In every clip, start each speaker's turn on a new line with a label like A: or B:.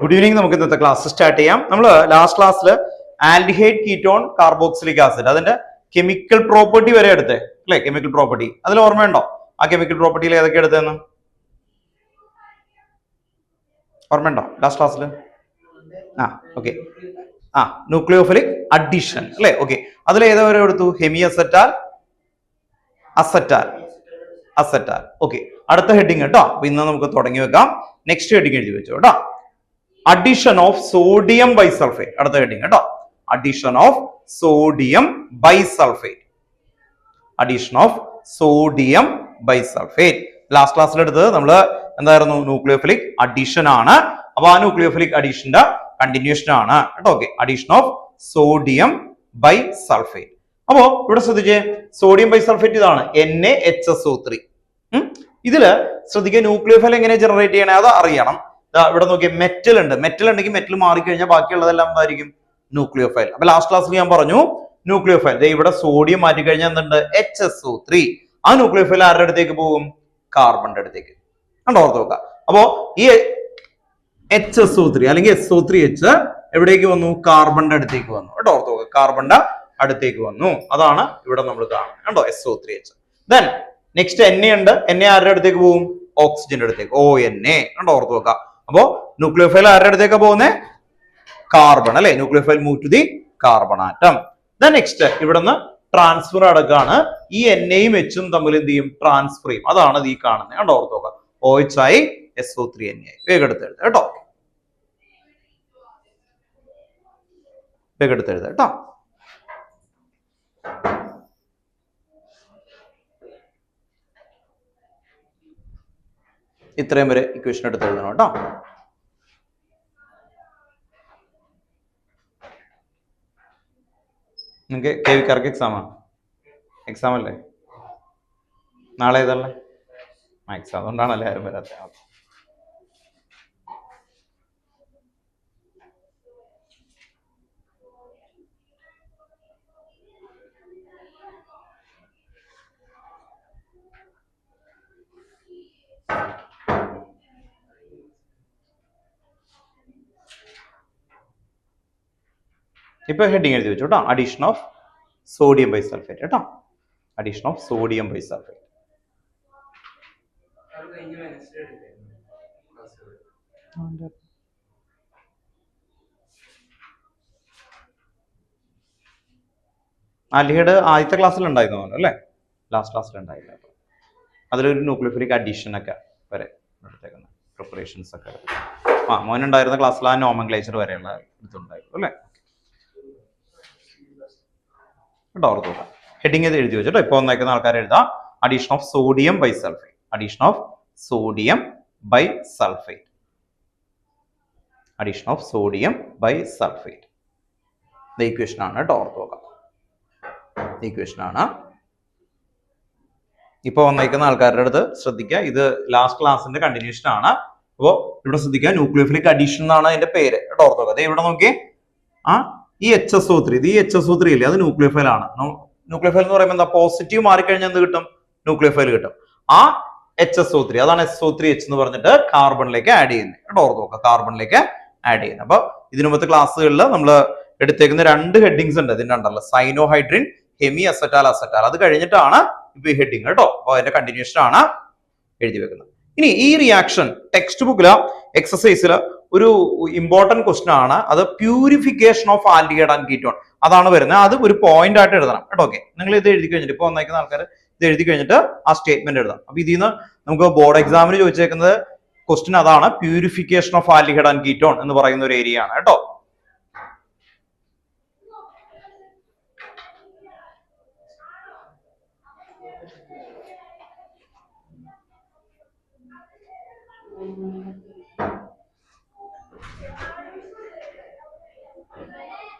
A: Good evening. നമുക്ക് ഇന്നത്തെ class start ചെയ്യാം. നമ്മൾ ലാസ്റ്റ് ക്ലാസ്സിൽ ആൽഡിഹൈഡ് കീറ്റോൺ കാർബോക്സിലിക് ആസിഡ് അതിന്റെ കെമിക്കൽ പ്രോപ്പർട്ടി വരെ എടുത്തേ അല്ലെ? കെമിക്കൽ പ്രോപ്പർട്ടി അതിൽ ഓർമ്മയുണ്ടോ? ആ കെമിക്കൽ പ്രോപ്പർട്ടിയിൽ ഏതൊക്കെ എടുത്തതെന്ന് ഓർമ്മയുണ്ടോ ലാസ്റ്റ് ക്ലാസ്സിൽ? ഓക്കെ. ന്യൂക്ലിയോഫിലിക് അഡിഷൻ അല്ലെ? ഓക്കെ. അതിൽ ഏതോ വരെ എടുത്തു? ഹെമി അസെറ്റാൽ, അസെറ്റാൽ. ഓക്കെ. അടുത്ത ഹെഡിങ് കേട്ടോ. അപ്പൊ ഇന്ന് നമുക്ക് തുടങ്ങി വെക്കാം. നെക്സ്റ്റ് ഹെഡിങ് എഴുതി വെച്ചോ കേട്ടോ. Addition of sodium bisulphate. അടുത്ത ഹെഡിങ് കേട്ടോ. Addition of sodium bisulphate. Addition of sodium bisulphite. Last ക്ലാസ്സിൽ എടുത്തത് നമ്മള് എന്തായിരുന്നു? ന്യൂക്ലിയോഫിലിക് അഡിഷൻ ആണ്. അപ്പൊ ആ ന്യൂക്ലിയോഫിലിക് അഡിഷന്റെ കണ്ടിന്യൂഷൻ ആണ് കേട്ടോ. Okay. Addition of sodium bisulphate. അപ്പോ ഇവിടെ ശ്രദ്ധിച്ചേ, സോഡിയം ബൈസൾഫേറ്റ് ഇതാണ് NaHSO3. ഇതില് ശ്രദ്ധിക്കുക, ന്യൂക്ലിയോഫൈൽ എങ്ങനെ ജനറേറ്റ് ചെയ്യണേ അത് അറിയണം. ഇവിടെ നോക്കിയ മെറ്റൽ ഉണ്ട്. മെറ്റൽ ഉണ്ടെങ്കിൽ മെറ്റൽ മാറിക്കഴിഞ്ഞാൽ ബാക്കിയുള്ളതെല്ലാം എന്തായിരിക്കും? ന്യൂക്ലിയോഫൈൽ. അപ്പൊ ലാസ്റ്റ് ക്ലാസ്സിൽ ഞാൻ പറഞ്ഞു ന്യൂക്ലിയോഫൈൽ ഇവിടെ സോഡിയം മാറ്റി കഴിഞ്ഞാൽ എന്തുണ്ട്? HSO3. ആ ന്യൂക്ലിയോഫൈൽ ആരുടെ അടുത്തേക്ക് പോകും? കാർബണിന്റെ അടുത്തേക്ക്. കണ്ടോ? ഓർത്ത് നോക്കുക. അപ്പോ ഈ HSO3 അല്ലെങ്കിൽ SO3H എവിടേക്ക് വന്നു? കാർബണിന്റെ അടുത്തേക്ക് വന്നു കേട്ടോ. ഓർത്ത് നോക്കുക. കാർബണിന്റെ അടുത്തേക്ക് വന്നു. അതാണ് ഇവിടെ നമ്മൾ കാണുന്നത് കണ്ടോ? SO3H. ദെൻ നെക്സ്റ്റ് Na ഉണ്ട്. Na ആരുടെ അടുത്തേക്ക് പോകും? ഓക്സിജന്റെ അടുത്തേക്ക്. ONA. കണ്ടോ? ഓർത്ത് നോക്കുക. അപ്പോ ന്യൂക്ലിയോഫൈൽ ആരുടെ അടുത്തേക്കാ പോകുന്നത്? കാർബൺ അല്ലെ? Nucleophile move to the carbon atom. Then next ഇവിടുന്ന് ട്രാൻസ്ഫർ നടക്കുകയാണ്. ഈ NAയും Hഉം തമ്മിൽ എന്ത് ചെയ്യും? ട്രാൻസ്ഫർ ചെയ്യും. അതാണ് ഈ കാണുന്നത്. കണ്ടോ? ഓർത്ത് നോക്കുക. OH ആയി SO3Na. വേഗം എടുത്ത് എഴുതുക കേട്ടോ. വേഗം എടുത്ത് എഴുതുക കേട്ടോ. ഇത്രയും വരെ ഇക്വേഷൻ എടുത്ത് എഴുതണം കേട്ടോ. നിങ്ങൾക്ക് KVക്കാർക്ക് എക്സാം അല്ലേ? നാളെ ഏതല്ലേ? എക്സാം. അതുകൊണ്ടാണല്ലേ ആരും വരാത്ത. ഇപ്പൊ ഹെഡിങ് എഴുതി വെച്ചു കേട്ടോ. അഡീഷൻ ഓഫ് സോഡിയം ബൈസൾഫേറ്റ് കേട്ടോ. Addition of sodium bisulphate. Aldehyde ആദ്യത്തെ ക്ലാസ്സിൽ ഉണ്ടായിരുന്നു അല്ലേ? ലാസ്റ്റ് ക്ലാസ്സിൽ ഉണ്ടായില്ല. അതിലൊരു ന്യൂക്ലിയോഫിലിക് അഡീഷൻ ഒക്കെ വരെ എടുത്തേക്കുന്നത് പ്രിപ്പറേഷൻസ് ഒക്കെ. മോനുണ്ടായിരുന്ന ക്ലാസ്സിൽ ആ നോമൻക്ലേച്ചർ വരെയുള്ള ഇതുണ്ടായിരുന്നു അല്ലേ? കേട്ടോ. ഓർത്ത് നോക്കാം. ഹെഡിങ് ഇത് എഴുതി വെച്ചിട്ടോ. ഇപ്പൊ വന്നേക്കുന്ന ആൾക്കാർ എഴുതാം. Addition of sodium bisulphate. Addition of sodium bisulphate. Addition of sodium bisulphate. ഇത് ഇക്വേഷൻ ആണ് കേട്ടോ. ഓർത്ത് നോക്കാം. ഇക്വേഷൻ ആണ്. ഇപ്പൊ വന്നേക്കുന്ന ആൾക്കാരുടെ അടുത്ത് ശ്രദ്ധിക്കുക, ഇത് ലാസ്റ്റ് ക്ലാസിന്റെ കണ്ടിന്യൂഷൻ ആണ്. അപ്പോ ഇവിടെ ശ്രദ്ധിക്കുക, ന്യൂക്ലിയോഫിലിക് അഡീഷൻ എന്നാണ് അതിന്റെ പേര് കേട്ടോ. ഓർത്ത് നോക്കാം. ഇവിടെ നോക്കിയേ, ഈ HSO3, ഇത് ഈ HSO3 ഇല്ലേ, അത് ന്യൂക്ലിയോഫൈൽ ആണ്. ന്യൂക്ലിയോഫൈൽ എന്ന് പറയുമ്പോൾ എന്താ? പോസിറ്റീവ് മാറിക്കഴിഞ്ഞാൽ എന്ത് കിട്ടും? ന്യൂക്ലിയോഫൈൽ കിട്ടും. ആ HSO3 അതാണ് SO3H എന്ന് പറഞ്ഞിട്ട് കാർബണിലേക്ക് ആഡ് ചെയ്യുന്നത് കേട്ടോ. ഓർത്ത് നോക്കുക. കാർബണിലേക്ക് ആഡ് ചെയ്യുന്നത്. അപ്പൊ ഇതിനു മുമ്പത്തെ ക്ലാസ്സുകളിൽ നമ്മൾ എടുത്തേക്കുന്ന രണ്ട് ഹെഡിങ്സ് ഉണ്ട് ഇതിന്റെ ഉണ്ടല്ലോ. സൈനോഹൈഡ്രിൻ, ഹെമി അസെറ്റാൽ, അസെറ്റാൽ. അത് കഴിഞ്ഞിട്ടാണ് ഇപ്പൊ ഈ ഹെഡിങ് കേട്ടോ. അപ്പൊ അതിന്റെ കണ്ടിന്യൂഷൻ ആണ് എഴുതി വെക്കുന്നത്. ഇനി ഈ റിയാക്ഷൻ ടെക്സ്റ്റ് ബുക്കില് എക്സസൈസിൽ ഒരു ഇമ്പോർട്ടന്റ് ക്വസ്റ്റൻ ആണ്. അത് purification of aldehyde and ketone അതാണ് വരുന്നത്. അത് ഒരു പോയിന്റ് ആയിട്ട് എഴുതണം കേട്ടോ. ഓക്കെ. നിങ്ങൾ ഇത് എഴുതി കഴിഞ്ഞിട്ട്, ഇപ്പൊ വന്നേക്കുന്ന ആൾക്കാർ ഇത് എഴുതി കഴിഞ്ഞിട്ട് ആ സ്റ്റേറ്റ്മെന്റ് എഴുതാം. അപ്പൊ ഇതിൽ നിന്ന് നമുക്ക് ബോർഡ് എക്സാമിന് ചോദിച്ചേക്കുന്നത് ക്വസ്റ്റൻ അതാണ്. Purification of aldehyde and ketone എന്ന് പറയുന്ന ഒരു ഏരിയ ആണ് കേട്ടോ.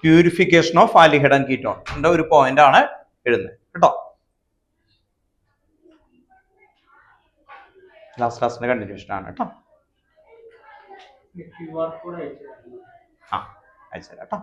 A: Purification of aldehyde and ketone എன்ற ഒരു പോയിന്റ് ആണ് എഴുതുന്നത് കേട്ടോ. ലാസ്റ്റ് ക്ലാസിന്റെ കണ്ടിന്യൂഷൻ ആണ് കേട്ടോ. അയച്ചുതരാം കേട്ടോ.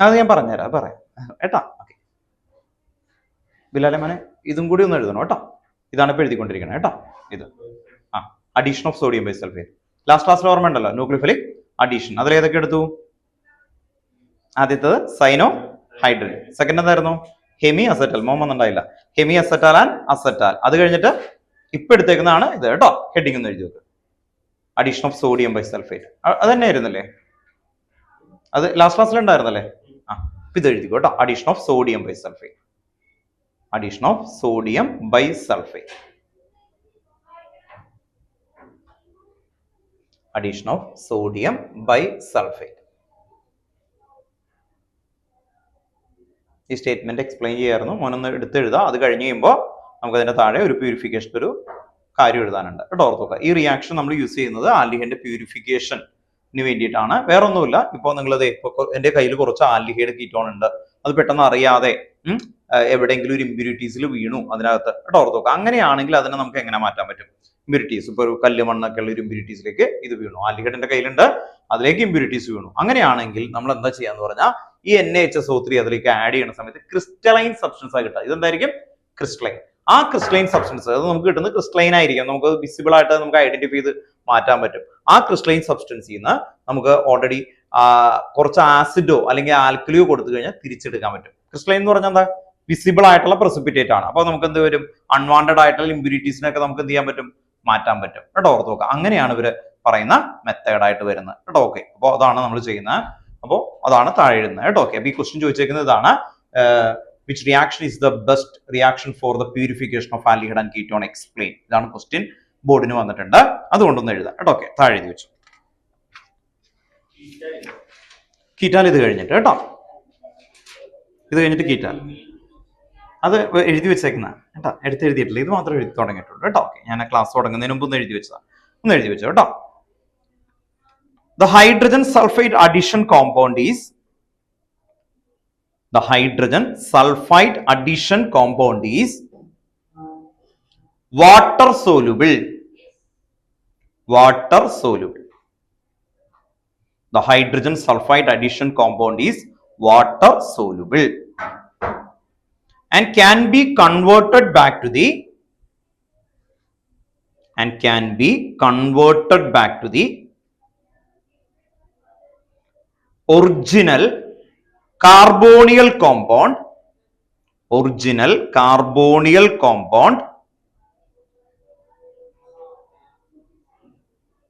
A: അത് ഞാൻ പറഞ്ഞുതരാം, പറയാം കേട്ടാ. ബിലാലെ മോനെ ഇതും കൂടി ഒന്ന് എഴുതണം കേട്ടോ. ഇതാണ് ഇപ്പൊ എഴുതിക്കൊണ്ടിരിക്കുന്നത് കേട്ടോ. ഇത് addition of sodium bisulphite. Last ക്ലാസ്സിൽ ഓർമ്മ ഉണ്ടല്ലോ, ന്യൂക്ലിയോഫിലിക് അഡീഷൻ. അതിൽ ഏതൊക്കെ എടുത്തു? ആദ്യത്തത് സൈനോ ഹൈഡ്രജൻ, സെക്കൻഡ് എന്തായിരുന്നു? Hemiacetal. മോമൊന്നുണ്ടായില്ല. Hemiacetal and acetal. അത് കഴിഞ്ഞിട്ട് ഇപ്പൊ എടുത്തേക്കുന്നതാണ് ഇത് കേട്ടോ. ഹെഡിങ് ഒന്ന് എഴുതി വെക്കുക. Addition of sodium bisulphate. അത് തന്നെ ആയിരുന്നല്ലേ, അത് ലാസ്റ്റ് ക്ലാസ്സിൽ ഉണ്ടായിരുന്നല്ലേ. ഇത് എഴുതിക്കോ കേട്ടോ. Addition of sodium bisulphate. Addition of sodium bisulfate. Addition of sodium bisulfate. ഈ സ്റ്റേറ്റ്മെന്റ് എക്സ്പ്ലെയിൻ ചെയ്യായിരുന്നു. മോനൊന്ന് എടുത്ത് എഴുതാം. അത് കഴിഞ്ഞ് കഴിയുമ്പോൾ നമുക്ക് അതിന്റെ താഴെ ഒരു പ്യൂരിഫിക്കേഷൻ ഒരു കാര്യം എഴുതാനുണ്ട് കേട്ടോ. ഓർത്തുക, ഈ റിയാക്ഷൻ നമ്മൾ യൂസ് ചെയ്യുന്നത് ആൽഡിഹൈഡിന്റെ പ്യൂരിഫിക്കേഷന് വേണ്ടിയിട്ടാണ്, വേറെ ഒന്നുമില്ല. ഇപ്പോൾ നിങ്ങളത് എന്റെ കയ്യിൽ കുറച്ച് ആൽഡിഹൈഡ് കീറ്റോൺ ഉണ്ട്, അത് പെട്ടെന്ന് അറിയാതെ എവിടെയെങ്കിലും ഒരു ഇമ്പ്യൂരിറ്റീസിൽ വീണു അതിനകത്ത് കേട്ടോ. ഓർത്തുക, അങ്ങനെയാണെങ്കിൽ അതിനെ നമുക്ക് എങ്ങനെ മാറ്റാൻ പറ്റും? ഇമ്പ്യൂരിറ്റീസ്, ഇപ്പൊ ഒരു കല്ല് മണ്ണൊക്കെ ഉള്ള ഒരു ഇമ്പ്യൂരിറ്റീസിലേക്ക് ഇത് വീണു, ആൽഡിഹൈഡിന്റെ കയ്യിലുണ്ട്, അതിലേക്ക് ഇമ്പ്യൂരിറ്റീസ് വീണു. അങ്ങനെയാണെങ്കിൽ നമ്മൾ എന്താ ചെയ്യാന്ന് പറഞ്ഞാൽ ഈ NaHSO3 അതിലേക്ക് ആഡ് ചെയ്യുന്ന സമയത്ത് ക്രിസ്റ്റലൈൻ സബ്സ്റ്റൻസ് ആയി കിട്ടുക. ഇതെന്തായിരിക്കും? ക്രിസ്റ്റലൈൻ. ആ ക്രിസ്റ്റലൈൻ സബ്സ്റ്റൻസ് അത് നമുക്ക് കിട്ടുന്നത് ക്രിസ്റ്റലൈൻ ആയിരിക്കും. നമുക്ക് വിസിബിൾ ആയിട്ട് നമുക്ക് ഐഡന്റിഫൈ ചെയ്ത് മാറ്റാൻ പറ്റും. ആ ക്രിസ്റ്റലൈൻ സബ്സ്റ്റൻസിൽ നിന്ന് നമുക്ക് ഓൾറെഡി കുറച്ച് ആസിഡോ അല്ലെങ്കിൽ ആൽക്കലിയോ കൊടുത്തു കഴിഞ്ഞാൽ തിരിച്ചെടുക്കാൻ പറ്റും. ക്രിസ്റ്റലൈൻ എന്ന് പറഞ്ഞാൽ എന്താ? വിസിബിൾ ആയിട്ടുള്ള പ്രസിപ്പിറ്റേറ്റ് ആണ്. അപ്പൊ നമുക്ക് എന്ത് വരും? അൺവാണ്ടഡ് ആയിട്ടുള്ള ഇമ്പ്യൂരിറ്റീസിനൊക്കെ നമുക്ക് എന്ത് ചെയ്യാൻ പറ്റും? മാറ്റാൻ പറ്റും കേട്ടോ. ഓർത്ത് നോക്കാം. അങ്ങനെയാണ് ഇവര് പറയുന്ന മെത്തേഡായിട്ട് വരുന്നത് കേട്ടോ. ഓക്കെ, അപ്പോൾ അതാണ് നമ്മൾ ചെയ്യുന്നത്. അപ്പോൾ അതാണ് താഴെ എഴുതുന്നത് കേട്ടോ. ഓക്കെ, അപ്പൊ ഈ ക്വസ്റ്റ്യൻ ചോദിച്ചേക്കുന്നത് ഇതാണ്. Which reaction is the best reaction for the purification of aldehyde and ketone? Explain. ഇതാണ് ക്വസ്റ്റ്യൻ ബോർഡിന് വന്നിട്ടുണ്ട്. അതുകൊണ്ടൊന്ന് എഴുതാം കേട്ടോ. ഓക്കെ, താഴെ എഴുതി വെച്ചു. കീറ്റാൽ ഇത് കഴിഞ്ഞിട്ട് കേട്ടോ. ഇത് കഴിഞ്ഞിട്ട് കീറ്റാൽ അത് എഴുതി വെച്ചേക്കുന്ന കേട്ടോ. എഴുതിയിട്ടില്ല, ഇത് മാത്രമേ എഴുതി തുടങ്ങിയിട്ടുള്ളൂ കേട്ടോ. ഓക്കെ, ഞാൻ ക്ലാസ് തുടങ്ങുന്നതിന് മുമ്പ് ഒന്ന് എഴുതി വെച്ചതാണ്. ഒന്ന് എഴുതി വെച്ചോ കേട്ടോ. The hydrogen sulfide addition compound is the hydrogen sulfide addition compound is water soluble. Water soluble. The hydrogen sulfide addition compound is water soluble and can be converted back to the original carbonyl compound.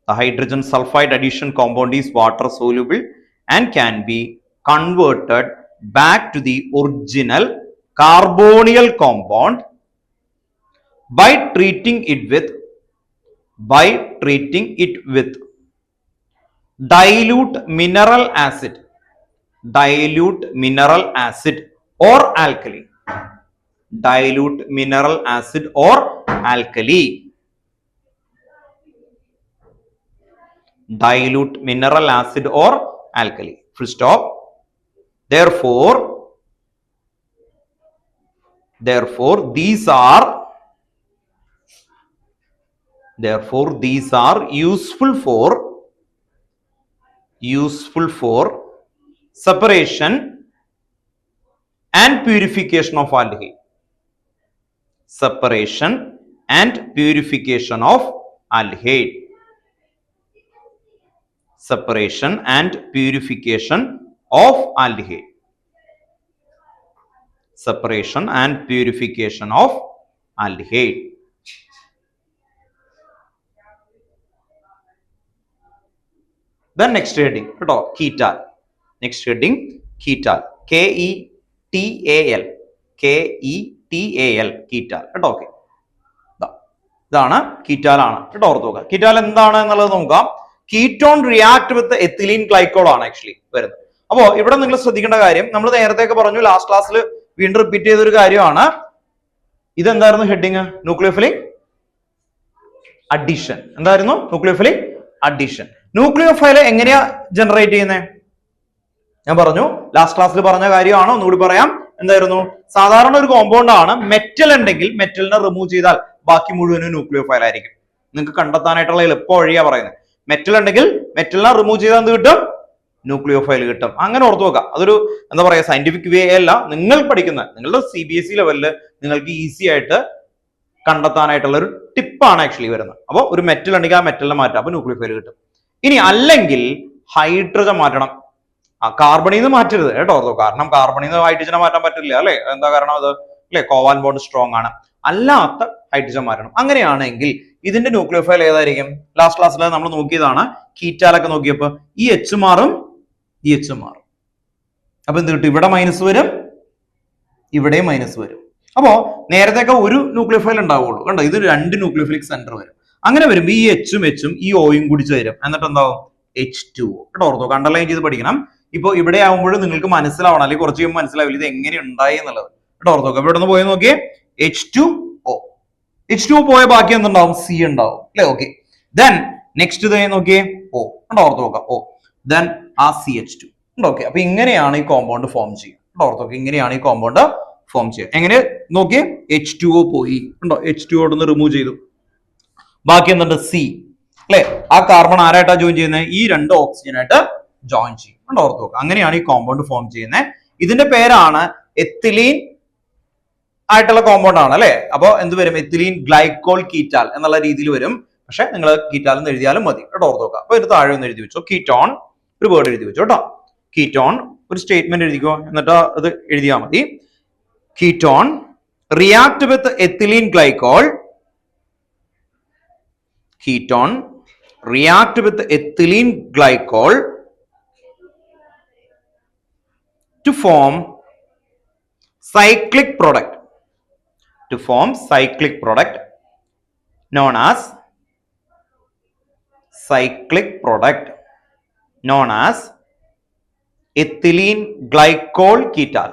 A: The hydrogen sulfide addition compound is water soluble and can be converted back to the original carbonyl compound by treating it with dilute mineral acid or alkali. Dilute mineral acid or alkali. Dilute mineral acid or alkali. Full stop. Therefore these are useful for separation and purification of aldehyde. Separation and purification of aldehyde. Separation and purification of aldehyde. Separation and purification of aldehyde. Then next heading കേട്ടോ, ketal. Next heading ketal. KETAL. ketal കേട്ടോ. Okay, ഇതാണ് കീറ്റാൽ ആണ് കേട്ടോ. ഓർത്ത് നോക്കുക. കീറ്റാൽ എന്താണ് എന്നുള്ളത് നോക്കാം. കീറ്റോൺ റിയാക്ട് വിത്ത് എത്തിലീൻ ഗ്ലൈക്കോൾ ആണ് ആക്ച്വലി വരുന്നത്. അപ്പോ ഇവിടെ നിങ്ങൾ ശ്രദ്ധിക്കേണ്ട കാര്യം, നമ്മൾ നേരത്തെ പറഞ്ഞു, ലാസ്റ്റ് ക്ലാസ്സിൽ വീണ്ടും റിപ്പീറ്റ് ചെയ്തൊരു കാര്യമാണ്. ഇതെന്തായിരുന്നു ഹെഡിങ്? Nucleophilic addition. എന്തായിരുന്നു? Nucleophilic addition. ന്യൂക്ലിയോഫൈൽ എങ്ങനെയാ ജനറേറ്റ് ചെയ്യുന്നത്? ഞാൻ പറഞ്ഞു, ലാസ്റ്റ് ക്ലാസ്സിൽ പറഞ്ഞ കാര്യമാണ്, ഒന്നുകൂടി പറയാം. എന്തായിരുന്നു? സാധാരണ ഒരു കോമ്പൗണ്ട് ആണ്. മെറ്റൽ ഉണ്ടെങ്കിൽ മെറ്റലിനെ റിമൂവ് ചെയ്താൽ ബാക്കി മുഴുവനും ന്യൂക്ലിയോഫൈൽ ആയിരിക്കും. നിങ്ങൾക്ക് കണ്ടെത്താനായിട്ടുള്ള എളുപ്പ വഴിയാ പറയുന്നത്. മെറ്റൽ ഉണ്ടെങ്കിൽ മെറ്റലിനെ റിമൂവ് ചെയ്താൽ എന്ത് കിട്ടും? ന്യൂക്ലിയോഫൈൽ കിട്ടും. അങ്ങനെ ഓർത്തു നോക്കാം. അതൊരു എന്താ പറയാ സയന്റിഫിക് വേ അല്ല, നിങ്ങൾ പഠിക്കുന്ന നിങ്ങളുടെ CBSE ലെവലിൽ നിങ്ങൾക്ക് ഈസി ആയിട്ട് കണ്ടെത്താനായിട്ടുള്ള ഒരു ടിപ്പാണ് ആക്ച്വലി വരുന്നത്. അപ്പോൾ ഒരു മെറ്റൽ ഉണ്ടെങ്കിൽ ആ മെറ്റലിനെ മാറ്റാം, അപ്പൊ ന്യൂക്ലിയോഫൈൽ കിട്ടും. ഇനി അല്ലെങ്കിൽ ഹൈഡ്രജൻ മാറ്റണം. കാർബണിൽ നിന്ന് മാറ്റരുത് കേട്ടോ ഓർത്തോ. കാരണം കാർബണിൽ നിന്ന് ഹൈഡ്രജനെ മാറ്റാൻ പറ്റില്ല അല്ലെ? എന്താ കാരണം? അത് അല്ലെ കോവാലന്റ് ബോണ്ട് സ്ട്രോങ് ആണ്. അല്ലാത്ത ഹൈഡ്രജൻ മാറ്റണം. അങ്ങനെയാണെങ്കിൽ ഇതിന്റെ ന്യൂക്ലിയോഫൈൽ ഏതായിരിക്കും? ലാസ്റ്റ് ക്ലാസ്സിൽ നമ്മൾ നോക്കിയതാണ്. കീറ്റാലൊക്കെ നോക്കിയപ്പോ ഈ എച്ച് മാറും, ഈ എച്ച് മാറും. അപ്പൊ എന്ത് കിട്ടും? ഇവിടെ മൈനസ് വരും, ഇവിടെയും മൈനസ് വരും. അപ്പോ നേരത്തെയൊക്കെ ഒരു ന്യൂക്ലിയോഫൈൽ ഉണ്ടാവുള്ളൂ കണ്ടോ, ഇത് 2 ന്യൂക്ലിയോഫിലിക് സെന്റർ വരും. അങ്ങനെ വരുമ്പോ ഈ എച്ചും ഈ ഓയും കൂടി ചേരും. എന്നിട്ട് എന്താവും? H2O. കേട്ടോ ഓർത്തോ, അണ്ടർലൈൻ ചെയ്ത് പഠിക്കണം. ഇപ്പൊ ഇവിടെ ആവുമ്പോഴും നിങ്ങൾക്ക് മനസ്സിലാവണം, അല്ലെങ്കിൽ കുറച്ച് കഴിയുമ്പോൾ മനസ്സിലാവില്ല ഇത് എങ്ങനെ ഉണ്ടായി എന്നുള്ളത്. കേട്ടോ ഓർത്തോ. ഇവിടെ നിന്ന് പോയി നോക്കിയേ, H2O. H2O പോയ ബാക്കി എന്തുണ്ടാവും? C ഉണ്ടാവും അല്ലെ? ഓക്കെ. ദെൻ നെക്സ്റ്റ് നോക്കിയേ, O. കേട്ടോ ഓർത്ത് നോക്കാം, O. ദെൻ ആ CH2. ഓക്കെ. അപ്പൊ ഇങ്ങനെയാണ് ഈ കോമ്പൗണ്ട് ഫോം ചെയ്യുക. കേട്ടോ ഓർത്ത് നോക്കാം, ഇങ്ങനെയാണ് ഈ കോമ്പൗണ്ട് ഫോം ചെയ്യുക. എങ്ങനെ നോക്കിയേ? H2O പോയി. ഉണ്ടോ? H2O ഒന്ന് റിമൂവ് ചെയ്തു. ബാക്കി എന്തുണ്ട്? C അല്ലെ? ആ കാർബൺ ആരായിട്ടാ ജോയിൻ ചെയ്യുന്നത്? ഈ 2 ഓക്സിജനായിട്ട് ജോയിൻ ചെയ്യും. കണ്ടോ ഓർത്ത് നോക്കുക. അങ്ങനെയാണ് ഈ കോമ്പൗണ്ട് ഫോം ചെയ്യുന്നത്. ഇതിന്റെ പേരാണ് എത്തിലീൻ ആയിട്ടുള്ള കോമ്പൗണ്ട് ആണ് അല്ലെ? അപ്പൊ എന്ത് വരും? എത്തിലീൻ ഗ്ലൈക്കോൾ കീറ്റാൽ എന്നുള്ള രീതിയിൽ വരും. പക്ഷെ നിങ്ങൾ കീറ്റാൽ എന്ന് എഴുതിയാലും മതി. കേട്ടോ ഓർത്ത് നോക്കുക. അപ്പൊ ഇത് താഴെ ഒന്ന് എഴുതി വെച്ചോ. കീറ്റോൺ ഒരു വേർഡ് എഴുതി വെച്ചോ കേട്ടോ. കീറ്റോൺ ഒരു സ്റ്റേറ്റ്മെന്റ് എഴുതിക്കോ, എന്നിട്ട് ഇത് എഴുതിയാൽ മതി. Ketone react with ethylene glycol. Ketone react with ethylene glycol to form cyclic product. To form cyclic product known as ethylene glycol ketal.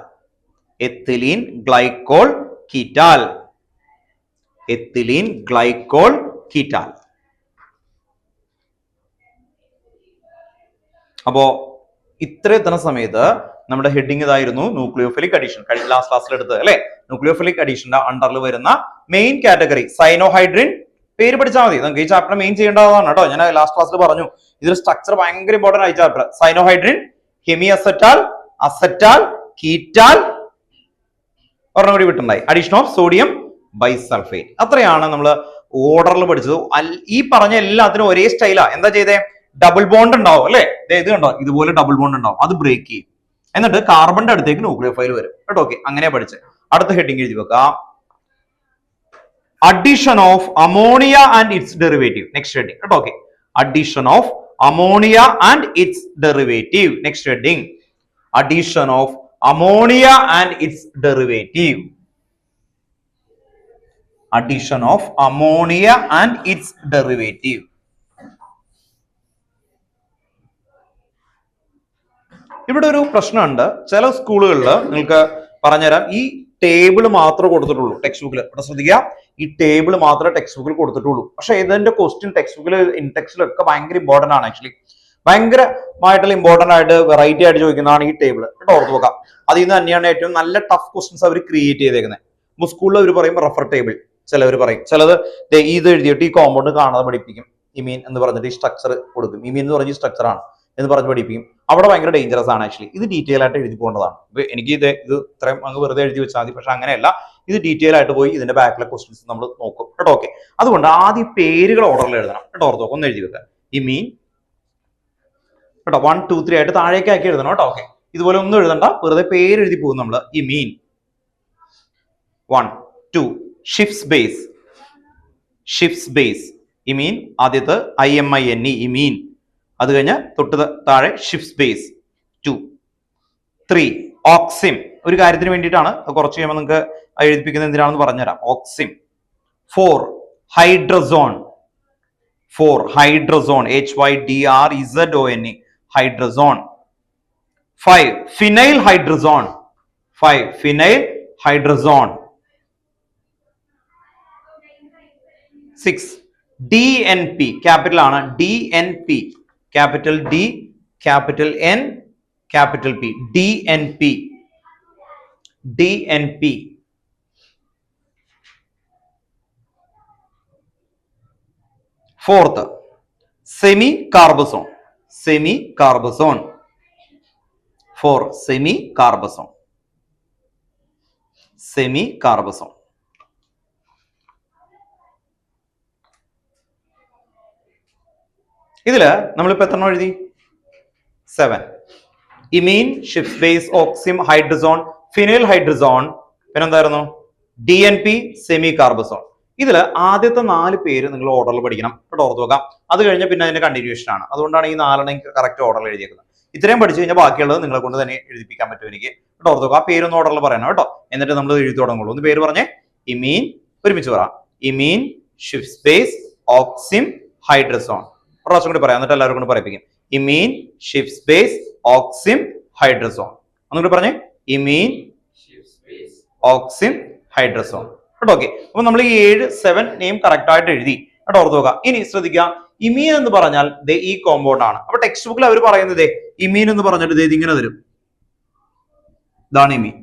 A: Ethylene glycol ketal. Ethylene glycol ketal. അപ്പോ ഇത്ര എത്തുന്ന സമയത്ത് നമ്മുടെ ഹെഡിങ് ഇതായിരുന്നു, ന്യൂക്ലിയോഫിലിക് അഡീഷൻ. ലാസ്റ്റ് ക്ലാസ്സിൽ എടുത്തത് അല്ലെ? Nucleophilic അഡീഷന്റെ അണ്ടറിൽ വരുന്ന മെയിൻ കാറ്റഗറി സൈനോഹൈഡ്രിൻ. പേര് പഠിച്ചാൽ മതി. നമുക്ക് ഈ ചാപ്റ്റർ മെയിൻ ചെയ്യേണ്ടതാണ് കേട്ടോ. ഞാൻ ലാസ്റ്റ് ക്ലാസ്സിൽ പറഞ്ഞു ഇതിന്റെ സ്ട്രക്ചർ ഭയങ്കര ഇമ്പോർട്ടന്റ് ആയി ചാപ്റ്റർ. സൈനോഹൈഡ്രിൻ, ഹെമി അസറ്റാൽ, അസറ്റാൽ, കീറ്റാൽ, ഒരെണ്ണം കൂടി വിട്ടുണ്ടായി, അഡീഷൻ ഓഫ് സോഡിയം ബൈസൾഫേറ്റ്. അത്രയാണ് നമ്മൾ ഓർഡറിൽ പഠിച്ചത്. ഈ പറഞ്ഞ എല്ലാത്തിനും ഒരേ സ്റ്റൈലാ. എന്താ ചെയ്തേ? ഡബിൾ ബോണ്ട് ഉണ്ടാവും അല്ലെ? ഇത് കണ്ടോ, ഇതുപോലെ ഡബിൾ ബോണ്ട് ഉണ്ടാവും. അത് ബ്രേക്ക് ചെയ്യും. എന്നിട്ട് കാർബണിന്റെ അടുത്തേക്ക് ന്യൂക്ലിയോഫൈൽ വരും കേട്ടോ. ഓക്കെ, അങ്ങനെ പഠിച്ച് അടുത്ത ഹെഡിങ് എഴുതി വെക്കാം. Addition of ammonia and its derivative. Next heading കേട്ടോ. Okay, addition of ammonia and its derivative. Next heading addition of ammonia and its derivative. Addition of ammonia and its derivative. ഇവിടെ ഒരു പ്രശ്നമുണ്ട്. ചില സ്കൂളുകളിൽ നിങ്ങൾക്ക് പറഞ്ഞുതരാം, ഈ ടേബിൾ മാത്രമേ കൊടുത്തിട്ടുള്ളൂ ടെക്സ്റ്റ് ബുക്കിൽ. ഇവിടെ ശ്രദ്ധിക്കുക, ഈ ടേബിൾ മാത്രമേ ടെക്സ്റ്റ് ബുക്കിൽ കൊടുത്തിട്ടുള്ളൂ. പക്ഷെ ഇതിന്റെ ക്വസ്റ്റ്യൻ ടെക്സ്റ്റ് ബുക്കിൽ ഇൻടെക്സ്റ്റിലൊക്കെ ഭയങ്കര ഇമ്പോർട്ടന്റ് ആണ്. ആക്ച്വലി ഭയങ്കരമായിട്ടുള്ള ഇമ്പോർട്ടന്റ് ആയിട്ട് വെറൈറ്റി ആയിട്ട് ചോദിക്കുന്നതാണ് ഈ ടേബിൾ കേട്ടോ. ഓർത്ത് നോക്കാം. അതിൽ നിന്ന് തന്നെയാണ് ഏറ്റവും നല്ല ടഫ് ക്വസ്റ്റ്യൻസ് അവർ ക്രിയേറ്റ് ചെയ്തേക്കുന്നത്. അപ്പോൾ സ്കൂളിൽ അവർ പറയും റെഫർ ടേബിൾ, ചിലവർ പറയും, ചിലത് ഇത് എഴുതിയിട്ട് ഈ കോമ്പൗണ്ട് കാണാതെ പഠിപ്പിക്കും. ഇമീൻ എന്ന് പറഞ്ഞിട്ട് ഈ സ്ട്രക്ചർ കൊടുക്കും. ഇമീൻ എന്ന് പറഞ്ഞ സ്ട്രക്ചർ ആണ് എന്ന് പറഞ്ഞ് പഠിപ്പിക്കും. അവിടെ ഭയങ്കര ഡേഞ്ചറസ് ആണ് ആക്ച്വലി. ഇത് ഡീറ്റെയിൽ ആയിട്ട് എഴുതി പോകേണ്ടതാണ്. ഇപ്പൊ എനിക്ക് ഇത് ഇത്രയും അങ്ങ് വെറുതെ എഴുതി വെച്ചാൽ മതി. പക്ഷെ അങ്ങനെയല്ല, ഇത് ഡീറ്റെയിൽ ആയിട്ട് പോയി ഇതിന്റെ ബാക്കിലെ ക്വസ്റ്റ്യൻസ് നമ്മൾ നോക്കും കേട്ടോ. ഓക്കെ, അതുകൊണ്ട് ആദ്യം പേരുകൾ ഓർഡറിൽ എഴുതണം കേട്ടോ. ഓർത്ത് നോക്കാം, ഒന്ന് എഴുതി വെക്കാം. ഇമീൻ കേട്ടോ, 1 2 3 ആയിട്ട് താഴേക്ക് ആക്കി എഴുതണം കേട്ടോ. ഓക്കെ, ഇതുപോലെ ഒന്നും എഴുതണ്ട, വെറുതെ പേര് എഴുതി പോകും നമ്മൾ. ഇമീൻ 1 2. Shifts base. ഷിഫ്റ്റ്സ് ബേസ് ഇമീൻ ആദ്യത്തെ IMINE ഇമീൻ. അത് കഴിഞ്ഞ് തൊട്ട് താഴെ ഷിഫ്റ്റ്സ് ബേസ് 2 3. ഓക്സിം ഒരു കാര്യത്തിന് വേണ്ടിയിട്ടാണ്, കുറച്ച് കഴിയുമ്പോൾ നിങ്ങൾക്ക് എഴുതിപ്പിക്കുന്നത് എന്തിനാണെന്ന് പറഞ്ഞുതരാം. Oxime 4. Hydrazone 4. Hydrazone HYDRZONE hydrazone 5. Phenyl hydrazone 5. Phenyl hydrazone 6. DNP capital ആണ്. DNP capital D capital N capital P DNP DNP. Fourth, semi-carbazone. Semi-carbazone. For semi-carbazone. Semi-carbazone. ഇതില് നമ്മളിപ്പോ എത്ര എഴുതി? 7. Imine, Schiff's base, oxime, hydrazone, phenyl hydrazone, പിന്നെന്തായിരുന്നു? DNP, semicarbazone. ഇതില് ആദ്യത്തെ 4 പേര് നിങ്ങൾ ഓർഡറിൽ പഠിക്കണം. കേട്ടോ, ഓർത്ത് നോക്കാം. അത് കഴിഞ്ഞാൽ പിന്നെ അതിന്റെ കണ്ടിന്യൂഷൻ ആണ്. അതുകൊണ്ടാണ് ഈ 4 കറക്റ്റ് ഓർഡറിൽ എഴുതിയേക്കുന്നത്. ഇത്രയും പഠിച്ചു കഴിഞ്ഞാൽ ബാക്കിയുള്ളത് നിങ്ങളെ കൊണ്ട് തന്നെ എഴുതിപ്പിക്കാൻ പറ്റും എനിക്ക്. കേട്ടോ, ഓർത്ത് നോക്കാം. ആ പേരൊന്ന് ഓർഡറിൽ പറയണം കേട്ടോ. എന്നിട്ട് നമ്മൾ എഴുതി തുടങ്ങുള്ളൂ. ഒന്ന് പേര് പറഞ്ഞേ. ഇമീൻ, ഒരുമിച്ച് പറ. Imine, Schiff's base, oxime, hydrazone. പ്രാവശ്യം കൂടി പറയാം, എന്നിട്ട് എല്ലാവരും കൊണ്ട് പറയിപ്പിക്കും. ഇമീൻ, ഷിപ്സ് ബേസ്, ഓക്സിം, ഹൈഡ്രസോൺ. ഒന്നുകൂടി പറഞ്ഞേ. ഇമീൻ, ഓക്സിം, ഹൈഡ്രസോൺ. കേട്ടോ, ഓക്കെ. അപ്പൊ നമ്മൾ ഈ 7 നെയിം കറക്റ്റ് ആയിട്ട് എഴുതി. കേട്ടോ, ഓർത്ത് നോക്കുക. ഇനി ശ്രദ്ധിക്കുക, ഇമീൻ എന്ന് പറഞ്ഞാൽ ഈ കോമ്പൗണ്ട് ആണ്. അപ്പൊ ടെക്സ്റ്റ് ബുക്കിൽ അവർ പറയുന്നത് ഇമീൻ എന്ന് പറഞ്ഞിട്ട് ഇതിങ്ങനെ തരും. ഇതാണ് ഇമീൻ.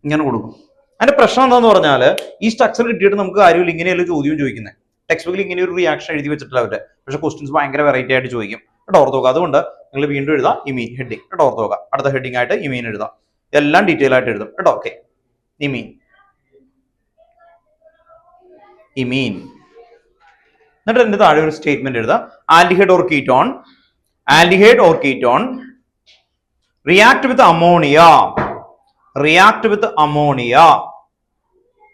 A: ഇങ്ങനെ കൊടുക്കും. അതിന്റെ പ്രശ്നം എന്താന്ന് പറഞ്ഞാല് ഈ സ്ട്രക്ചർ കിട്ടിയിട്ട് നമുക്ക് കാര്യമില്ല. ഇങ്ങനെയല്ല ചോദ്യം ചോദിക്കുന്നത്. ടെക്സ്റ്റ് ബുക്കിൽ ഇങ്ങനെ ഒരു റിയാക്ഷൻ എഴുതി വെച്ചിട്ടില്ല അവരുടെ. പക്ഷെ ക്വസ്റ്റ്യൻസ് ഭയങ്കര വെറൈറ്റി ആയിട്ട് ചോദിക്കും. കേട്ടോ, ഓർത്ത് നോക്കുക. അതുകൊണ്ട് നിങ്ങൾ വീണ്ടും എഴുതാം ഇമീൻ ഹെഡിങ്. കേട്ടോ, ഓർത്ത് നോക്കുക. അടുത്ത ഹെഡിങ് ആയിട്ട് ഇമീൻ എഴുതാം. എല്ലാം ഡീറ്റെയിൽ ആയിട്ട് എഴുതും. കേട്ടോ, ഓക്കെ. ഇമീൻ, ഇമീൻ. എന്നിട്ട് എന്റെ താഴെ ഒരു സ്റ്റേറ്റ്മെന്റ് എഴുതാം. Aldehyde or ketone, aldehyde or ketone react with ammonia, react with ammonia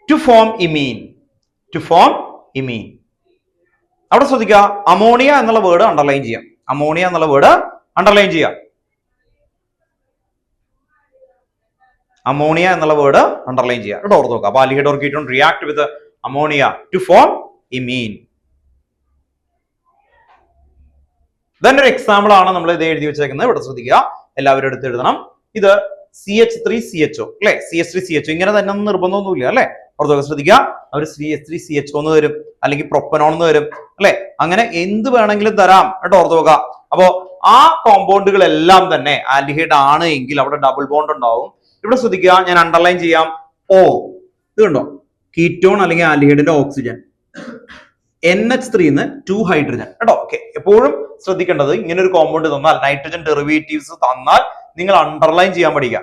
A: to form imine, to form imine. അവിടെ ശ്രദ്ധിക്കുക, അമോണിയ എന്നുള്ള വേർഡ് അണ്ടർലൈൻ ചെയ്യാം. അമോണിയ എന്നുള്ള വേർഡ് അണ്ടർലൈൻ ചെയ്യാം. അമോണിയ എന്നുള്ള വേർഡ് അണ്ടർലൈൻ ചെയ്യാം. കേട്ടോ, ഓർത്ത് നോക്കുക. അപ്പൊ aldehyde or ketone react with ammonia to form imine. ഇതന്നെ ഒരു എക്സാമ്പിൾ ആണ് നമ്മൾ ഇത് എഴുതി വെച്ചേക്കുന്നത്. ഇവിടെ ശ്രദ്ധിക്കുക, എല്ലാവരും എടുത്ത് എഴുതണം. ഇത് CH3CHO അല്ലെ, CH3CHO ഇങ്ങനെ തന്നെ ഒന്നും നിർബന്ധമൊന്നുമില്ല അല്ലെ. ഓർത്ത് ശ്രദ്ധിക്കുക, അവർ CH3CHO എന്ന് വരും, അല്ലെങ്കിൽ പ്രൊപ്പനോൺ എന്ന് വരും അല്ലെ. അങ്ങനെ എന്ത് വേണമെങ്കിലും തരാം. കേട്ടോ, ഓർത്ത് നോക്കുക. അപ്പോ ആ കോമ്പൗണ്ടുകളെല്ലാം തന്നെ ആൽഡിഹൈഡ് ആണ് എങ്കിൽ അവിടെ ഡബിൾ ബോണ്ട് ഉണ്ടാവും. ഇവിടെ ശ്രദ്ധിക്കുക, ഞാൻ അണ്ടർലൈൻ ചെയ്യാം. ഓ, ഇത് കണ്ടോ, കീറ്റോൺ അല്ലെങ്കിൽ ആൽഡിഹൈഡിന്റെ ഓക്സിജൻ, NH3 2 ഹൈഡ്രജൻ. കേട്ടോ, ഓക്കെ. എപ്പോഴും ശ്രദ്ധിക്കേണ്ടത്, ഇങ്ങനെ ഒരു കോമ്പൗണ്ട് തന്നാൽ, നൈട്രജൻ ഡെറിവേറ്റീവ്സ് തന്നാൽ നിങ്ങൾ അണ്ടർലൈൻ ചെയ്യാൻ പഠിക്കുക.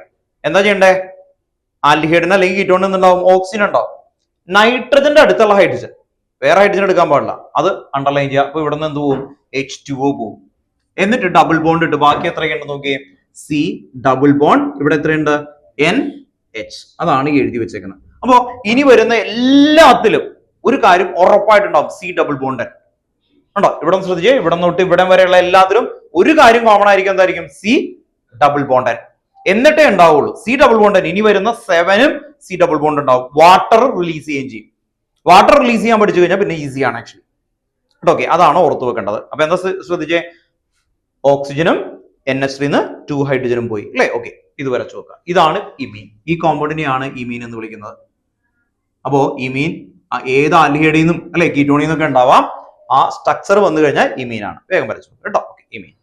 A: എന്താ ചെയ്യണ്ടേ? ആൽഡിഹൈഡിന് അല്ലെങ്കിൽ കീറ്റോണിന് എന്തുണ്ടാവും? ഓക്സിജൻ ഉണ്ടാവും. നൈട്രജന്റെ അടുത്തുള്ള ഹൈഡ്രജൻ, വേറെ ഹൈഡ്രജൻ എടുക്കാൻ പാടില്ല, അത് അണ്ടർലൈൻ ചെയ്യുക. അപ്പൊ ഇവിടെ നിന്ന് എന്ത് പോകും? H2O പോകും. എന്നിട്ട് ഡബിൾ ബോണ്ട് ഇട്ട് ബാക്കി എത്രയുണ്ട് നോക്കിയേ. C ഡബിൾ ബോണ്ട്, ഇവിടെ എത്രയുണ്ട്? NH. അതാണ് എഴുതി വെച്ചേക്കുന്നത്. അപ്പോ ഇനി വരുന്ന എല്ലാത്തിലും ഒരു കാര്യം ഉറപ്പായിട്ടുണ്ടാവും, C ഡബിൾ ബോണ്ട് ഉണ്ടോ. ഇവിടെ ശ്രദ്ധിച്ചേ, ഇവിടെ തൊട്ട് ഇവിടെ വരെയുള്ള എല്ലാത്തിലും ഒരു കാര്യം കോമൺ ആയിരിക്കും. എന്തായിരിക്കും? C double bond. എന്നിട്ടേ ഉണ്ടാവുള്ളൂ C ഡബിൾ ബോണ്ട്. ഇനി വരുന്ന 7ഉം C ഡബിൾ ബോണ്ട് ഉണ്ടാവും. വാട്ടർ റിലീസ് ചെയ്യുകയും ചെയ്യും. വാട്ടർ റിലീസ് ചെയ്യാൻ പഠിച്ചു കഴിഞ്ഞാൽ പിന്നെ ഈസി ആണ് ആക്ച്വലി. ഓക്കെ, അതാണ് ഓർത്ത് വെക്കേണ്ടത്. അപ്പൊ എന്താ ശ്രദ്ധിച്ചേ, ഓക്സിജനും NH3 2 ഹൈഡ്രജനും പോയി അല്ലെ. ഓക്കെ, ഇത് വരച്ചു നോക്കുക. ഇതാണ് ഇമീൻ. ഈ കോമ്പൗണ്ടിനെയാണ് ഇമീൻ എന്ന് വിളിക്കുന്നത്. അപ്പോ ഇമീൻ ഏത് ആൽഡിഹൈഡിൽ നിന്നും അല്ലെ കീറ്റോണിൽ നിന്നൊക്കെ ഉണ്ടാവാം. ആ സ്ട്രക്ചർ വന്നു കഴിഞ്ഞാൽ ഇമീൻ ആണ്. വേഗം വരച്ചു കേട്ടോ. Okay, imine.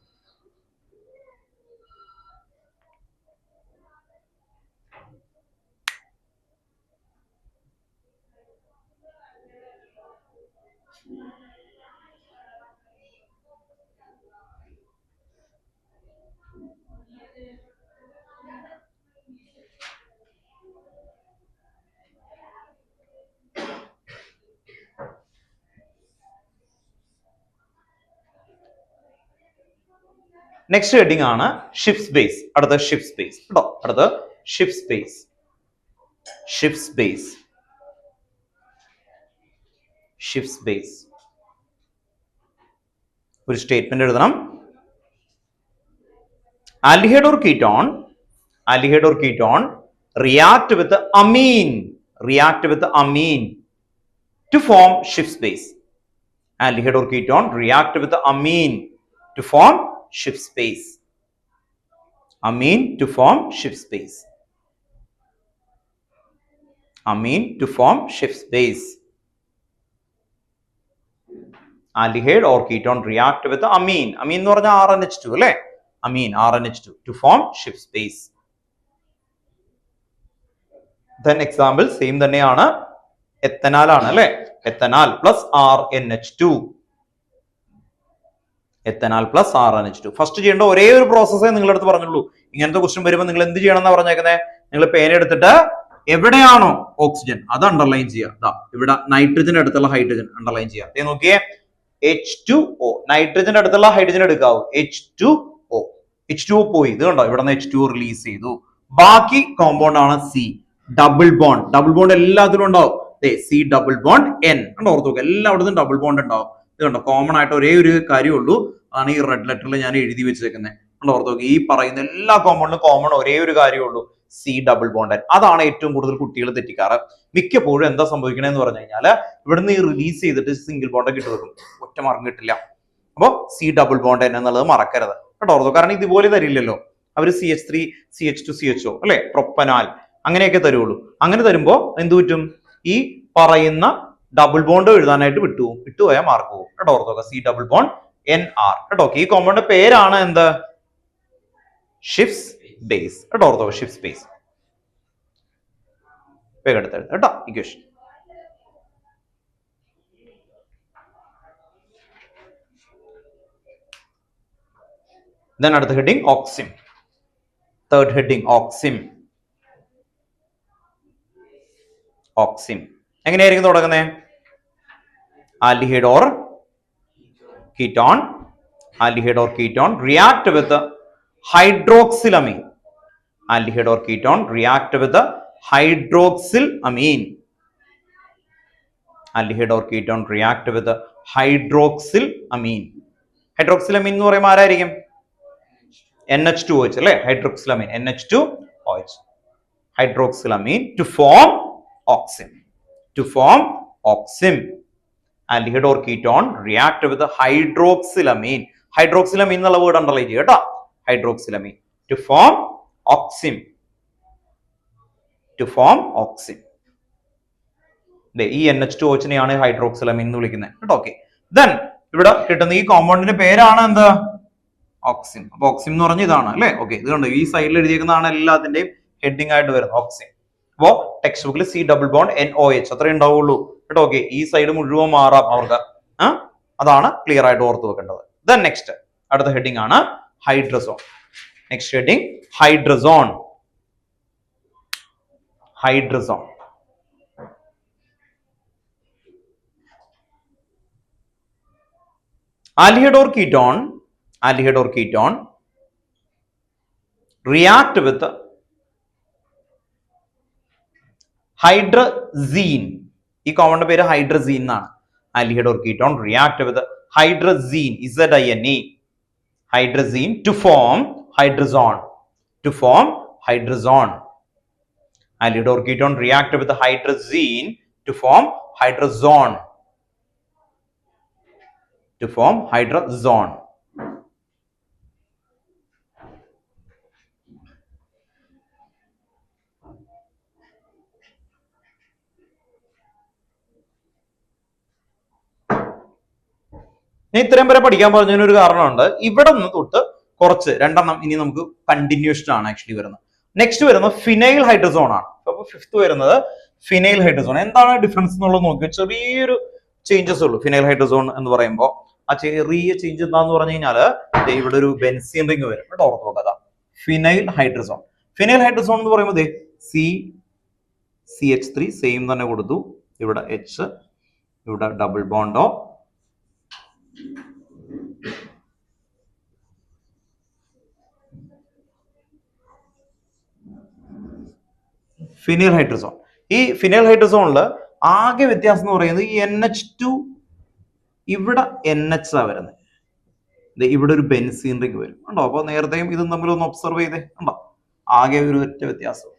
A: നെക്സ്റ്റ് ഹെഡിങ് ആണ് ഷിപ്സ് ബേസ്. അടുത്ത ഷിപ്സ് ബേസ് കേട്ടോ. അടുത്ത Schiff's base. Schiff's base, Schiff's base. ഒരു സ്റ്റേറ്റ്മെന്റ് എഴുതണം. Aldehyde or ketone, aldehyde or ketone react with amine, react with amine to form Schiff's base. Aldehyde or ketone react with the amine to form shift space. Amine to form shift space. Amine to form shift space. Aldehyde or ketone react with the amine. Amine എന്ന് പറഞ്ഞാൽ RNH2 അല്ലേ. Amine RNH2 to form shift space. Then example same തന്നെയാണ്, എത്തനാൽ ആണ് അല്ലെ, എത്തനാൽ plus RNH2, എത്തനാൽ plus RNH2. First ചെയ്യേണ്ട ഒരേ ഒരു പ്രോസസ്സേ നിങ്ങളുടെ അടുത്ത് പറഞ്ഞുള്ളൂ. ഇങ്ങനത്തെ ക്വസ്റ്റ്യൻ വരുമ്പോൾ നിങ്ങൾ എന്ത് ചെയ്യണം എന്നാ പറഞ്ഞേക്കുന്നത്? നിങ്ങൾ പേന എടുത്തിട്ട് എവിടെയാണോ ഓക്സിജൻ അത് അണ്ടർലൈൻ ചെയ്യുക. ഇവിടെ നൈട്രജന്റെ അടുത്തുള്ള ഹൈഡ്രജൻ അണ്ടർലൈൻ ചെയ്യുക. നോക്കിയേ, H2O, നൈട്രജന്റെ അടുത്തുള്ള ഹൈഡ്രജൻ എടുക്കാവൂ, H2O. H2O പോയി, ഇത് കണ്ടോ, ഇവിടെ നിന്ന് H2O റിലീസ് ചെയ്തു. ബാക്കി കോമ്പൗണ്ട് ആണ് C, double bond. Double bond എല്ലാത്തിലും ഉണ്ടാവും. C ഡബിൾ ബോണ്ട് N കണ്ടോ, ഓർത്ത് നോക്കുക, എല്ലായിടത്തും ഡബിൾ ബോണ്ട് ഉണ്ടാവും. ഇത് കണ്ടോ, കോമൺ ആയിട്ട് ഒരേ ഒരു കാര്യമുള്ളൂ, അതാണ് ഈ റെഡ് ലെറ്ററിൽ ഞാൻ എഴുതി വെച്ചേക്കുന്നത്. കണ്ടോ, ഓർത്ത് നോക്കുക, ഈ പറയുന്ന എല്ലാ കോമ്പൗണ്ടിലും കോമൺ ഒരേ ഒരു കാര്യമുള്ളൂ, C ഡബിൾ ബോണ്ട് N. അതാണ് ഏറ്റവും കൂടുതൽ കുട്ടികൾ തെറ്റിക്കാറ്. മിക്കപ്പോഴും എന്താ സംഭവിക്കണേന്ന് പറഞ്ഞു കഴിഞ്ഞാല് ഇവിടുന്ന് ഈ റിലീസ് ചെയ്തിട്ട് സിംഗിൾ ബോണ്ട് ഒക്കെ ഇട്ട് വെക്കും, ഒറ്റ മാർക്കും കിട്ടില്ല. അപ്പോൾ C ഡബിൾ ബോണ്ട് N എന്നുള്ളത് മറക്കരുത് കേട്ടോ, ഓർത്തോ. കാരണം ഇതുപോലെ തരില്ലല്ലോ അവര്, CH3 CH2 CHO അല്ലെ, പ്രൊപ്പനാൽ അങ്ങനെയൊക്കെ തരുള്ളൂ. അങ്ങനെ തരുമ്പോ എന്ത് പറ്റും, ഈ പറയുന്ന ഡബിൾ ബോണ്ട് എഴുതാനായിട്ട് വിട്ടുപോയാൽ മാർക്ക് പോകും കേട്ടോ, ഓർത്തോക. C ഡബിൾ ബോണ്ട് NR കേട്ടോ. ഈ കോമ്പൗണ്ട് പേരാണ് എന്ത്, ഷിഫ്സ് ബേസ് കേട്ടോ, ഓർത്തോക, ഷിഫ്സ് ബേസ്. വേഗം കേട്ടോ ഇക്വേഷൻ. Then അടുത്ത heading oxime. Third heading oxime. Oxime എങ്ങനെയായിരിക്കും തുടങ്ങുന്നത്? Aldehyde or ketone, aldehyde or ketone react with hydroxylamine. Aldehyde or ketone react with hydroxylamine. Aldehyde or ketone react with hydroxylamine. Hydroxylamine എന്ന് പറയുമ്പോൾ ആരായിരിക്കും? NH2OH അല്ലെ, hydroxylamine NH2OH. Hydroxylamine to form oxime. To form oxim, aldehyde or ketone react with the hydroxylamine. Hydroxylamine എന്നുള്ള word underline ചെയ്യുക കേട്ടോ, ഹൈഡ്രോക്സിലമീൻ. To form oxim. To form oxim. ഈ NH2OH നെയാണ് ഹൈഡ്രോക്സിലമീൻ എന്ന് വിളിക്കുന്നത് കേട്ടോ. ഓക്കെ, ദെൻ ഇവിടെ കിട്ടുന്ന ഈ കോമ്പൗണ്ടിന്റെ പേരാണ് എന്ത്, ഓക്സിം. അപ്പൊ ഓക്സിം എന്ന് പറഞ്ഞ ഇതാണ് അല്ലെ. ഓക്കെ, ഇത് കണ്ടോ, ഈ സൈഡിൽ എഴുതിയിരിക്കുന്നതാണ് എല്ലാത്തിന്റെയും ഹെഡിങ് ആയിട്ട് വരുന്നത്, ഓക്സിം. അപ്പോ ടെക്സ്റ്റ് ബുക്കിൽ C ഡബിൾ ബോണ്ട് NOH അത്രേ ഉണ്ടാവുള്ളൂ കേട്ടോ. ഓക്കെ, ഈ സൈഡ് മുഴുവൻ മാറാം അവർക്ക്, അതാണ് ക്ലിയർ ആയിട്ട് ഓർത്ത് വെക്കേണ്ടത്. ദെൻ നെക്സ്റ്റ് അടുത്ത ഹെഡിങ് ആണ് hydrazone. Next heading hydrazone. Hydrazone. Aldehyde or ketone, aldehyde or ketone react with hydrazine. ഈ കോമ്പൗണ്ട് പേര് ഹൈഡ്രസീൻ എന്നാണ്. Aldehyde or ketone react with hydrazine, ZINE, hydrazine to form hydrazone. To form hydrazone. Aldehyde or ketone react with hydrazine to form hydrazone. To form hydrazone. ഞാൻ ഇത്രയും വരെ പഠിക്കാൻ പറഞ്ഞതിന് ഒരു കാരണമുണ്ട്. ഇവിടെ നിന്ന് തൊട്ട് കുറച്ച് രണ്ടെണ്ണം ഇനി നമുക്ക് കണ്ടിന്യൂഷൻ ആണ് ആക്ച്വലി വരുന്നത്. നെക്സ്റ്റ് വരുന്നത് ഫിനൈൽ ഹൈഡ്രസോൺ ആണ്. അപ്പൊ ഫിഫ്ത് വരുന്നത് ഫിനൈൽ ഹൈഡ്രസോൺ. എന്താണ് ഡിഫറൻസ് എന്നുള്ളത് നോക്കി, ചെറിയൊരു ചേഞ്ചസ് ഉള്ളൂ ഫിനൈൽ ഹൈഡ്രസോൺ എന്ന് പറയുമ്പോൾ. ആ ചെറിയ ചേഞ്ച് എന്താന്ന് പറഞ്ഞു കഴിഞ്ഞാല് ഇവിടെ ഒരു ബെൻസീൻ റിംഗ് വരും കേട്ടോ, ഓർത്ത് നോക്കുക. ഫിനൈൽ ഹൈഡ്രസോൺ. ഫിനൈൽ ഹൈഡ്രസോൺ എന്ന് പറയുമ്പോൾ CH3 സെയിം തന്നെ കൊടുത്തു, ഇവിടെ H, ഇവിടെ ഡബിൾ ബോണ്ടോ, ഫിനൈൽ ഹൈഡ്രസോൺ. ഈ ഫിനൈൽ ഹൈഡ്രസോണിൽ ആകെ വ്യത്യാസം എന്ന് പറയുന്നത് ഈ NH2 ഇവിടെ NH ആ വരുന്നത്, ഇവിടെ ഒരു ബെൻസീൻ റിംഗ് വരും ഉണ്ടോ. അപ്പൊ നേരത്തെയും ഇതും തമ്മിൽ ഒന്ന് ഒബ്സർവ് ചെയ്തേ ഉണ്ടോ, ആകെ ഒരു ഒറ്റ വ്യത്യാസം.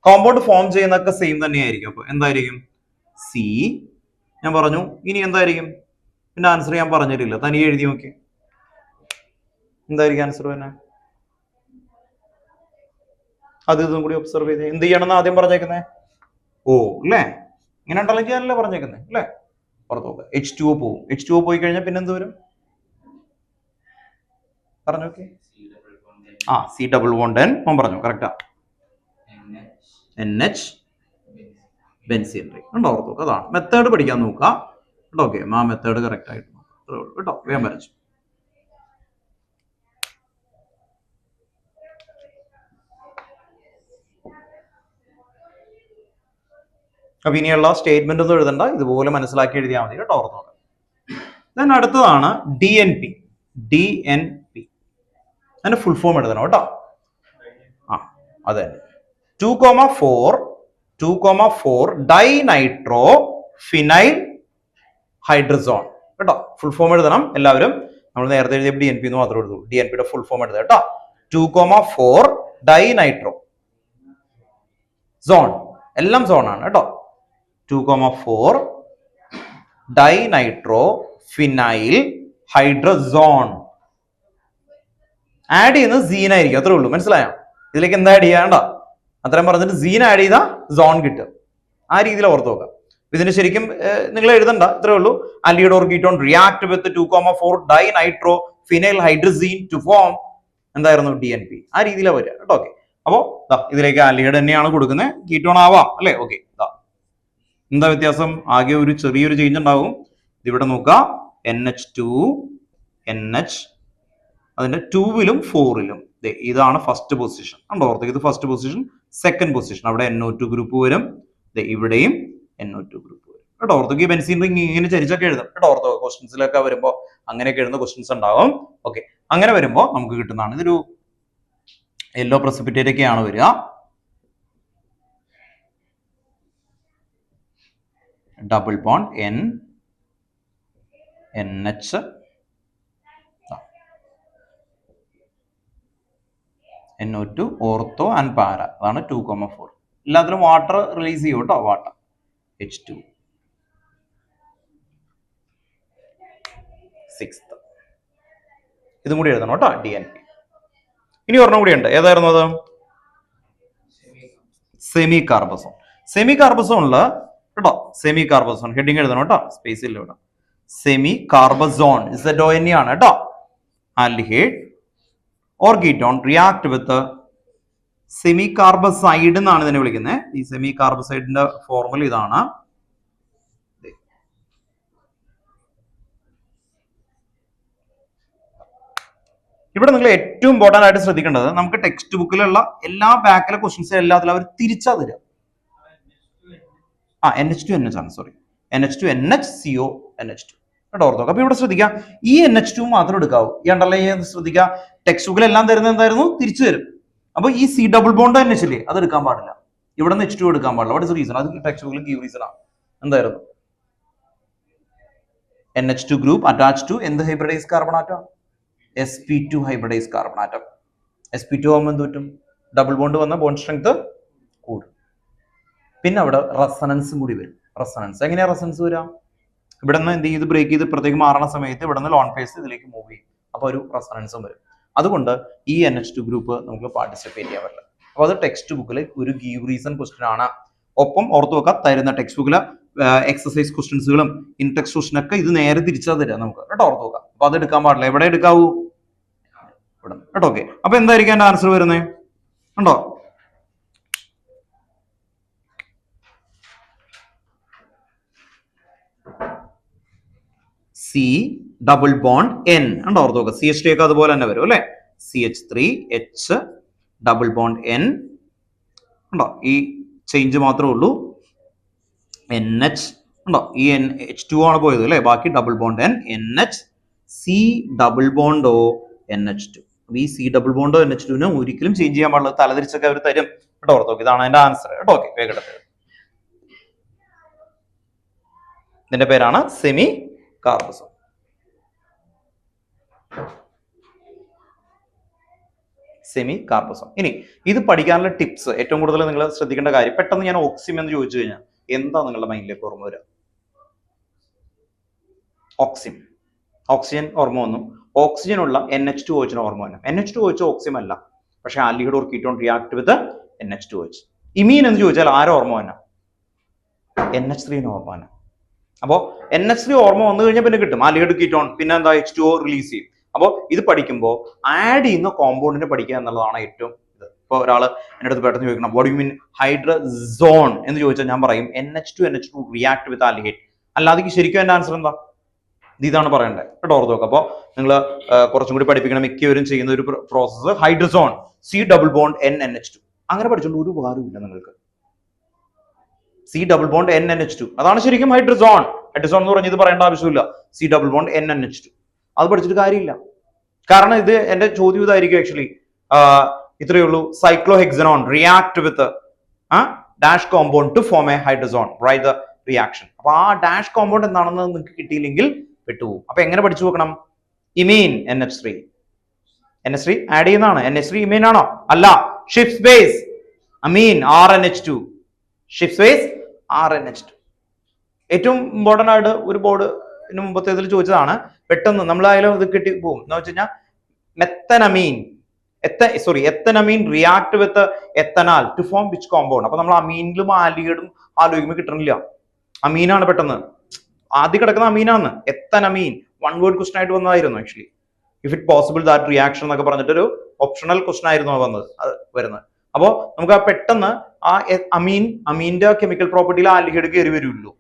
A: കോമ്പൗണ്ട് ഫോം ചെയ്യുന്നതൊക്കെ സെയിം തന്നെയായിരിക്കും. അപ്പൊ എന്തായിരിക്കും, C ഞാൻ പറഞ്ഞു. ഇനി എന്തായിരിക്കും, പിന്നെ ആൻസർ ഞാൻ പറഞ്ഞിട്ടില്ല, തനിയെ എഴുതി നോക്കി. എന്തായിരിക്കും ആൻസർ തന്നെ, അത് ഇതും കൂടി ഒബ്സർവ് ചെയ്ത് എന്ത് ചെയ്യണമെന്ന് ആദ്യം പറഞ്ഞേക്കുന്നേ, ഓ അല്ലേ, ഇങ്ങനെ ഉണ്ടല്ലോ ചെയ്യാനല്ലേ പറഞ്ഞേക്കുന്നേ അല്ലേ. പുറത്ത് നോക്കുക, H2O പോവും. H2O പോയി കഴിഞ്ഞാൽ പിന്നെ എന്ത് വരും പറഞ്ഞു നോക്കി. C ഡബിൾ ബോണ്ട് N പറഞ്ഞു, കറക്റ്റാ. NH ബെൻസീൻ റിംഗ് ഉണ്ടോ? ഓർത്ത് നോക്കുക. അതാണ് മെത്തേഡ് പഠിക്കാൻ നോക്കുക കേട്ടോ. ഓക്കെ, ആ മെത്തേഡ് കറക്റ്റ് ആയിട്ട് നോക്കുക കേട്ടോ. വേഗം വരച്ചു. അപ്പൊ ഇനിയുള്ള സ്റ്റേറ്റ്മെന്റ് ഒന്നും എഴുതണ്ട, ഇതുപോലെ മനസ്സിലാക്കി എഴുതിയാൽ മതി കേട്ടോ. ഓർത്ത് നോക്കാം. ദെൻ അടുത്തതാണ് DNP. DNP അതിന്റെ ഫുൾ ഫോം എഴുതണം കേട്ടോ. അതെ 2,4 ഡൈനൈട്രോ ഫിനൈൽ ഹൈഡ്രസോൺ കേട്ടോ. ഫുൾ ഫോം എഴുതണം എല്ലാവരും. നമ്മൾ നേരത്തെ എഴുതിയ DNP എന്ന് മാത്രമേ എഴുതുള്ളൂ. DNPയുടെ ഫുൾ ഫോം എഴുതുക കേട്ടോ. 2,4 ഡൈനൈട്രോ സോൺ, എല്ലാം സോൺ ആണ് കേട്ടോ. 2,4 ഡൈനൈട്രോ ഫിനൈൽ ഹൈഡ്രസോൺ. ആഡ് ചെയ്യുന്നത് സീൻ ആയിരിക്കും, അത്രേ ഉള്ളൂ. മനസ്സിലായോ? ഇതിലേക്ക് എന്താ ആഡ് ചെയ്യാണ്ട, അത്രയും പറഞ്ഞിട്ട് സീൻ ആഡ് ചെയ്താൽ സോൺ കിട്ടും. ആ രീതിയിൽ ഓർത്ത് നോക്കാം. ഇതിന് ശരിക്കും നിങ്ങൾ എഴുതണ്ട, ഇത്രേ ഉള്ളൂ. Aldehyde or ketone react with 2,4 dinitro phenyl hydrazine to form എന്തായിരുന്നു DNP. ആ രീതിയിലാണ് വരിക കേട്ടോ. ഓക്കെ, അപ്പോ ഇതിലേക്ക് അലിഡ് തന്നെയാണ് കൊടുക്കുന്നത്, കീറ്റോൺ ആവാം അല്ലെ. ഓക്കെ, എന്താ വ്യത്യാസം? ആകെ ഒരു ചെറിയൊരു ചേഞ്ച് ഉണ്ടാവും. ഇതിവിടെ നോക്കുക, NH2 NH, അതിന്റെ 2-ലും 4-ലും ഇതാണ് ഫസ്റ്റ് പൊസിഷൻ കണ്ടോ. ഓർത്ത് ഇത് ഫസ്റ്റ് പൊസിഷൻ, സെക്കൻഡ് പൊസിഷൻ അവിടെ NO2 ഗ്രൂപ്പ് വരും, ഇവിടെയും NO2 ഗ്രൂപ്പ് വരും കേട്ടോ. ഓർത്തേക്ക് ബെൻസീൻ റിംഗ് ഇങ്ങനെ ചരിച്ചൊക്കെ എഴുതും കേട്ടോ. ഓർത്തോ ക്വസ്റ്റ്യൻസിലൊക്കെ വരുമ്പോ അങ്ങനെയൊക്കെ എഴുതുന്ന ക്വസ്റ്റ്യൻസ് ഉണ്ടാവും. ഓക്കെ, അങ്ങനെ വരുമ്പോ നമുക്ക് കിട്ടുന്നതാണ്. ഇതൊരു യെല്ലോ പ്രസിപ്പിറ്റേറ്റ് ഒക്കെയാണ് വരിക. Double bond NH NO2 ortho and പാര, അതാണ് 2,4. എല്ലാത്തിലും വാട്ടർ റിലീസ് ചെയ്യും കേട്ടോ. Water H2. 6th ഇതും കൂടി എഴുതണം കേട്ടോ. DNP. ഇനി ഒരെണ്ണം കൂടി ഉണ്ട്, ഏതായിരുന്നു അത്? സെമി കാർബസോൺ. സെമി കാർബസോണില് കേട്ടോ, സെമി കാർബസോൺ ഹെഡിങ് എഴുതണം കേട്ടോ, സ്പേസ് ഇല്ല ഇവിടെ. സെമി കാർബസോൺ ZONE ആണ് കേട്ടോ. Aldehyde or ketone react with semicarbazide എന്നാണ് ഇതിനെ വിളിക്കുന്നത്. ഈ സെമി കാർബസൈഡിന്റെ ഫോർമുല ഇതാണ്. ഇവിടെ നിങ്ങൾ ഏറ്റവും ഇമ്പോർട്ടന്റ് ആയിട്ട് ശ്രദ്ധിക്കേണ്ടത്, നമുക്ക് ടെക്സ്റ്റ് ബുക്കിലുള്ള എല്ലാ ബാക്കിലെ ക്വസ്റ്റ്യൻസ് എല്ലാത്തിലും അവർ തിരിച്ചാ തരിക. NH2 NH ആണ്, സോറി, NH2 NHCO NH2 കേട്ടോ. ഓർത്തോ. അപ്പൊ ഇവിടെ ശ്രദ്ധിക്കുക, ഈ NH2 മാത്രം എടുക്കാവൂ. ഈ അണ്ടർലൈൻ ശ്രദ്ധിക്കുക, ടെക്സ്റ്റ് ബുക്കിൽ എല്ലാം തരുന്നത് എന്തായിരുന്നു? തിരിച്ചു തരും. അപ്പൊ ഈ C ഡബിൾ ബോണ്ട് NH ഇല്ലേ, അത് എടുക്കാൻ പാടില്ല. ഇവിടെ നിന്ന് H2 എടുക്കാൻ പാടില്ല. What is reason? അത് ടെക്സ്റ്റ് ബുക്കിൽ ഗീവ് റീസൺ ആണ്. എന്തായിരുന്നു? NH2 ഗ്രൂപ്പ് അറ്റാച്ച് ടു എന്ത് hybridise carbon atom? sp2 hybridise carbon atom. sp2 ആകുമ്പോൾ എന്ത് പറ്റും? ഡബിൾ ബോണ്ട് വന്ന ബോണ്ട് സ്ട്രെങ്ത് കൂടും. പിന്നെ അവിടെ റെസണൻസും കൂടി വരും. റെസണൻസ് എങ്ങനെയാ റെസണൻസ് വരാം? ഇവിടെ നിന്ന് എന്ത് ചെയ്ത് ബ്രേക്ക് ചെയ്ത് ഇപ്പുറത്തേക്ക് മാറുന്ന സമയത്ത് ഇവിടെ നിന്ന് ലോൺ ഫേസ് ഇതിലേക്ക് മൂവ് ചെയ്യും. അപ്പൊ ഒരു റെസണൻസും വരും. അതുകൊണ്ട് ഈ NH2 ഗ്രൂപ്പ് നമുക്ക് പാർട്ടിസിപ്പേറ്റ് ചെയ്യാൻ പറ്റില്ല. അപ്പൊ അത് ടെക്സ്റ്റ് ബുക്കിൽ ഒരു ഗീവ് റീസൺ ക്വസ്റ്റ്യൻ ആണ്. ഒപ്പം ഓർത്ത് വെക്കാൻ തരുന്ന ടെക്സ്റ്റ് ബുക്കിലെ എക്സസൈസ് ക്വസ്റ്റ്യൻസുകളും ഇൻ ടെക്സ്റ്റ് ക്വസ്റ്റ്യൻ ഒക്കെ ഇത് നേരെ തിരിച്ചാൽ തരാം നമുക്ക് കേട്ടോ. ഓർത്ത് വെക്കാം. അപ്പൊ അത് എടുക്കാൻ പാടില്ല. എവിടെ എടുക്കാവൂ? ഇവിടെ കേട്ടോ. ഓക്കെ, അപ്പൊ എന്തായിരിക്കും എന്റെ ആൻസർ വരുന്നത്? ഉണ്ടോ? C ഡബിൾ ബോണ്ട് N ഉണ്ടോ? ഓർത്ത് നോക്കുക. CH3 ഒക്കെ അതുപോലെ തന്നെ വരും അല്ലെ. CH3H ഡബിൾ ബോണ്ട് N ഉണ്ടോ? ഈ ചേഞ്ച് മാത്രമേ ഉള്ളൂ. NH ഉണ്ടോ? ഈ H2 ആണ് പോയത് അല്ലെ. ബാക്കി double bond N, NH, C double bond O, NH2. ഈ C ഡബിൾ ബോണ്ട് NH2 ഒരിക്കലും ചേഞ്ച് ചെയ്യാൻ പാടില്ല. തലതിരിച്ചൊക്കെ അവർ തരും കേട്ടോ. ഓർത്ത് നോക്കുക. ഇതാണ് അതിന്റെ ആൻസർ കേട്ടോ. ഓക്കെ, വേഗം ഇതിന്റെ പേരാണ് സെമി കാർബസോൺ. സെമി കാർബസോൺ. ഇനി ഇത് പഠിക്കാനുള്ള ടിപ്സ് ഏറ്റവും കൂടുതൽ നിങ്ങൾ ശ്രദ്ധിക്കേണ്ട കാര്യം, പെട്ടെന്ന് ഞാൻ ഓക്സിം എന്ന് ചോദിച്ചു കഴിഞ്ഞാൽ എന്താ നിങ്ങളുടെ മൈൻഡിലേക്ക് ഓർമ്മ വരിക? ഓക്സിം, ഓക്സിജൻ ഓർമ്മ വന്നു. ഓക്സിജൻ ഉള്ള NH2OH ഓർമ്മ വന്നു. NH2OH ഓക്സിം അല്ല, പക്ഷെ aldehyde or ketone react with NH2OH. ഇമീൻ എന്ന് ചോദിച്ചാൽ ആരും ഓർമ്മ വന്ന? NH3 ഓർമ്മ വന്ന. അപ്പോൾ NH3 ഓർമ്മ വന്നു കഴിഞ്ഞാൽ പിന്നെ കിട്ടും ആൽഡിഹൈഡ് കീറ്റോൺ, പിന്നെ എന്താ H2O റിലീസ് ചെയ്യും. അപ്പോൾ ഇത് പഠിക്കുമ്പോൾ ആഡ് ചെയ്യുന്ന കോമ്പൗണ്ടിനെ പഠിക്കുക എന്നുള്ളതാണ് ഏറ്റവും ഇത്. ഇപ്പോൾ ഒരാൾ എൻ്റെ അടുത്ത് പെട്ടെന്ന് ചോദിക്കണം വാട്ട് യു മീൻ ഹൈഡ്രസോൺ എന്ന് ചോദിച്ചാൽ ഞാൻ പറയും NH2 റിയാക്ട് വിത്ത് ആൽഡിഹൈഡ്. അല്ലാതെ ശരിക്കും എൻ്റെ ആൻസർ എന്താ? ഇതാണ് പറയേണ്ടത് കേട്ടോ, ഓർത്ത് നോക്കുക. അപ്പോൾ നിങ്ങൾ കുറച്ചും കൂടി പഠിപ്പിക്കണം. മിക്കവരും ചെയ്യുന്ന ഒരു process hydrazone C double bond NNH2 അങ്ങനെ പഠിച്ചുകൊണ്ട് ഒരു ഉപകാരമില്ല നിങ്ങൾക്ക്. C ഡബിൾ ബോണ്ട് NNH2 അതാണ് ശരിക്കും ഹൈഡ്രസോൺ. ഹൈഡ്രസോൺ എന്ന് പറഞ്ഞത് പറയേണ്ട ആവശ്യമില്ല. C ഡബിൾ ബോണ്ട് NNH2 അത് പഠിച്ചിട്ട് കാര്യമില്ല. കാരണം ഇത് എന്റെ ചോദ്യം ഇതായിരിക്കും ആക്ച്വലി. ഇത്രയേ ഉള്ളൂ. Cyclohexanone react with dash compound to form a hydrazone write the reaction. അപ്പൊ ആ ഡാഷ് കോമ്പൗണ്ട് എന്താണെന്ന് നിങ്ങൾക്ക് കിട്ടിയില്ലെങ്കിൽ പെട്ടുപോകും. അപ്പൊ എങ്ങനെ പഠിച്ചു വെക്കണം? ഇമീൻ NH3 ആഡ് ചെയ്യുന്നതാണ്. NH3 ഇമീൻ ആണോ? അല്ല. ഷിപ്സ് ബേസ് അമീൻ RNH2 ഷിപ്സ് ബേസ് RNH2. ഏറ്റവും ഇമ്പോർട്ടന്റ് ആയിട്ട് ഒരു ബോർഡ് മുമ്പത്തേതിൽ ചോദിച്ചതാണ്. പെട്ടെന്ന് നമ്മൾ ആയാലും ഇത് കിട്ടി പോകും എന്ന് വെച്ച് കഴിഞ്ഞാൽ methanamine ethanamine react with ethanal to form which compound. അപ്പൊ നമ്മൾ അമീനിലും ആൽഡിഹൈഡും ആലോചിക്കുമ്പോൾ കിട്ടണില്ല. അമീനാണ് പെട്ടെന്ന് ആദ്യം കിടക്കുന്ന അമീനാണ്. എത്തനമീൻ വൺ വേർഡ് ക്വസ്റ്റൻ ആയിട്ട് വന്നതായിരുന്നു actually. If it possible that reaction എന്നൊക്കെ പറഞ്ഞിട്ടൊരു ഓപ്ഷണൽ ക്വസ്റ്റൻ ആയിരുന്നു വരുന്നത്. അപ്പോൾ നമുക്ക് ആ പെട്ടെന്ന് ആ അമീന്റെ കെമിക്കൽ പ്രോപ്പർട്ടിയിൽ ആൽഡിഹൈഡ് കയറി വരുമല്ലോ,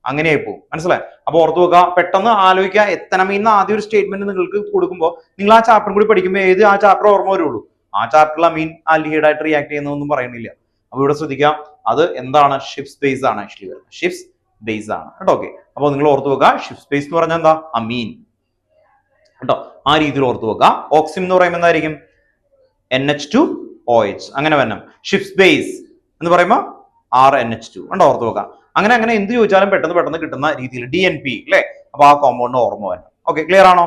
A: അങ്ങനെയായി പോകും. മനസ്സിലായി? അപ്പൊ ഓർത്തു വെക്കുക, പെട്ടെന്ന് ആലോചിക്കുക. എത്തനമീൻ ആദ്യം ഒരു സ്റ്റേറ്റ്മെന്റ് നിങ്ങൾക്ക് കൊടുക്കുമ്പോൾ നിങ്ങൾ ആ ചാപ്റ്റർ കൂടി പഠിക്കുമ്പോൾ ഏത് ആ ചാപ്റ്റർ ഓർമ്മ വരുള്ളൂ. ആ ചാപ്റ്ററിൽ അമീൻ ആൽഡിഹൈഡ് ആയിട്ട് റിയാക്ട് ചെയ്യുന്നതൊന്നും പറയുന്നില്ല. അപ്പൊ ഇവിടെ ശ്രദ്ധിക്കാം, അത് എന്താണ്? ഷിപ്സ് ബേസ് ആണ് ആക്ച്വലി വരുന്നത്. ഷിപ്സ് ബേസ് ആണ് കേട്ടോ. ഓക്കെ, അപ്പൊ നിങ്ങൾ ഓർത്തു വെക്കുക, ഷിപ്സ് ബേസ് എന്ന് പറഞ്ഞാൽ എന്താ? അമീൻ കേട്ടോ. ആ രീതിയിൽ ഓർത്തു വെക്കുക. ഓക്സിം എന്ന് പറയുമ്പോൾ എന്തായിരിക്കും? NH2OH അങ്ങനെ വരണം. ഷിപ്സ് ബേസ് എന്ന് പറയുമ്പോൾ RNH2 കണ്ടോ, ഓർത്ത് വെക്കാം. അങ്ങനെ എന്ത് ചോദിച്ചാലും പെട്ടെന്ന് കിട്ടുന്ന രീതിയിൽ DNP അല്ലെ. അപ്പൊ ആ കോമ്പൗണ്ട് ഓർമ്മ വരണം. ഓക്കെ, ക്ലിയർ ആണോ?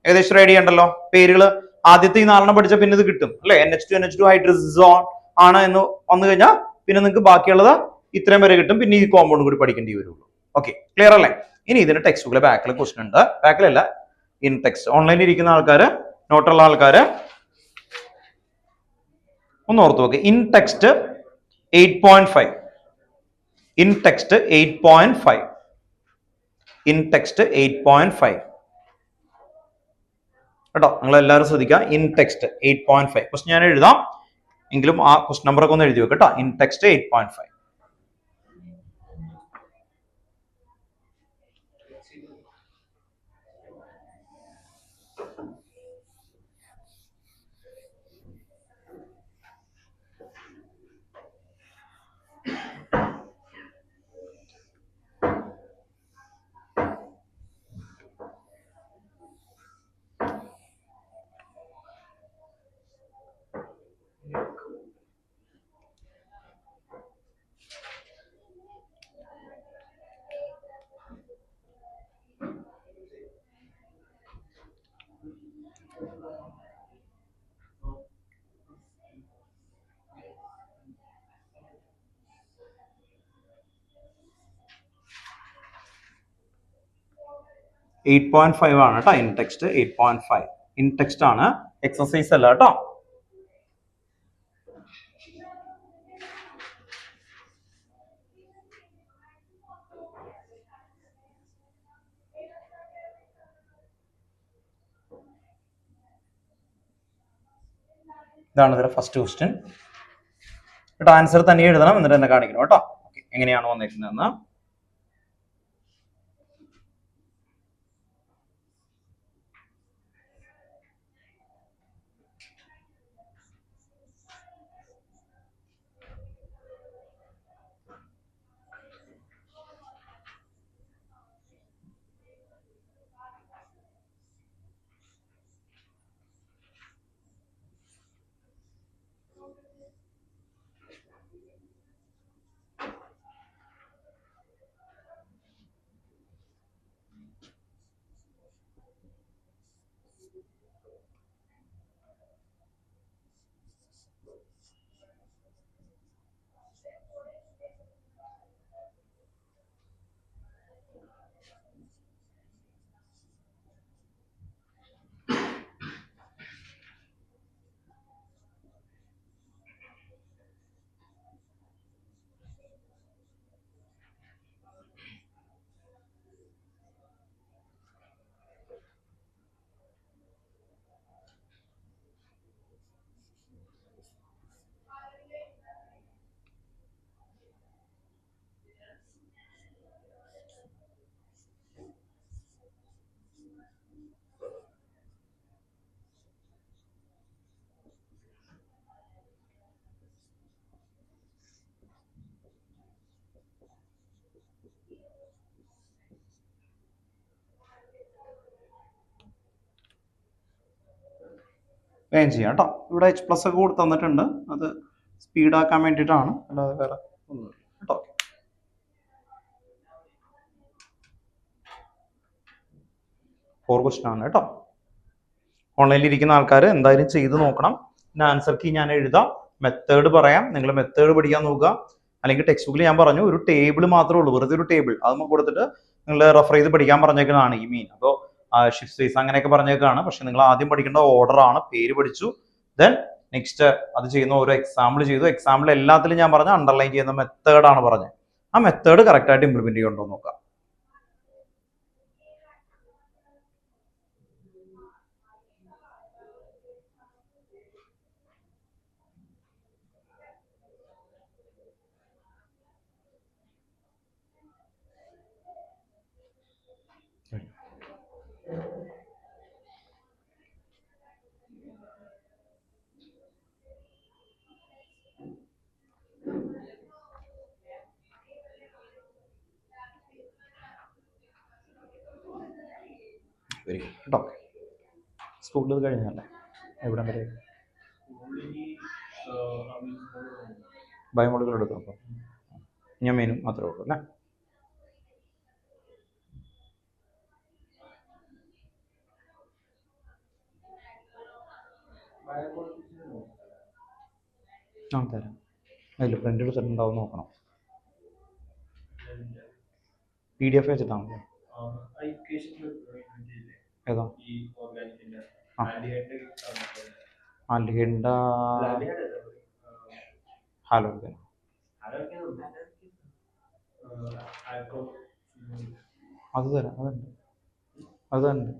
A: ഏകദേശം റെഡി ഉണ്ടല്ലോ. പേരുകൾ ആദ്യത്തെ ഈ 4 പഠിച്ച പിന്നെ ഇത് കിട്ടും അല്ലെ. NH2 ഹൈഡ്രസോൺ ആണ് എന്ന് വന്നു കഴിഞ്ഞാൽ പിന്നെ നിങ്ങൾക്ക് ബാക്കിയുള്ളത് ഇത്രയും വരെ കിട്ടും. പിന്നെ ഈ കോമ്പൗണ്ട് കൂടി പഠിക്കേണ്ടി വരുള്ളൂ. ഓക്കെ, ക്ലിയർ അല്ലേ? ഇനി ഇതിന്റെ ടെക്സ്റ്റ് ബുക്കിലെ ബാക്കിൽ ക്വസ്റ്റൻ ഉണ്ട്. ബാക്കിലല്ല, ഇൻ ടെക്സ്റ്റ്. ഓൺലൈനിൽ ഇരിക്കുന്ന ആൾക്കാര്, നോട്ടുള്ള ആൾക്കാര് ഒന്ന് ഓർത്ത് നോക്കുക. In text 8.5 in text 8.5 in text 8.5 കേട്ടോ. നിങ്ങൾ എല്ലാവരും ശ്രദ്ധിക്കുക. ഇൻ ടെക്സ്റ്റ് 8.5 ക്വസ്റ്റൻ ഞാൻ എഴുതാം, എങ്കിലും ആ ക്വസ്റ്റൻ നമ്പർ ഒക്കെ ഒന്ന് എഴുതി വെക്കുക കേട്ടോ. In text 8.5. ആണ് കേട്ടോ. ഇൻ ടെക്സ്റ്റ് 8.5 ഇൻ ടെക്സ്റ്റ് ആണ്, എക്സസൈസ് അല്ല കേട്ടോ. ഇതാണ് ഇതിന്റെ ഫസ്റ്റ് ക്വസ്റ്റ്യൻ കേട്ടോ. ആൻസർ തന്നെ എഴുതണം, എന്നിട്ട് തന്നെ കാണിക്കണം കേട്ടോ. ഓക്കെ, എങ്ങനെയാണ് വന്നിരിക്കുന്നതെന്ന്. വേഗം ചെയ്യാം കേട്ടോ. ഇവിടെ H+ ഒക്കെ കൊടുത്ത് തന്നിട്ടുണ്ട്, അത് സ്പീഡാക്കാൻ വേണ്ടിയിട്ടാണ്, അല്ലാതെ വേറെ ഒന്നും കേട്ടോ. 4 ക്വസ്റ്റ്യൻ ആണ് കേട്ടോ. ഓൺലൈനിൽ ഇരിക്കുന്ന ആൾക്കാർ എന്തായാലും ചെയ്ത് നോക്കണം. പിന്നെ ആൻസർ കീ ഞാൻ എഴുതാം, മെത്തേഡ് പറയാം, നിങ്ങൾ മെത്തേഡ് പഠിക്കാൻ നോക്കുക. അല്ലെങ്കിൽ ടെക്സ്റ്റ് ബുക്കിൽ ഞാൻ പറഞ്ഞു ഒരു ടേബിൾ മാത്രമേ ഉള്ളൂ, വെറുതെ ഒരു ടേബിൾ അത് കൊടുത്തിട്ട് നിങ്ങൾ റെഫർ ചെയ്ത് പഠിക്കാൻ പറഞ്ഞേക്കുന്നതാണ് ഈ മീൻ. അപ്പോൾ ഷിഫ്റ്റ് സ്പേസ് അങ്ങനെയൊക്കെ പറഞ്ഞേക്കാണ്. പക്ഷെ നിങ്ങൾ ആദ്യം പഠിക്കേണ്ട ഓർഡർ ആണ്. പേര് പഠിച്ചു, ദെൻ നെക്സ്റ്റ് അത് ചെയ്യുന്ന ഓരോ എക്സാമ്പിൾ ചെയ്തു. എക്സാമ്പിൾ എല്ലാത്തിലും ഞാൻ പറഞ്ഞ അണ്ടർലൈൻ ചെയ്യുന്ന മെത്തേഡാണ് പറഞ്ഞത്. ആ മെത്തേഡ് കറക്റ്റ് ആയിട്ട് ഇംപ്ലിമെന്റ് ചെയ്യുന്നുണ്ടോ നോക്കാം. വെരി ഗുഡ് കേട്ടോ. സ്കൂളിൽ ഇത് കഴിഞ്ഞല്ലേ, എവിടെ വരെ ബയോമോളിക്കുകൾ എടുക്കാം. അപ്പം ഞാൻ മെയിനും മാത്രമേ ഉള്ളൂ അല്ലേ. ആ തരാം, അതിൽ പ്രിന്റ് എടുത്തിട്ടുണ്ടാവും, നോക്കണം. PDF വെച്ചിട്ടാണ് മതി. ഏതാ ആൽഡിഹൈഡിന്റെ ഹാലോജൻ അത് തരാം, അതുണ്ട്, അത് തന്നെ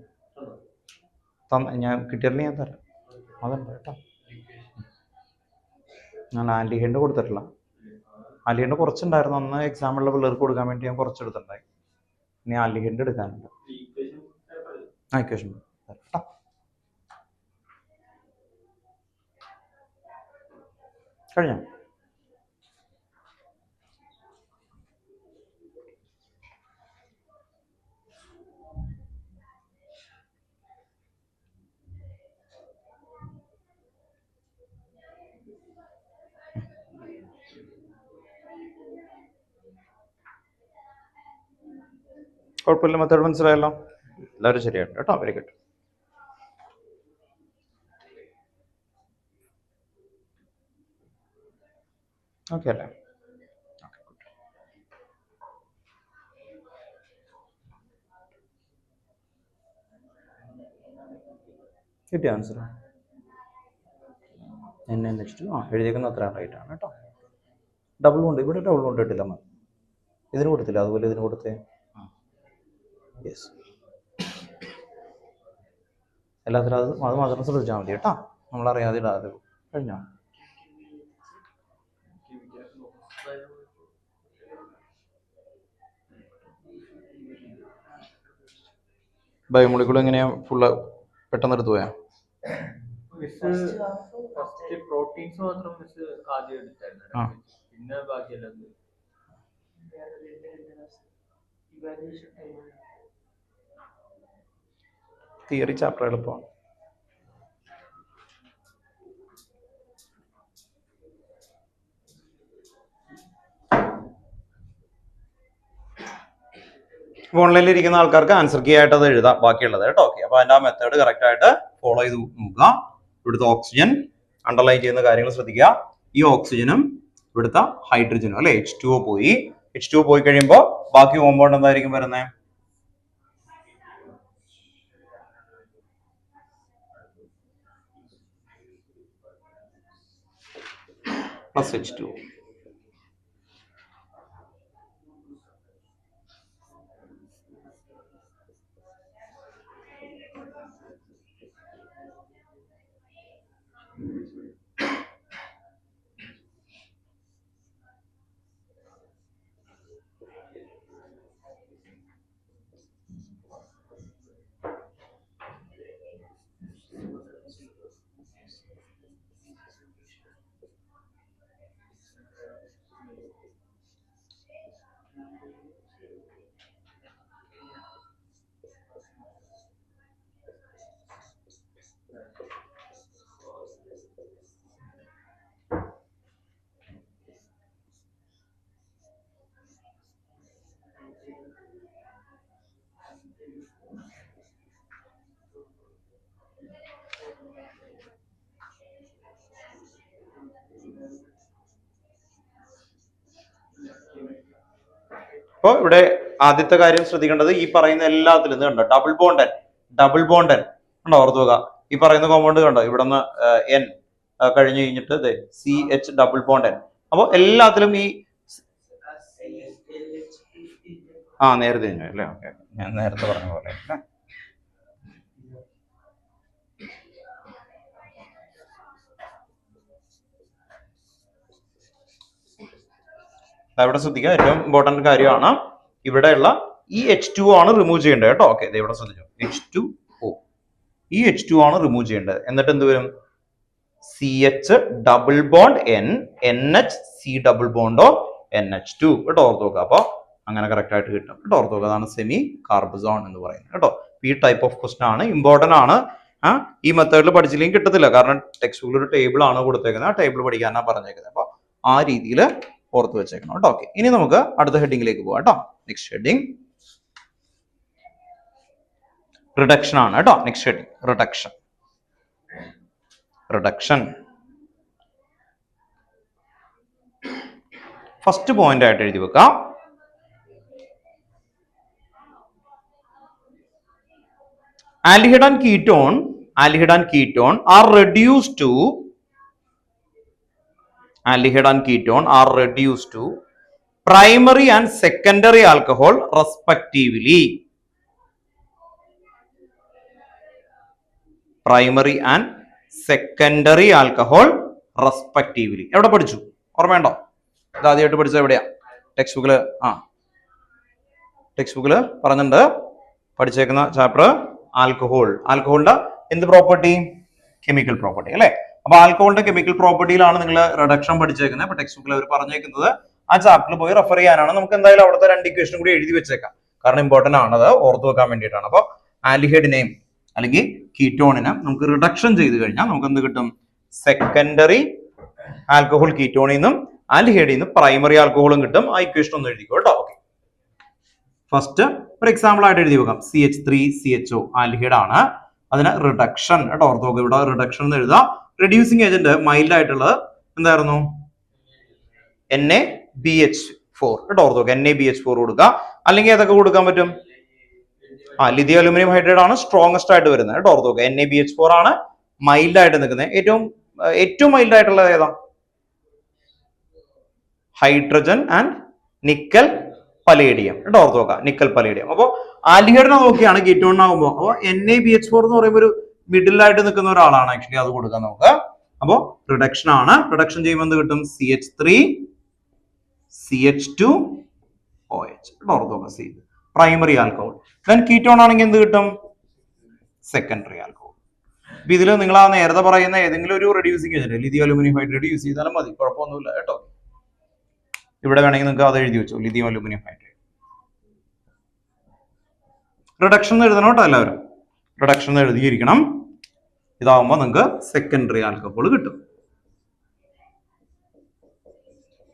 A: ഞാൻ കിട്ടിയിട്ടില്ല, ഞാൻ തരാം, അതുണ്ട് കേട്ടോ. ഞാൻ ആൽഡിഹൈഡ് കൊടുത്തിട്ടില്ല. ആൽഡിഹൈഡ് കുറച്ചുണ്ടായിരുന്നു, അന്ന് എക്സാമിലുള്ള പിള്ളേർക്ക് കൊടുക്കാൻ വേണ്ടി ഞാൻ കുറച്ചെടുത്തിട്ടുണ്ടായി. ഇനി ആൽഡിഹൈഡ് എടുക്കാനുണ്ട്. ഇക്വേഷൻ കേട്ടോ. കഴിഞ്ഞോ? കുഴപ്പമില്ല, മെത്തേഡ് മനസ്സിലായല്ലോ, എല്ലാവരും ശരിയായിട്ട് കേട്ടോ. Very good. ഓക്കെ അല്ലേ? കിട്ടിയ ആൻസർ എന്നെ നെക്സ്റ്റ് എഴുതിയേക്കുന്ന അത്ര റൈറ്റ് ആണ് കേട്ടോ. ഡബിൾ കൊണ്ട് ഇവിടെ ഡബിൾ കൊണ്ട് ഇട്ടില്ല, ഇതിന് കൊടുത്തില്ല, അതുപോലെ ഇതിന് കൊടുത്തേ. യെസ്, എല്ലാത്തിലും അത് മാത്രം ശ്രദ്ധിച്ചാൽ മതി കേട്ടോ, നമ്മളറിയാതെ ഇടാതെ. കഴിഞ്ഞോ? ബയോമോളിക്കുൾ എങ്ങനെയാ ഫുള്ള് പെട്ടെന്ന് എടുത്തു പോയാ?
B: പ്രോട്ടീൻസ് മാത്രം ആദ്യം എടുത്തായിരുന്നു, പിന്നെ ബാക്കിയെല്ലാം
A: തിയറി ചാപ്റ്റർ എളുപ്പമാണ്. ഓൺലൈനിൽ ഇരിക്കുന്ന ആൾക്കാർക്ക് ആൻസർ കീ ആയിട്ട് അത് എഴുതാം, ബാക്കിയുള്ളത് കേട്ടോ. ഓക്കെ, അപ്പൊ അതിന്റെ ആ മെത്തേഡ് കറക്റ്റ് ആയിട്ട് ഫോളോ ചെയ്ത് നോക്കുക. ഇവിടുത്തെ ഓക്സിജൻ അണ്ടർലൈൻ ചെയ്യുന്ന കാര്യങ്ങൾ ശ്രദ്ധിക്കുക. ഈ ഓക്സിജനും ഇവിടുത്തെ ഹൈഡ്രജനും അല്ലെ, H2O പോയി. H2O പോയി കഴിയുമ്പോൾ ബാക്കി കോമ്പൗണ്ട് എന്തായിരിക്കും വരുന്നത്? Plus H2O. അപ്പോൾ ഇവിടെ ആദ്യത്തെ കാര്യം ശ്രദ്ധിക്കേണ്ടത് ഈ പറയുന്ന എല്ലാത്തിലും ഇത് കണ്ടോ ഡബിൾ ബോണ്ടൻ ഉണ്ടോ ഓർത്ത് നോക്കുക. ഈ പറയുന്ന കോമ്പൗണ്ട് കണ്ടോ ഇവിടെ നിന്ന് എൻ കഴിഞ്ഞു കഴിഞ്ഞിട്ട് CH ഡബിൾ ബോണ്ടൻ. അപ്പോൾ എല്ലാത്തിലും ഈ നേരത്തെ അല്ലേ, ഓക്കെ, ഞാൻ നേരത്തെ പറഞ്ഞ പോലെ അല്ലേ. ഇവിടെ ശ്രദ്ധിക്കുക, ഏറ്റവും ഇമ്പോർട്ടന്റ് കാര്യമാണ് ഇവിടെയുള്ള ഈ H2O ആണ് റിമൂവ് ചെയ്യേണ്ടത് കേട്ടോ. ഓക്കെ, ഇവിടെ ശ്രദ്ധിച്ചു, H2O, ഈ H2O ആണ് റിമൂവ് ചെയ്യേണ്ടത്. എന്നിട്ട് എന്ത് വരും? CH double bond N, NH C double ബോണ്ടോ NH2 കേട്ടോ, ഓർത്ത് നോക്കുക. അപ്പൊ അങ്ങനെ കറക്റ്റ് ആയിട്ട് കിട്ടും കേട്ടോ, ഓർത്ത് നോക്കുക. അതാണ് സെമി കാർബസോൺ എന്ന് പറയുന്നത് കേട്ടോ. ഈ ടൈപ്പ് ഓഫ് ക്വസ്റ്റൻ ആണ്, ഇമ്പോർട്ടന്റ് ആണ്. ഈ മെത്തേഡിൽ പഠിച്ചില്ലെങ്കിൽ കിട്ടത്തില്ല, കാരണം ടെക്സ്റ്റ് ബുക്കിൽ ഒരു ടേബിൾ ആണ് കൊടുത്തേക്കുന്നത്, ആ ടേബിൾ പഠിക്കാനാണ് പറഞ്ഞേക്കുന്നത്. അപ്പൊ ആ രീതിയിൽ ഓർത്ത് വെച്ചേക്കണം കേട്ടോ. ഓക്കെ, ഇനി നമുക്ക് അടുത്ത ഹെഡിങ്ങിലേക്ക് പോവാം കേട്ടോ. നെക്സ്റ്റ് ഹെഡിങ് റിഡക്ഷൻ ആണ് കേട്ടോ. Next heading reduction. First point ആയിട്ട് എഴുതി വെക്കാം. Aldehyde and ketone are reduced to primary and secondary alcohol respectively. Primary and secondary alcohol respectively. എവിടെ പഠിച്ചു? ഓർമ്മയുണ്ടോ? ഇത് ആദ്യമായിട്ട് പഠിച്ചത് എവിടെയാ? ടെക്സ്റ്റ് ബുക്കില് പറഞ്ഞിട്ടുണ്ട്. പഠിച്ചേക്കുന്ന ചാപ്റ്റർ ആൽക്കഹോളിന്റെ എന്ത് പ്രോപ്പർട്ടി? കെമിക്കൽ പ്രോപ്പർട്ടി അല്ലെ. അപ്പൊ ആൽക്കഹോളിന്റെ കെമിക്കൽ പ്രോപ്പർട്ടിയിലാണ് നിങ്ങൾ റിഡക്ഷൻ പഠിച്ചേക്കുന്നത്. അപ്പൊ ടെക്സ്റ്റ് ബുക്കിൽ അവർ പറഞ്ഞേക്കുന്നത് ആ ചാപ്റ്ററിൽ പോയി റെഫർ ചെയ്യാനാണ്. നമുക്ക് എന്തായാലും അവിടുത്തെ 2 ഇക്വേഷൻ കൂടി എഴുതി വെച്ചേക്കാം, കാരണം ഇമ്പോർട്ടന്റ് ആണത്, ഓർത്ത് വെക്കാൻ വേണ്ടിയിട്ടാണ്. അപ്പൊ ആൽഡിഹൈഡിനെയും അല്ലെങ്കിൽ കീറ്റോണിനെ നമുക്ക് റിഡക്ഷൻ ചെയ്ത് കഴിഞ്ഞാൽ നമുക്ക് എന്ത് കിട്ടും? സെക്കൻഡറി ആൽക്കഹോൾ കീറ്റോണിൽ നിന്നും ആൽഡിഹൈഡിൽ നിന്ന് പ്രൈമറി ആൽക്കഹോളും കിട്ടും. ആ ഇക്വേഷൻ ഒന്ന് എഴുതിക്കോ കേട്ടോ. ഓക്കെ, ഫസ്റ്റ് ഒരു എക്സാമ്പിൾ ആയിട്ട് എഴുതി വെക്കാം. CH3CHO ആൽഡിഹൈഡ് ആണ്, അതിന് റിഡക്ഷൻ കേട്ടോ, ഓർത്ത് നോക്കുക. ഇവിടെ റിഡക്ഷൻ എന്ന് എഴുതാം. റെഡ്യൂസിങ് ഏജന്റ് മൈൽഡ് ആയിട്ടുള്ളത് എന്തായിരുന്നു? NaBH4 കേട്ടോ, ഓർത്ത് നോക്കുക. NaBH4 കൊടുക്കുക. അല്ലെങ്കിൽ ഏതൊക്കെ കൊടുക്കാൻ പറ്റും? ലിഥിയം അലുമിനിയം ഹൈഡ്രൈഡ് ആണ് സ്ട്രോങ്സ്റ്റ് ആയിട്ട് വരുന്നത് കേട്ടോ, ഓർത്ത് നോക്കുക. NaBH4 ആണ് മൈൽഡ് ആയിട്ട് നിൽക്കുന്നത്. ഏറ്റവും മൈൽഡ് ആയിട്ടുള്ളത് ഏതാ? ഹൈഡ്രജൻ ആൻഡ് നിക്കൽ പലേഡിയം കേട്ടോ, ഓർത്ത് നോക്കുക. Nickel palladium. അപ്പോൾ ആൽഡിഹൈഡിനെ നോക്കിയാണ് കീറ്റോണിനാകുമ്പോൾ. അപ്പോൾ NaBH4 എന്ന് പറയുമ്പോൾ ഒരു മിഡിൽ ആയിട്ട് നിൽക്കുന്ന ഒരാളാണ് ആക്ച്വലി, അത് കൊടുക്കാൻ നമുക്ക്. അപ്പോൾ റിഡക്ഷൻ ആണ്. റിഡക്ഷൻ ചെയ്യുമ്പോൾ എന്ത് കിട്ടും? CH3CH2OH കേട്ടോ, ഓർത്ത് നോക്കുക. C primary alcohol. Then ketone ആണെങ്കിൽ എന്ത് കിട്ടും? Secondary alcohol. അപ്പൊ ഇതിൽ നിങ്ങൾ ആ നേരത്തെ പറയുന്ന ഏതെങ്കിലും ഒരു reducing agent, lithium aluminium hydride use ചെയ്താലും മതി, കുഴപ്പമൊന്നുമില്ല കേട്ടോ. ഇവിടെ വേണമെങ്കിൽ നിങ്ങൾക്ക് അത് എഴുതി വെച്ചോ, ലിഥിയം അലുമിനിയം ഹൈഡ്രൈഡ്. റിഡക്ഷൻ എഴുതണം കേട്ടോ എല്ലാവരും. റിഡക്ഷൻ എഴുതിയിരിക്കണം. ഇതാവുമ്പോൾ നിങ്ങൾക്ക് സെക്കൻഡറി ആൽക്കഹോൾ കിട്ടും.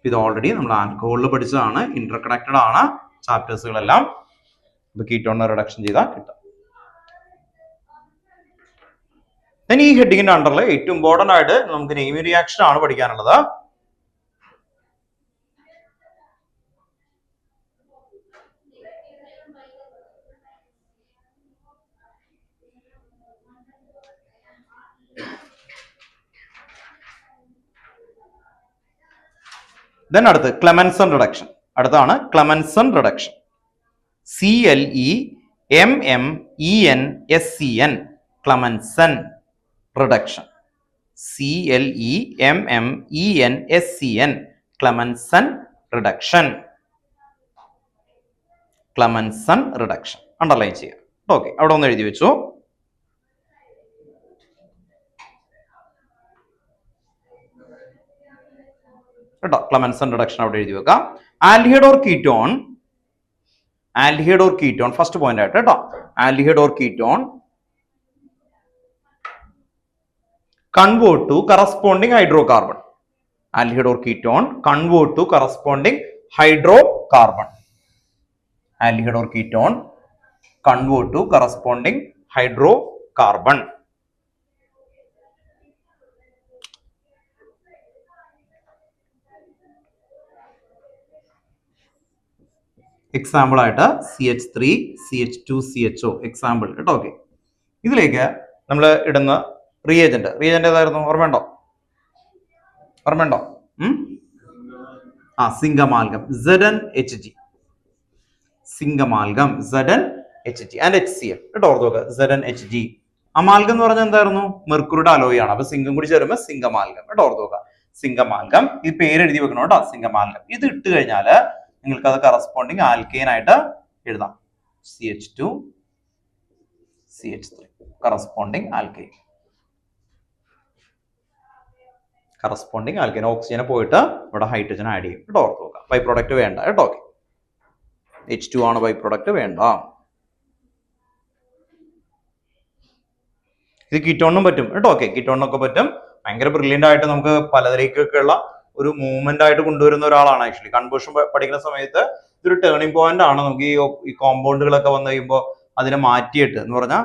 A: ഇത് ഓൾറെഡി നമ്മൾ ആൽക്കഹോളിൽ പഠിച്ചതാണ്, ഇന്റർ കണക്റ്റഡ് ആണ് ചാപ്റ്റേഴ്സുകളെല്ലാം. കീറ്റോണിനെ റിഡക്ഷൻ ചെയ്താൽ കിട്ടും. ഈ ഹെഡിങ്ങിന്റെ അണ്ടറിൽ ഏറ്റവും ഇമ്പോർട്ടന്റ് ആയിട്ട് നമുക്ക് നെയിമിംഗ് റിയാക്ഷൻ ആണ് പഠിക്കാനുള്ളത്. അടുത്ത് ക്ലെമൻസൺ റിഡക്ഷൻ. അടുത്താണ് Clemmensen reduction. CLEMMENSCN Clemmensen reduction. CLEMMENSCN Clemmensen reduction. Clemmensen reduction underline ചെയ്യാം. ഓക്കെ, അവിടെ ഒന്ന് എഴുതി വെച്ചു. കേട്ടോ, ക്ലെമൻസൺ റിഡക്ഷൻ അവിടെ എഴുതി വെക്കാം. Aldehyde or ketone first point ആയിട്ട് കേട്ടോ. Aldehyde or ketone convert to corresponding hydrocarbon. Aldehyde or ketone convert to corresponding hydrocarbon. Aldehyde or ketone convert to corresponding hydrocarbon. Example ആയിട്ട് CH3 CH2 CHO എക്സാമ്പിൾ കേട്ടോ. Okay, ഇതിലേക്ക് നമ്മൾ ഇടുന്ന reagent ഏതായിരുന്നു? ഓർമ്മയുണ്ടോ? സിങ്കമാൽഗം ZnHg, സിങ്കമാൽഗം ZnHg and HCl കേട്ടോ. ഓർത്ത് നോക്കുക, ZnHg. അമാൽഗം എന്ന് പറഞ്ഞാൽ എന്തായിരുന്നു? മെർക്കുറിയുടെ അലോയ് ആണ്. അപ്പൊ സിങ്കം കൂടി ചേരുമ്പോൾ സിങ്കമാൽഗം കേട്ടോ. ഓർത്ത് നോക്കുക, സിങ്കമാൽഗം. ഈ പേര് എഴുതി വെക്കണം കേട്ടോ, സിങ്കമാൽഗം. ഇത് ഇട്ട് കഴിഞ്ഞാൽ നിങ്ങൾക്ക് അത് കറസ്പോണ്ടിങ് ആൽക്കെയിൻ ആയിട്ട് എഴുതാം. CH2 CH3 corresponding alkane. Corresponding alkane. ഓക്സിജനെ പോയിട്ട് ഇവിടെ ഹൈഡ്രജൻ ആഡ് ചെയ്യും കേട്ടോ. ഓർത്ത് നോക്കുക, ബൈ പ്രോഡക്റ്റ് വേണ്ട കേട്ടോ. ഓക്കെ, H2 ആണ് ബൈ പ്രോഡക്റ്റ്, വേണ്ട. ഇത് കീറ്റോണിനും പറ്റും കേട്ടോ. ഓക്കെ, കീറ്റോണിനൊക്കെ പറ്റും. ഭയങ്കര ബ്രില്യൻ്റ് ആയിട്ട് നമുക്ക് പലതരക്കൊക്കെ ഉള്ള ഒരു മൂവ്മെന്റ് ആയിട്ട് കൊണ്ടുവരുന്ന ഒരാളാണ് ആക്ച്വലി. കൺവേർഷൻ പഠിക്കുന്ന സമയത്ത് ഇതൊരു ടേണിംഗ് പോയിന്റ് ആണ്. നമുക്ക് ഈ കോമ്പൗണ്ടുകളൊക്കെ വന്നു കഴിയുമ്പോൾ അതിനെ മാറ്റിയിട്ട് എന്ന് പറഞ്ഞാൽ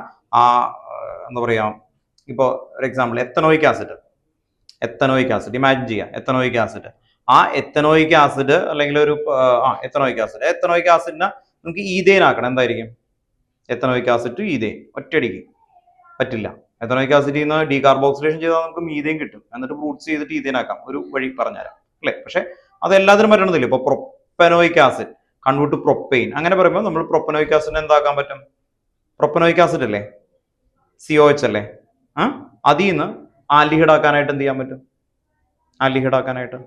A: എന്താ പറയാ, ഇപ്പോൾ ഒരു എക്സാമ്പിൾ എത്തനോയിക് ആസിഡ് ഇമാജിൻ ചെയ്യാം. എത്തനോയിക് ആസിഡ്, ആ എത്തനോയിക് ആസിഡ് അല്ലെങ്കിൽ ഒരു എത്തനോയിക് ആസിഡിനെ നമുക്ക് ഈതേൻ ആക്കണം. എന്തായിരിക്കും? എത്തനോയിക് ആസിഡ് ടു ഈതേൻ ഒറ്റയടിക്ക് പറ്റില്ല. എത്തനോയിക് ആസിഡിൽ നിന്ന് ഡീകാർബോക്സിലേഷൻ ചെയ്താൽ നമുക്ക് മീതേൻ കിട്ടും. എന്നിട്ട് ഫ്രൂട്ട്സ് ചെയ്തിട്ട് ഈതേൻ ആക്കാം. ഒരു വഴി പറഞ്ഞുതരാം അല്ലേ. പക്ഷെ അത് എല്ലാത്തിനും പറ്റണമെന്നില്ല. ഇപ്പൊ propanoic acid convert to propane അങ്ങനെ പറയുമ്പോൾ നമ്മൾ പ്രൊപ്പനോയിക് ആസിഡിനെ എന്താക്കാൻ പറ്റും? പ്രൊപ്പനോയിക് ആസിഡ് അല്ലേ, COH അല്ലേ, അതിൽ നിന്ന് ആൽഡിഹൈഡ് ആക്കാനായിട്ട് എന്ത് ചെയ്യാൻ പറ്റും? ആൽഡിഹൈഡ് ആക്കാനായിട്ട്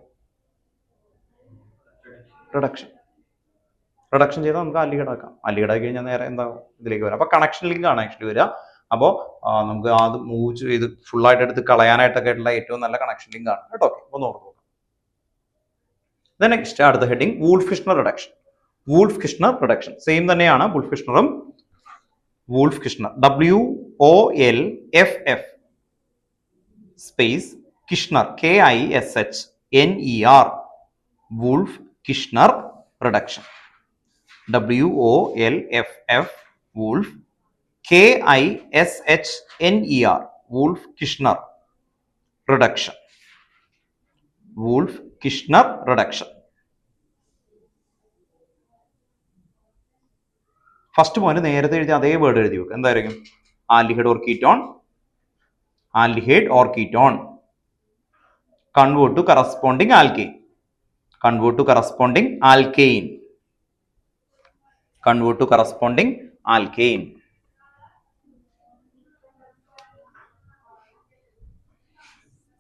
A: റിഡക്ഷൻ ചെയ്താൽ നമുക്ക് ആൽഡിഹൈഡ് ആക്കാം. ആൽഡിഹൈഡ് ആക്കി കഴിഞ്ഞാൽ നേരെ എന്താ ഇതിലേക്ക് വരാം. അപ്പൊ കണക്ഷൻ ലിങ്ക് ആണ് ആക്ച്വലി വരിക. അപ്പോൾ നമുക്ക് അത് മൂവ് ചെയ്ത് ഫുള്ളായിട്ട് എടുത്ത് കളയാനായിട്ടൊക്കെ ആയിട്ടുള്ള ഏറ്റവും നല്ല കണക്ഷൻ ലിങ്ക് ആണ് കേട്ടോ. ഒന്ന് ഓർത്ത് നോക്കാം. നെക്സ്റ്റ് അടുത്ത heading Wolff Kishner reduction. Wolff Kishner reduction same തന്നെയാണ്. വൂൾഫ്-കിഷ്ണറും Wolff Kishner WOLFF space Kishner KISHNER Wolff Kishner reduction. WOLFF Wolff KISHNER Wolff Kishner reduction. Wolff Kishner reduction. First point നേരത്തെ എഴുതി അതേ വേർഡ് എഴുതി വെക്കുക. എന്തായിരിക്കും? Aldehyde or ketone, aldehyde or ketone convert to corresponding alkane, convert to corresponding alkane, convert to corresponding alkane.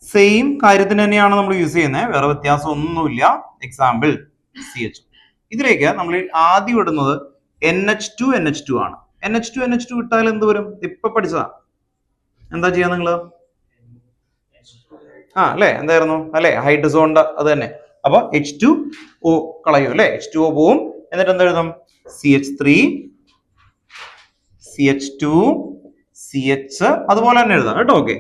A: Same കാര്യത്തിന് തന്നെയാണ് നമ്മൾ use ചെയ്യുന്നത്, വേറെ വ്യത്യാസം ഒന്നുമില്ല. Example CH. ഇതിലേക്ക് നമ്മൾ ആദ്യം ഇടുന്നത് NH2 ആണ്. NH2 ഇട്ടാൽ എന്ത് വരും? ഇപ്പൊ പഠിച്ചതാ. എന്താ ചെയ്യാ നിങ്ങള്? അല്ലെ എന്തായിരുന്നു അല്ലെ, ഹൈഡ്രസോണിന്റെ അത് തന്നെ. അപ്പൊ H2O കളയും അല്ലെ, H2O പോവും. എന്നിട്ട് എന്താ എഴുതും? CH3 CH2 CH അതുപോലെ തന്നെ എഴുതാം കേട്ടോ. ഓക്കെ,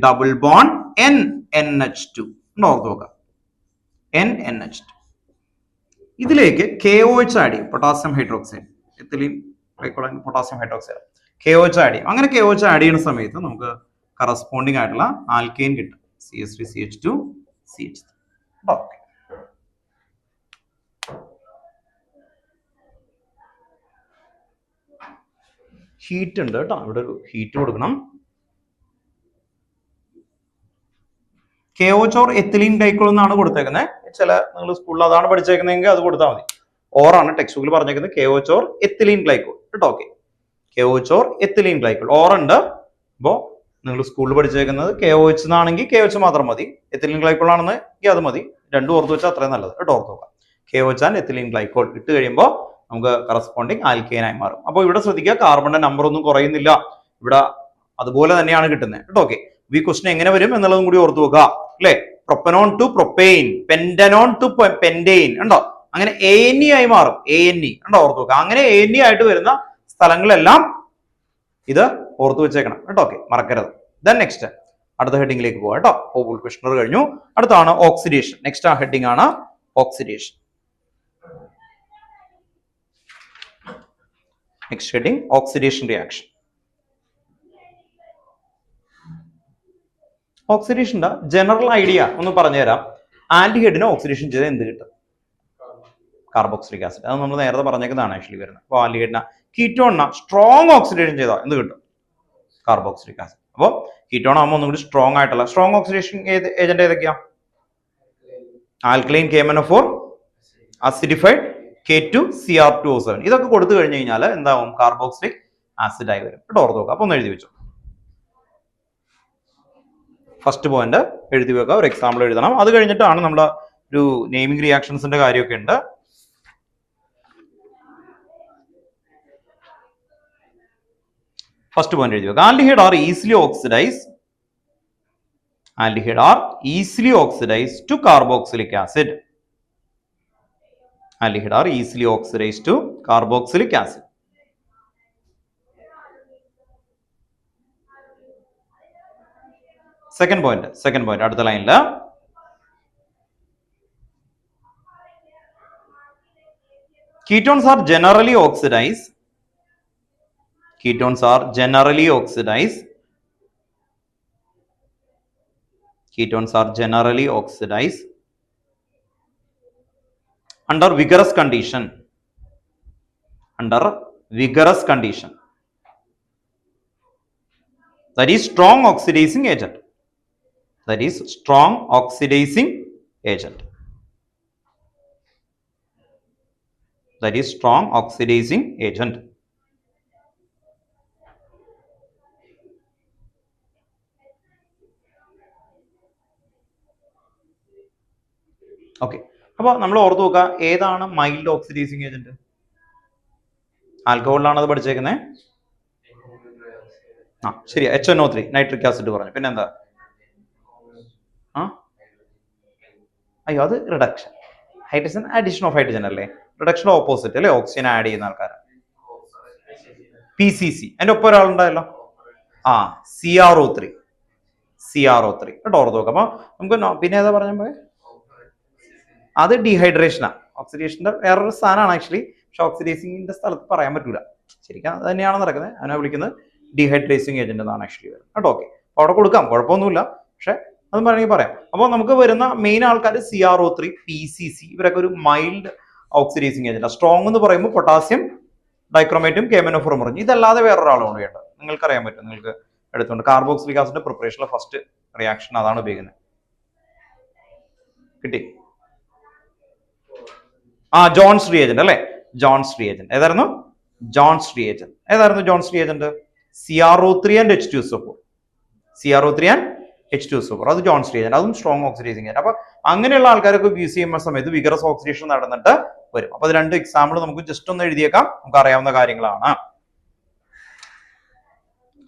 A: ഡബിൾ ബോണ്ട് NNH2 ഓർത്ത് നോക്കാം, NNH2. ഇതിലേക്ക് KOH ആഡ് ചെയ്യും, potassium hydroxide, ethylene potassium hydroxide, KOH add ചെയ്യും. അങ്ങനെ KOH ആഡ് ചെയ്യുന്ന സമയത്ത് നമുക്ക് കറസ്പോണ്ടിങ് ആയിട്ടുള്ള ആൽക്കെയിൻ കിട്ടും, CH3 CH2 CH3. Okay, heat ഉണ്ട് കേട്ടോ, ഇവിടെ ഒരു ഹീറ്റ് കൊടുക്കണം. KOH ഓർ എത്തിലീൻ ഗ്ലൈക്കോൾ എന്നാണ് കൊടുത്തേക്കുന്നത്. ചില നിങ്ങൾ സ്കൂളിൽ അതാണ് പഠിച്ചേക്കുന്നതെങ്കിൽ അത് കൊടുത്താൽ മതി. ഓറാണ് ടെക്സ്റ്റ് ബുക്കിൽ പറഞ്ഞേക്കുന്നത്, KOH ഓർ എത്തിലീൻ ഗ്ലൈക്കോൾ കേട്ടോ. Okay, KOH or ethylene glycol ഓറുണ്ട്. അപ്പോൾ നിങ്ങൾ സ്കൂളിൽ പഠിച്ചേക്കുന്നത് KOH എന്നാണെങ്കിൽ KOH മാത്രം മതി, എത്തിലീൻ ഗ്ലൈക്കോൾ ആണെന്നെങ്കിൽ അത് മതി. രണ്ടും ഓർത്ത് വെച്ചാൽ അത്രയും നല്ലത് കേട്ടോ. ഓർത്ത് നോക്കാം, KOH ആൻഡ് എത്തിലീൻ ഗ്ലൈക്കോൾ ഇട്ട് കഴിയുമ്പോൾ നമുക്ക് കറസ്പോണ്ടിങ് ആൽക്കെയിനായി മാറും. അപ്പോൾ ഇവിടെ ശ്രദ്ധിക്കുക, കാർബണിന്റെ നമ്പർ ഒന്നും കുറയുന്നില്ല, ഇവിടെ അതുപോലെ തന്നെയാണ് കിട്ടുന്നത് കേട്ടോ. ഓക്കെ, ഈ ക്വസ്റ്റൻ എങ്ങനെ വരും എന്നുള്ളതും കൂടി ഓർത്ത് വെക്കുക അല്ലെ. Propanone to propane, പെന്റനോൺ to pentane ഉണ്ടോ, അങ്ങനെ ANE ആയി മാറും. ANE ഉണ്ടോ, ഓർത്ത് വെക്കുക. അങ്ങനെ ANE ആയിട്ട് വരുന്ന സ്ഥലങ്ങളെല്ലാം ഇത് ഓർത്ത് വെച്ചേക്കണം കേട്ടോ. ഓക്കെ, മറക്കരുത്. ദെൻ നെക്സ്റ്റ് അടുത്ത ഹെഡിങ്ങിലേക്ക് പോവാം കേട്ടോ. വൂൾഫ്-കിഷ്ണർ കഴിഞ്ഞു, അടുത്താണ് ഓക്സിഡേഷൻ. നെക്സ്റ്റ് ആ ഹെഡിങ് ആണ് oxidation. Next heading oxidation reaction. ഓക്സിഡേഷന്റെ ജനറൽ ഐഡിയ ഒന്ന് പറഞ്ഞുതരാം. ആൽഡിഹൈഡിന് ഓക്സിഡേഷൻ ചെയ്താൽ എന്ത് കിട്ടും? Carboxylic acid. അത് നമ്മൾ നേരത്തെ പറഞ്ഞേക്കുന്നതാണ് ആക്ച്വലി വരുന്നത്. അപ്പോൾ ആൽഡിഹൈഡിനെ കീറ്റോണിനെ സ്ട്രോങ് ഓക്സിഡേഷൻ ചെയ്താൽ എന്ത് കിട്ടും? Carboxylic acid. അപ്പോൾ കീറ്റോൺ ആകുമ്പോൾ ഒന്നും കൂടി സ്ട്രോങ് ആയിട്ടുള്ള സ്ട്രോങ് ഓക്സിഡേഷൻ ഏജന്റ് ഏതൊക്കെയാ? Alkaline KMnO4, acidified K2Cr2O7. ഇതൊക്കെ കൊടുത്തു കഴിഞ്ഞു കഴിഞ്ഞാൽ എന്താവും? കാർബോക്സിലിക് ആസിഡ് ആയി വരും. കേട്ടോ, ഓർത്ത് നോക്കുക. അപ്പൊ ഒന്ന് എഴുതി വെച്ചു. ഫസ്റ്റ് പോയിന്റ് എഴുതി വെക്കുക, ഒരു എക്സാമ്പിൾ എഴുതണം. അത് കഴിഞ്ഞിട്ടാണ് നമ്മുടെ ഒരു നെയിമിംഗ് റിയാക്ഷൻസിന്റെ കാര്യമൊക്കെ ഉണ്ട്. ഫസ്റ്റ് പോയിന്റ് എഴുതി വെക്കുക. Aldehyde are easily oxidise. Aldehyde are easily oxidized to carboxylic acid. Aldehyde are easily oxidized to carboxylic acid. Second point അടുത്ത ലൈനിൽ ketones are generally oxidized. Ketones are generally oxidized. Ketones are generally oxidized under vigorous condition. Under vigorous condition. That is strong oxidizing agent. That is strong oxidizing agent. That is strong oxidizing agent. Okay, അപ്പൊ നമ്മൾ ഓർത്ത് നോക്കുക, ഏതാണ് mild oxidising agent? ആൽക്കഹോളിലാണ് അത് പഠിച്ചേക്കുന്നത്. ആ ശരി, HNO3 nitric acid പറഞ്ഞു. പിന്നെ എന്താ? അയ്യോ, അത് reduction. Hydrogen addition of hydrogen അല്ലേ? റിഡക്ഷൻ ഓപ്പോസിറ്റ് അല്ലേ? ഓക്സിജൻ ആഡ് ചെയ്യുന്ന ആൾക്കാരാണ്. PCC. അതിന്റെ ഒപ്പം ഒരാളുണ്ടായല്ലോ, CrO3. കേട്ടോ, ഓർത്ത് നോക്കാം. അപ്പൊ നമുക്ക് പിന്നെ ഏതാ പറഞ്ഞ? അത് ഡീഹൈഡ്രേഷനാണ്. ഓക്സിഡേഷന്റെ വേറൊരു സ്ഥാനമാണ് ആക്ച്വലി. പക്ഷെ ഓക്സിഡൈസിങ്ങിന്റെ സ്ഥലത്ത് പറയാൻ പറ്റൂല. ശരിക്കും അത് തന്നെയാണ് നടക്കുന്നത്. അതിനെ വിളിക്കുന്നത് ഡീഹൈഡ്രേസിങ് ഏജന്റ് എന്നാണ് ആക്ച്വലി വരുന്നത്. കേട്ടോ, ഓക്കെ. അപ്പോൾ അവിടെ കൊടുക്കാം, കുഴപ്പമൊന്നുമില്ല. പക്ഷെ അതും വേണമെങ്കിൽ പറയാം. അപ്പോൾ നമുക്ക് വരുന്ന മെയിൻ ആൾക്കാർ CrO3, PCC, ഇവരൊക്കെ ഒരു മൈൽഡ് ഓക്സിഡൈസിങ് ഏജന്റ്. സ്ട്രോങ് എന്ന് പറയുമ്പോൾ പൊട്ടാസ്യം ഡൈക്രോമേറ്റും KMnO4 പറഞ്ഞു. ഇതല്ലാതെ വേറൊരാളാണ് വേണ്ടത്. നിങ്ങൾക്കറിയാൻ പറ്റും, നിങ്ങൾക്ക് എടുത്തുകൊണ്ട് കാർബോക്സിലിക് ആസിഡിന്റെ പ്രിപ്പറേഷനിലെ ഫസ്റ്റ് റിയാക്ഷൻ അതാണ് ഉപയോഗിക്കുന്നത്. കിട്ടി? ജോൺസ് റിയേജന്റ് അല്ലെ? ജോൺസ് റിയേജന്റ് ഏതായിരുന്നു? ജോൺസ് റിയേജന്റ് ഏതായിരുന്നു? Jones reagent CrO3 and H2SO4. CrO3 and H2SO4. അത് ജോൺസ് റിയേജന്റ്. അതും സ്ട്രോങ് ഓക്സിഡൈസിങ് ഏജന്റ്. അപ്പൊ അങ്ങനെയുള്ള ആൾക്കാരൊക്കെ യൂസ് ചെയ്യുന്ന സമയത്ത് വിഗറസ് ഓക്സിഡേഷൻ നടന്നിട്ട് വരും. അപ്പൊ അത് രണ്ട് എക്സാമ്പിൾ നമുക്ക് ജസ്റ്റ് ഒന്ന് എഴുതിയേക്കാം, നമുക്ക് അറിയാവുന്ന കാര്യങ്ങളാണ്.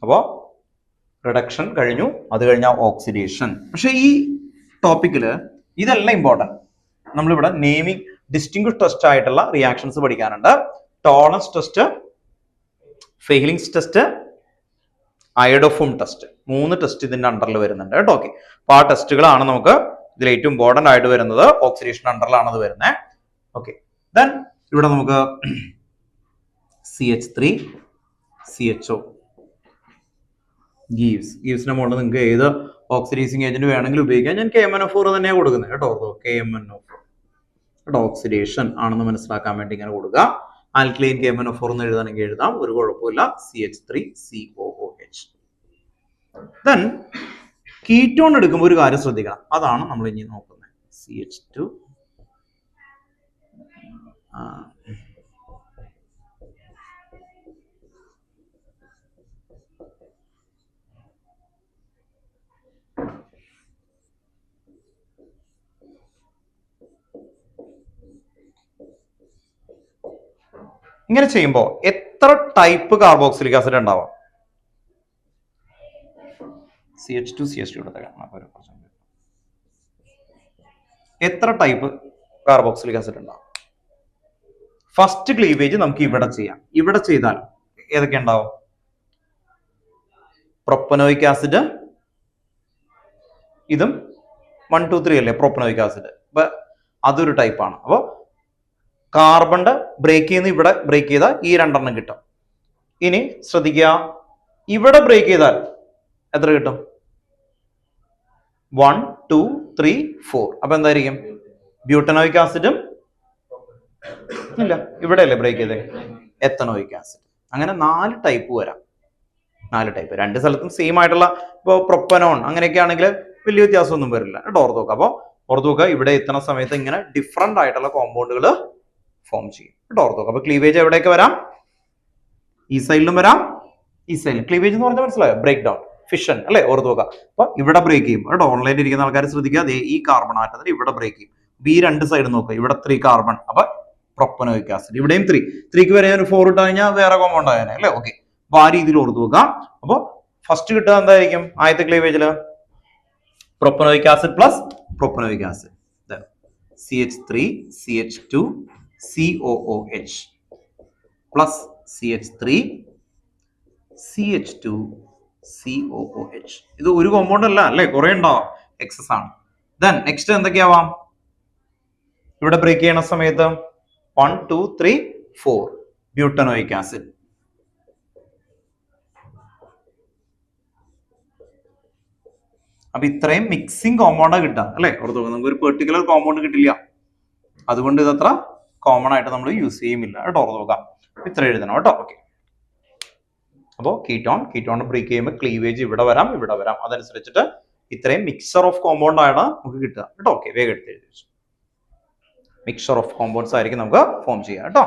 A: അപ്പോ റിഡക്ഷൻ കഴിഞ്ഞു, അത് കഴിഞ്ഞാൽ ഓക്സിഡേഷൻ. പക്ഷെ ഈ ടോപ്പിക്കില് ഇതെല്ലാം ഇമ്പോർട്ടന്റ്. നമ്മളിവിടെ നെയിമിംഗ് ഡിസ്റ്റിങ്വിഷ് ടെസ്റ്റ് ആയിട്ടുള്ള റിയാക്ഷൻസ് പഠിക്കാനുണ്ട്. Tollens test, Fehling's test, iodoform test. 3 test ഇതിന്റെ അണ്ടറിൽ വരുന്നുണ്ട് കേട്ടോ. ഓക്കെ, അപ്പൊ ആ ടെസ്റ്റുകളാണ് നമുക്ക് ഇതിൽ ഏറ്റവും ഇമ്പോർട്ടന്റ് ആയിട്ട് വരുന്നത്. ഓക്സിഡേഷൻ അണ്ടറിലാണ് അത് വരുന്നത്. ഓക്കെ, ദെൻ ഇവിടെ നമുക്ക് CH3 CHO ഗീവ്സിന്റെ മുകളിൽ നിങ്ങൾക്ക് ഏത് ഓക്സിഡൈസിങ് ഏജന്റ് വേണമെങ്കിലും ഉപയോഗിക്കാം. ഞാൻ KMnO4 തന്നെയാണ് കൊടുക്കുന്നത് കേട്ടോ. KMnO4 കേട്ടോ, ഓക്സിഡേഷൻ ആണെന്ന് മനസ്സിലാക്കാൻ വേണ്ടി ഇങ്ങനെ കൊടുക്കുക. ആൽക്കലൈൻ KMnO4 എന്ന് എഴുതാണെങ്കിൽ എഴുതാം, ഒരു കുഴപ്പമില്ല. CH3COOH. ദെൻ കീറ്റോൺ എടുക്കുമ്പോൾ ഒരു കാര്യം ശ്രദ്ധിക്കണം, അതാണ് നമ്മൾ ഇനി നോക്കുന്നത്. CH2 ഇങ്ങനെ ചെയ്യുമ്പോൾ എത്ര ടൈപ്പ് കാർബോക്സിലിക് ആസിഡ് ഉണ്ടാവാം? CH2 CH2 എത്ര ടൈപ്പ് കാർബോക്സിലിക് ആസിഡ് ഉണ്ടാവും? ഫസ്റ്റ് ക്ലീവേജ് നമുക്ക് ഇവിടെ ചെയ്യാം. ഇവിടെ ചെയ്താൽ ഏതൊക്കെ ഉണ്ടാവും? പ്രൊപ്പനോയിക് ആസിഡ്, ഇതും 1 2 3 അല്ലേ പ്രൊപ്പനോയിക് ആസിഡ്. അപ്പൊ അതൊരു ടൈപ്പാണ്. അപ്പോൾ കാർബണിന്റെ ബ്രേക്ക് ചെയ്യുന്ന ഇവിടെ ബ്രേക്ക് ചെയ്താൽ ഈ 2 എണ്ണം കിട്ടും. ഇനി ശ്രദ്ധിക്കുക, ഇവിടെ ബ്രേക്ക് ചെയ്താൽ എത്ര കിട്ടും? 1 2 3 4. അപ്പൊ എന്തായിരിക്കും? ബ്യൂട്ടനോയിക് ആസിഡും ഇല്ല, ഇവിടെ അല്ലേ ബ്രേക്ക് ചെയ്തേ? Ethanoic acid. അങ്ങനെ 4 ടൈപ്പ് വരാം. 4 ടൈപ്പ്. 2 സ്ഥലത്തും സെയിം ആയിട്ടുള്ള, ഇപ്പോൾ പ്രൊപ്പനോൺ അങ്ങനെയൊക്കെ ആണെങ്കിൽ വലിയ വ്യത്യാസമൊന്നും വരില്ല കേട്ടോ. ഓർത്ത് നോക്കുക. അപ്പോൾ ഓർത്ത് നോക്കുക, ഇവിടെ എത്തുന്ന സമയത്ത് ഇങ്ങനെ ഡിഫറെന്റ് ആയിട്ടുള്ള കോമ്പൗണ്ടുകൾ ഫോം ചെയ്യും കേട്ടോ. ഓർത്ത് നോക്കുക. അപ്പൊ ക്ലീവേജ് എവിടെയൊക്കെ വരാം? ഈ സൈഡിലും വരാം, ഈ സൈഡിലും. ക്ലീവേജ് എന്ന് പറഞ്ഞാൽ മനസ്സിലായോ? ബ്രേക്ക് ഡൗൺ, ഫിഷൻ അല്ലെ? ഓർത്ത് നോക്കുക. അപ്പൊ ഇവിടെ ബ്രേക്ക് ചെയ്യും കേട്ടോ. ഓൺലൈനിൽ ഇരിക്കുന്ന ആൾക്കാർ ശ്രദ്ധിക്കുക, ഈ കാർബൺ ആറ്റത്തിൽ ഇവിടെ ബ്രേക്ക് ചെയ്യും. ഈ 2 സൈഡ് നോക്കുക, ഇവിടെ 3 കാർബൺ, അപ്പൊ പ്രൊപ്പനോയിക് ആസിഡ്. ഇവിടെയും 3ക്ക് വരെ ഒരു 4 ഇട്ട് കഴിഞ്ഞാൽ വേറെ കോമ്പൗണ്ട് ആയാലേ അല്ലെ? ഓക്കെ. അപ്പൊ ആ രീതിയിൽ ഓർത്ത് നോക്കുക. അപ്പൊ ഫസ്റ്റ് കിട്ടുക എന്തായിരിക്കും? ആദ്യത്തെ ക്ലീവേജില് propanoic acid plus propanoic acid, CH3 CH2 COOH plus CH3 CH2 COOH. ഇത് ഒരു കോമ്പൗണ്ട് അല്ല അല്ലെ, കുറെ ഉണ്ടാവാം, എക്സസ് ആണ്. ദെൻ നെക്സ്റ്റ് എന്തൊക്കെയാവാം? ഇവിടെ ബ്രേക്ക് ചെയ്യണ സമയത്ത് 1 2 3 4 ബ്യൂട്ടനോയിക് ആസിഡ്. അപ്പൊ ഇത്രയും മിക്സിംഗ് കോമ്പൗണ്ടാ കിട്ടുക അല്ലെ? ഓർത്ത് നമുക്ക് ഒരു പെർട്ടിക്കുലർ കോമ്പൗണ്ട് കിട്ടില്ല, അതുകൊണ്ട് ഇതത്ര കോമൺ ആയിട്ട് നമ്മൾ യൂസ് ചെയ്യുമില്ല കേട്ടോ. ഓർത്ത് നോക്കാം. ഇത്ര എഴുതണം കേട്ടോ. ഓക്കെ. അപ്പോൾ കീറ്റോൺ ബ്രേക്ക് ചെയ്യുമ്പോൾ ക്ലീവേജ് ഇവിടെ വരാം, ഇവിടെ വരാം. അതനുസരിച്ചിട്ട് ഇത്രയും മിക്സർ ഓഫ് കോമ്പൗണ്ട് ആണ് നമുക്ക് കിട്ടുക കേട്ടോ. ഓക്കെ, വേഗം എടുത്ത് എഴുതി. മിക്സർ ഓഫ് കോമ്പൗണ്ട്സ് ആയിരിക്കും നമുക്ക് ഫോം ചെയ്യുക കേട്ടോ.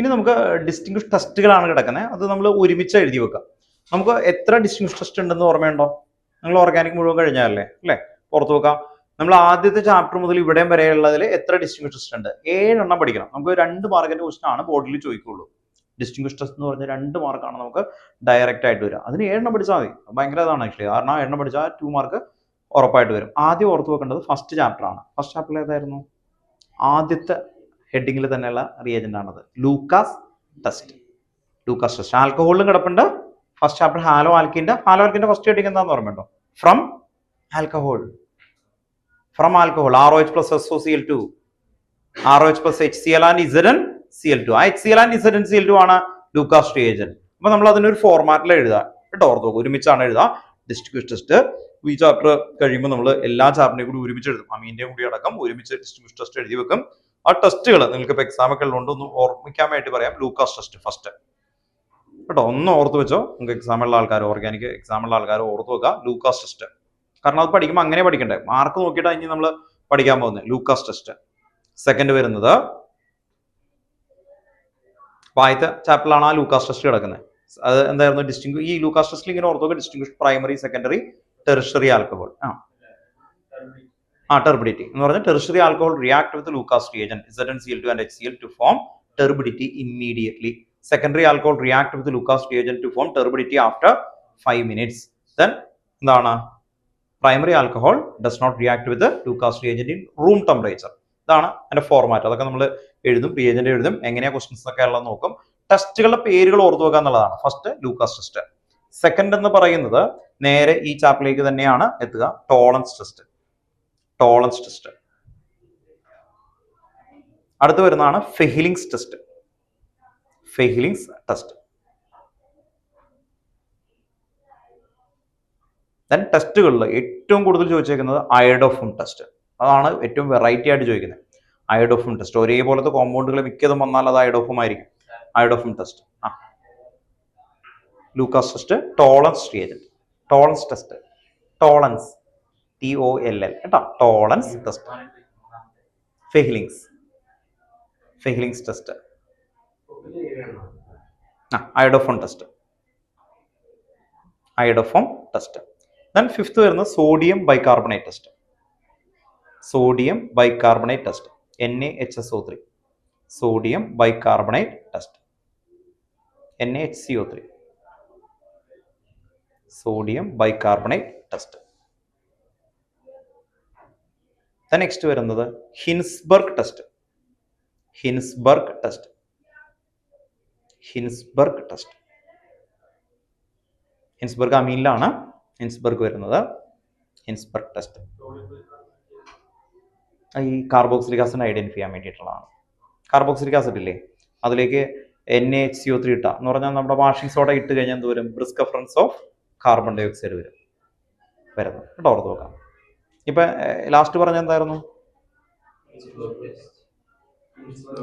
A: ഇനി നമുക്ക് ഡിസ്റ്റിങ്വിഷ് ടെസ്റ്റുകളാണ് കിടക്കുന്നത്. അത് നമ്മൾ ഒരുമിച്ച് എഴുതി വെക്കാം. നമുക്ക് എത്ര ഡിസ്റ്റിങ്വിഷ് ടെസ്റ്റ് ഉണ്ടെന്ന് ഓർമ്മയുണ്ടോ? നിങ്ങൾ ഓർഗാനിക് മുഴുവൻ കഴിഞ്ഞാലേ അല്ലേ? പുറത്തു നോക്കാം. നമ്മൾ ആദ്യത്തെ ചാപ്റ്റർ മുതൽ ഇവിടെയും വരെയുള്ളതിൽ എത്ര ഡിസ്റ്റിങ്വിഷ് ടെസ്റ്റ് ഉണ്ട്? 7 എണ്ണം പഠിക്കണം. നമുക്ക് 2 മാർക്കിന്റെ ക്വസ്റ്റൻ ആണ് ബോർഡിൽ ചോദിക്കുള്ളൂ. ഡിസ്റ്റിങ്വിഷ് ടെസ്റ്റ് എന്ന് പറഞ്ഞാൽ 2 മാർക്കാണ് നമുക്ക് ഡയറക്റ്റ് ആയിട്ട് വരിക. അതിന് 7 എണ്ണം പഠിച്ചാൽ മതി. ഭയങ്കര ഇതാണ് ആക്ച്വലി. കാരണം 7 എണ്ണം പഠിച്ചാൽ 2 മാർക്ക് ഉറപ്പായിട്ട് വരും. ആദ്യം ഓർത്ത് വെക്കേണ്ടത് ഫസ്റ്റ് ചാപ്റ്റർ ആണ്. ഫസ്റ്റ് ചാപ്റ്ററിൽ ഏതായിരുന്നു? ആദ്യത്തെ ഹെഡിങ്ങിൽ തന്നെയുള്ള റിയേജന്റ് ആണത്, ലൂക്കാസ് ടെസ്റ്റ്. ലൂക്കാസ് ടെസ്റ്റ് ആൽക്കഹോളിലും കിടപ്പുണ്ട്. ഫസ്റ്റ് ചാപ്റ്റർ ഹാലോ ആൽക്കിന്റെ ഫസ്റ്റ് ഹെഡിങ് എന്താണെന്ന് ഓർമ്മയുണ്ടോ? From alcohol. ROH plus SOCl2, ROH plus HCl and ZnCl2. ആ HCl and ZnCl2 ആണ് ലൂക്കാസ് റിയേജന്റ്. അപ്പൊ നമ്മൾ അതിനൊരു ഫോർമാറ്റിൽ എഴുതാം കേട്ടോ. ഓർത്തോ, ഒരുമിച്ചാണ് എഴുതുക ഡിസ്റ്റിങ്വിഷ് ടെസ്റ്റ്. ഈ ചാപ്റ്റർ കഴിയുമ്പോൾ നമ്മൾ എല്ലാ ചാപ്റ്ററിനെയും കൂടി ഒരുമിച്ച് എഴുതും. അമീന്റെയും കൂടി അടക്കം ഒരുമിച്ച് ഡിസ്റ്റിങ്വിഷ് ടെസ്റ്റ് എഴുതി വെക്കും. ആ ടെസ്റ്റുകൾ നിങ്ങൾക്ക് ഇപ്പൊ എക്സാം ഒക്കെ ഉള്ളതുകൊണ്ട് ഒന്ന് ഓർമ്മിക്കാൻ വേണ്ടി പറയാം. ലൂക്കാസ് ടെസ്റ്റ് ഫസ്റ്റ് കേട്ടോ, ഒന്ന് ഓർത്ത് വെച്ചോ. നിങ്ങൾക്ക് എക്സാം ഉള്ള ആൾക്കാർ, ഓർഗാനിക് എക്സാം ഉള്ള ആൾക്കാർ ഓർത്ത് വെക്കുക ലൂക്കാസ് ടെസ്റ്റ്. കാരണം അത് പഠിക്കുമ്പോൾ അങ്ങനെ പഠിക്കണ്ടേ, മാർക്ക് നോക്കിയിട്ട് ഇനി നമ്മൾ പഠിക്കാൻ പോകുന്നത് ലൂക്കാസ് ടെസ്റ്റ്. സെക്കൻഡ് വരുന്നത് ആദ്യത്തെ ചാപ്റ്ററിലാണ് ആ ലൂക്കാസ് ടെസ്റ്റ് കിടക്കുന്നത്. അത് എന്തായിരുന്നു? ഈ ലൂക്കാസ് ടെസ്റ്റിൽ ഇങ്ങനെ ഓർത്ത് വെക്കുക, distinguish primary, secondary, tertiary alcohol. Turbidity എന്ന് പറഞ്ഞാൽ tertiary alcohol react with Lucas reagent ZnCl2 and HCl to form turbidity immediately. Secondary alcohol react with Lucas reagent to form turbidity after 5 minutes. Then എന്താണ്? Primary alcohol does not react with the Lucas reagent in room temperature. ഇതാണ് അതിന്റെ format. അതൊക്കെ നമ്മൾ എഴുതും, reagent എഴുതും, എങ്ങനെയാ questions ഒക്കെ ഉള്ളത് നോക്കും. ടെസ്റ്റുകളുടെ പേരുകൾ ഓർത്തു വെക്കുക എന്നുള്ളതാണ്. First Lucas test. സെക്കൻഡ് എന്ന് പറയുന്നത് നേരെ ഈ ചാപ്റ്ററിലേക്ക് തന്നെയാണ് എത്തുക, ടോളൻസ് ടെസ്റ്റ്. അടുത്ത് വരുന്നതാണ് ഫെഹിലിങ്സ് ടെസ്റ്റ്. ദെൻ ടെസ്റ്റുകളിൽ ഏറ്റവും കൂടുതൽ ചോദിച്ചേക്കുന്നത് അയഡോഫും ടെസ്റ്റ്. അതാണ് ഏറ്റവും വെറൈറ്റി ആയിട്ട് ചോദിക്കുന്നത്. അയഡോഫും ടെസ്റ്റ് ഒരേപോലത്തെ കോമ്പൗണ്ടുകൾ മിക്കതും വന്നാൽ അത് അയഡോഫും ആയിരിക്കും. Iodoform test, Lucas test, Tollens reagent, Tollens test, Tollens TOLL കേട്ടോ, Tollens test, Fehling's test, iodoform test. Then fifth വരുന്നത് sodium bicarbonate test. Sodium bicarbonate test, NaHSO3, sodium bicarbonate test, NaHCO3, sodium bicarbonate test. Next വരുന്നത് Hinsberg test. Hinsberg test, Hinsberg test. Hinsberg അമീനിലാണ് Hinsberg വരുന്നത്. Hinsberg test ഈ carboxylic acid identify ചെയ്യാൻ വേണ്ടിയിട്ടുള്ളതാണ്. Carboxylic acid ഇല്ലേ, അതിലേക്ക് NaHCO3 ഇട്ട എന്ന് പറഞ്ഞാൽ നമ്മുടെ വാഷിംഗ് സോഡ ഇട്ട് കഴിഞ്ഞാൽ എന്ത് വരും? ബ്രിസ്ക് റെഫറൻസ് ഓഫ് കാർബൺ ഡൈ ഓക്സൈഡ് വരും വരുന്നത് കേട്ടോ. ഓർത്ത് നോക്കാം. ഇപ്പൊ ലാസ്റ്റ് പറഞ്ഞ എന്തായിരുന്നു?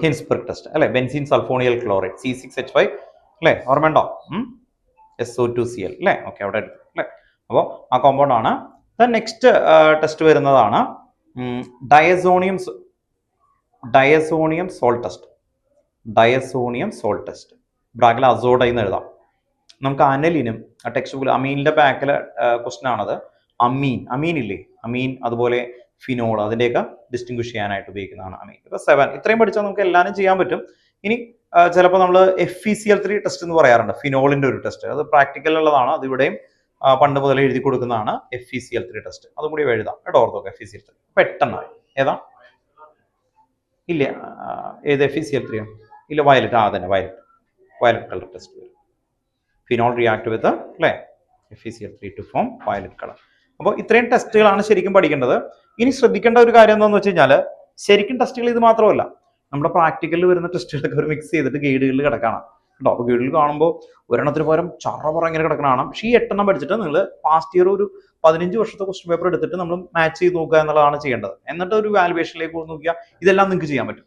A: ഹിൻസ്ബർഗ് ടെസ്റ്റ് അല്ലെ. ബെൻസീൻ സൾഫോണിയൽ ക്ലോറൈഡ് C6H5 അല്ലെ, ഓർമ്മയുണ്ടോ? SO2Cl അല്ലെ. ഓക്കെ, അവിടെ എടുത്തു അല്ലെ. അപ്പോൾ ആ കോമ്പൗണ്ട് ആണ്. നെക്സ്റ്റ് ടെസ്റ്റ് വരുന്നതാണ് diazonium salt test. Diazonium salt test, ബ്രാക്കിൽ അസോഡൈ എന്ന് എഴുതാം. നമുക്ക് അനലിനും ടെക്സ്റ്റ് ബുക്കിൽ അമീനിന്റെ ബാക്കിലെ ക്വസ്റ്റൻ ആണത്. അമീൻ ഇല്ലേ, അമീൻ അതുപോലെ ഫിനോൾ, അതിൻ്റെയൊക്കെ ഡിസ്റ്റിങ്വിഷ് ചെയ്യാനായിട്ട് ഉപയോഗിക്കുന്നതാണ് അമീൻ. ഇപ്പൊ 7 ഇത്രയും പഠിച്ചാൽ നമുക്ക് എല്ലാവരും ചെയ്യാൻ പറ്റും. ഇനി ചിലപ്പോൾ നമ്മൾ FeCl3 ടെസ്റ്റ് എന്ന് പറയാറുണ്ട്, ഫിനോളിന്റെ ഒരു ടെസ്റ്റ്. അത് പ്രാക്ടിക്കൽ ഉള്ളതാണ്. അത് ഇവിടെയും പണ്ട് മുതൽ എഴുതി കൊടുക്കുന്നതാണ് FeCl3 ടെസ്റ്റ്. അതും കൂടി എഴുതാം കേട്ടോ. ഓർത്തോക്കെ FeCl3 പെട്ടെന്നായി. ഏതാ? ഇല്ല, ഏത് FeCl3? ഇല്ല, വയലറ്റ്. അതന്നെ വയലറ്റ് കളർ ടെസ്റ്റ് വരും. ഫിനോൾ റിയാക്ട് വിത്ത് അല്ലേ FeCl3 to form violet colour. അപ്പോൾ ഇത്രയും ടെസ്റ്റുകളാണ് ശരിക്കും പഠിക്കേണ്ടത്. ഇനി ശ്രദ്ധിക്കേണ്ട ഒരു കാര്യം എന്താണെന്ന് വെച്ച് കഴിഞ്ഞാൽ, ശരിക്കും ടെസ്റ്റുകൾ ഇത് മാത്രമല്ല, നമ്മുടെ പ്രാക്ടിക്കലിൽ വരുന്ന ടെസ്റ്റുകളൊക്കെ ഒരു മിക്സ് ചെയ്തിട്ട് ഗൈഡുകളിൽ കിടക്കണം കേട്ടോ. അപ്പോൾ ഗൈഡിൽ കാണുമ്പോൾ ഒരെണ്ണത്തിന് പകരം ചറ ഇങ്ങനെ കിടക്കണം. പക്ഷേ ഈ 8 പഠിച്ചിട്ട് നിങ്ങൾ പാസ്റ്റ് ഇയർ ഒരു 15 വർഷത്തെ ക്വസ്റ്റ്യൻ പേപ്പർ എടുത്തിട്ട് നമ്മൾ മാച്ച് ചെയ്ത് നോക്കുക എന്നുള്ളതാണ് ചെയ്യേണ്ടത്. എന്നിട്ട് ഒരു വാലുവേഷനിലേക്ക് നോക്കിയാൽ ഇതെല്ലാം നിങ്ങൾക്ക് ചെയ്യാൻ പറ്റും.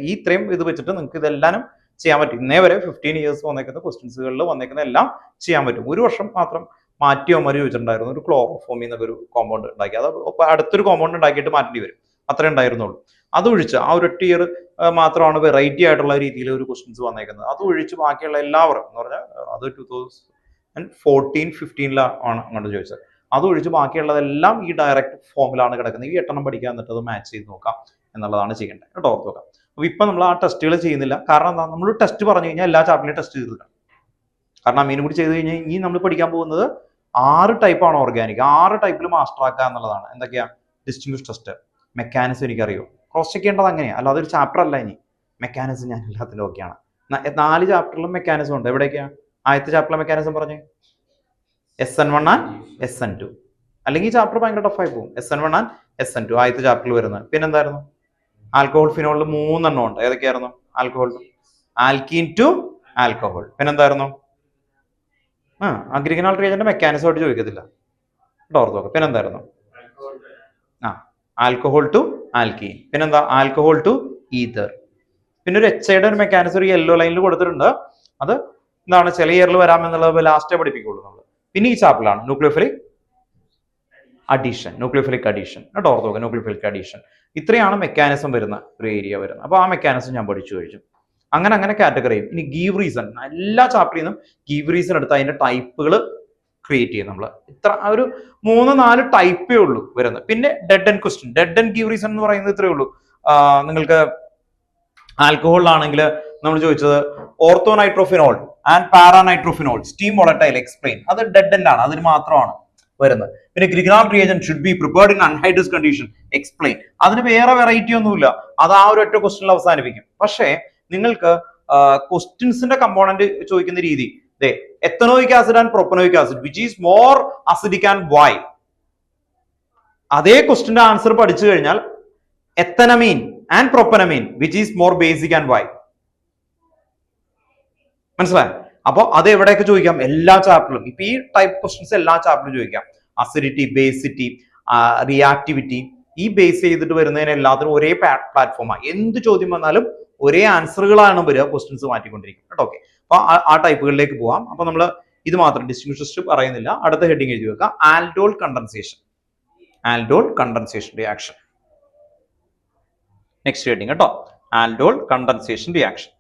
A: ഈ ഇത്രയും ഇത് വെച്ചിട്ട് നിങ്ങൾക്ക് ഇതെല്ലാം ചെയ്യാൻ പറ്റും. ഇന്നേ വരെ 15 ഇയേഴ്സ് വന്നേക്കുന്ന ക്വസ്റ്റ്യൻസുകളിൽ വന്നേക്കുന്ന എല്ലാം ചെയ്യാൻ പറ്റും. ഒരു വർഷം മാത്രം മാറ്റിയോ ചോദിച്ചിട്ടുണ്ടായിരുന്നു. ഒരു ക്ലോറോഫോമി എന്നൊക്കെ ഒരു കോമ്പൗണ്ട് ഉണ്ടാക്കി, അത് അടുത്തൊരു കോമ്പൗണ്ട് ഉണ്ടാക്കിയിട്ട് മാറ്റേണ്ടി വരും, അത്രേ ഉണ്ടായിരുന്നുള്ളൂ. അത് ഒഴിച്ച് ആ ഒരു 8 ഇയർ മാത്രമാണ് വെറൈറ്റി ആയിട്ടുള്ള രീതിയിൽ ഒരു ക്വസ്റ്റ്യൻസ് വന്നേക്കുന്നത്. അത് ഒഴിച്ച് ബാക്കിയുള്ള എല്ലാവരും എന്ന് പറഞ്ഞാൽ അത് 2014-15 അങ്ങോട്ട് ചോദിച്ചത്. അത് ഒഴിച്ച് ബാക്കിയുള്ളതെല്ലാം ഈ ഡയറക്റ്റ് ഫോമിലാണ് കിടക്കുന്നത്. ഈ 8 പഠിക്കുക, എന്നിട്ട് അത് മാച്ച് ചെയ്ത് നോക്കാം എന്നുള്ളതാണ് ചെയ്യേണ്ടത് കേട്ടോ. ഓർത്ത് നോക്കാം. അപ്പൊ ഇപ്പൊ നമ്മൾ ആ ടെസ്റ്റുകൾ ചെയ്യുന്നില്ല. കാരണം എന്താ? നമ്മൾ ടെസ്റ്റ് പറഞ്ഞു കഴിഞ്ഞാൽ എല്ലാ ചാപ്റ്ററിലും ടെസ്റ്റ് ചെയ്തിട്ടുണ്ട്. കാരണം അമീനും കൂടി ചെയ്ത് കഴിഞ്ഞാൽ ഇനി നമ്മൾ പഠിക്കാൻ പോകുന്നത് 6 ടൈപ്പാണ് ഓർഗാനിക്. 6 ടൈപ്പിൽ മാസ്റ്റർ ആക്കുക എന്നുള്ളതാണ്. എന്തൊക്കെയാ? ഡിസ്റ്റിങ്വിഷ് ടെസ്റ്റ്, മെക്കാനിസം എനിക്കറിയോ, ക്രോസ് ചെക്ക് ചെയ്യേണ്ടത് അങ്ങനെയാണ്, അല്ലാതെ ഒരു ചാപ്റ്റർ അല്ല. ഇനി മെക്കാനിസം ഞാൻ എല്ലാത്തിലും ഓക്കെയാണ്. 4 ചാപ്റ്ററിലും മെക്കാനിസം ഉണ്ട്. എവിടേക്കാ? ആദ്യത്തെ ചാപ്റ്ററിലെ മെക്കാനിസം പറഞ്ഞേ, SN1 ആൻഡ് SN2. അല്ലെങ്കിൽ ഈ ചാപ്റ്റർ ഭയങ്കര ടഫായി പോകും. SN1 ആൻഡ് SN2 ആദ്യത്തെ ചാപ്റ്ററിൽ വരുന്നത്. പിന്നെന്തായിരുന്നു? ആൽക്കഹോൾ ഫിനോളിൽ 3 എണ്ണം ഉണ്ട്. ഏതൊക്കെയായിരുന്നു? Alcohol, alkene to alcohol. പിന്നെന്തായിരുന്നു? അഗ്രിഗനാൽ റിയേജന്റ് മെക്കാനിസം ആയിട്ട് ചോദിക്കത്തില്ല കേട്ടോ. ഓർത്ത് നോക്കാം. പിന്നെന്തായിരുന്നു? Alcohol to alkene. പിന്നെന്താ? Alcohol to ether. പിന്നെ ഒരു HIയുടെ ഒരു മെക്കാനിസം ഒരു യെല്ലോ ലൈനിൽ കൊടുത്തിട്ടുണ്ട്. അത് എന്താണ്? ചില ഇയറിൽ വരാമെന്നുള്ളത് ലാസ്റ്റേ പഠിപ്പിക്കുള്ളൂ നമ്മൾ. പിന്നെ ഈ ചാപ്റ്ററിലാണ് ന്യൂക്ലിയോഫിലിക് അഡീഷൻ കേട്ടോ. ഓർത്ത് നോക്കാം. Nucleophilic addition. ഇത്രയാണ് മെക്കാനിസം വരുന്ന ഒരു ഏരിയ വരുന്നത്. അപ്പോൾ ആ മെക്കാനിസം ഞാൻ പഠിച്ചു കഴിഞ്ഞു. അങ്ങനെ കാറ്റഗറി. ഇനി ഗീവ് റീസൺ, എല്ലാ ചാപ്റ്ററിൽ നിന്നും ഗീവ് റീസൺ എടുത്ത് അതിന്റെ ടൈപ്പുകൾ ക്രിയേറ്റ് ചെയ്യും നമ്മൾ. ഇത്ര ഒരു 3-4 ടൈപ്പേ ഉള്ളൂ വരുന്നത്. പിന്നെ dead and question, dead and give reason എന്ന് പറയുന്നത് ഇത്രയേ ഉള്ളൂ. നിങ്ങൾക്ക് ആൽക്കഹോളിലാണെങ്കിൽ നമ്മൾ ചോദിച്ചത് ഓർത്തോനൈട്രോഫിനോൾ ആൻഡ് പാരാനൈട്രോഫിനോൾ സ്റ്റീം വോളറ്റൈൽ എക്സ്പ്ലെയിൻ, അത് ഡെഡ് എൻഡ് ആണ്, അതിന് മാത്രമാണ് വരുന്നത്. പിന്നെ Grignard reagent should be prepared in anhydrous condition explain, അതിന് വേറെ വെറൈറ്റി ഒന്നുമില്ല, അത് ആ ഒരു ഒറ്റ ക്വസ്റ്റ്യനിൽ അവസാനിപ്പിക്കും. പക്ഷേ നിങ്ങൾക്ക് ക്വസ്റ്റ്യൻസിന്റെ കമ്പോണന്റ് ചോദിക്കുന്ന രീതി, ethanoic acid and propanoic acid which is more acidic and why, അതേ ക്വസ്റ്റ്യന്റെ ആൻസർ പഠിച്ചു കഴിഞ്ഞാൽ ethanamine and propanamine which is more basic and why. മനസ്സിലായി? അപ്പൊ അത് എവിടെയൊക്കെ ചോദിക്കാം? എല്ലാ ചാപ്റ്ററിലും. ഇപ്പൊ ഈ ടൈപ്പ് ക്വസ്റ്റ്യൻസ് എല്ലാ ചാപ്റ്ററിലും ചോദിക്കാം. അസിഡിറ്റി, ബേസിറ്റി, റിയാക്ടിവിറ്റി, ഈ ബേസ് ചെയ്തിട്ട് വരുന്നതിന് എല്ലാത്തിനും ഒരേ പ്ലാറ്റ്ഫോമാണ്. എന്ത് ചോദ്യം വന്നാലും ഒരേ ആൻസറുകളാണ് വരിക, ക്വസ്റ്റ്യൻസ് മാറ്റിക്കൊണ്ടിരിക്കും കേട്ടോ. ഓക്കെ, അപ്പൊ ആ ടൈപ്പുകളിലേക്ക് പോവാം. അപ്പൊ നമ്മൾ ഇത് മാത്രം ഡിസ്റ്റിങ്വിഷ് പറയുന്നില്ല. അടുത്ത ഹെഡിങ് എഴുതി വെക്കാം, aldol condensation. Aldol condensation reaction. Next heading കേട്ടോ, ആൽഡോൾ കണ്ടൻസേഷൻ റിയാക്ഷൻ.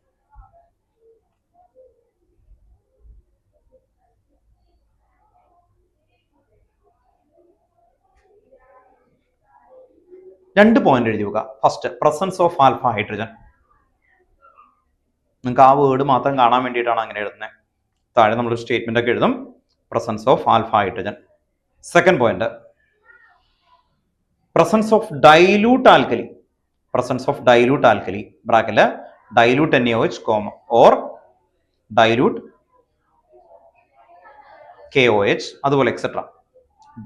A: 2 പോയിന്റ് എഴുതി വെക്കുക. First presence of alpha hydrogen. നിങ്ങൾക്ക് ആ വേർഡ് മാത്രം കാണാൻ വേണ്ടിയിട്ടാണ് അങ്ങനെ എഴുതുന്നത്. താഴെ നമ്മൾ സ്റ്റേറ്റ്മെന്റ് ഒക്കെ എഴുതും, presence of alpha hydrogen. Second point presence of dilute alkali. Presence of dilute alkali ബ്രാക്കറ്റില് dilute NaOH or dilute KOH അതുപോലെ എക്സെട്ര.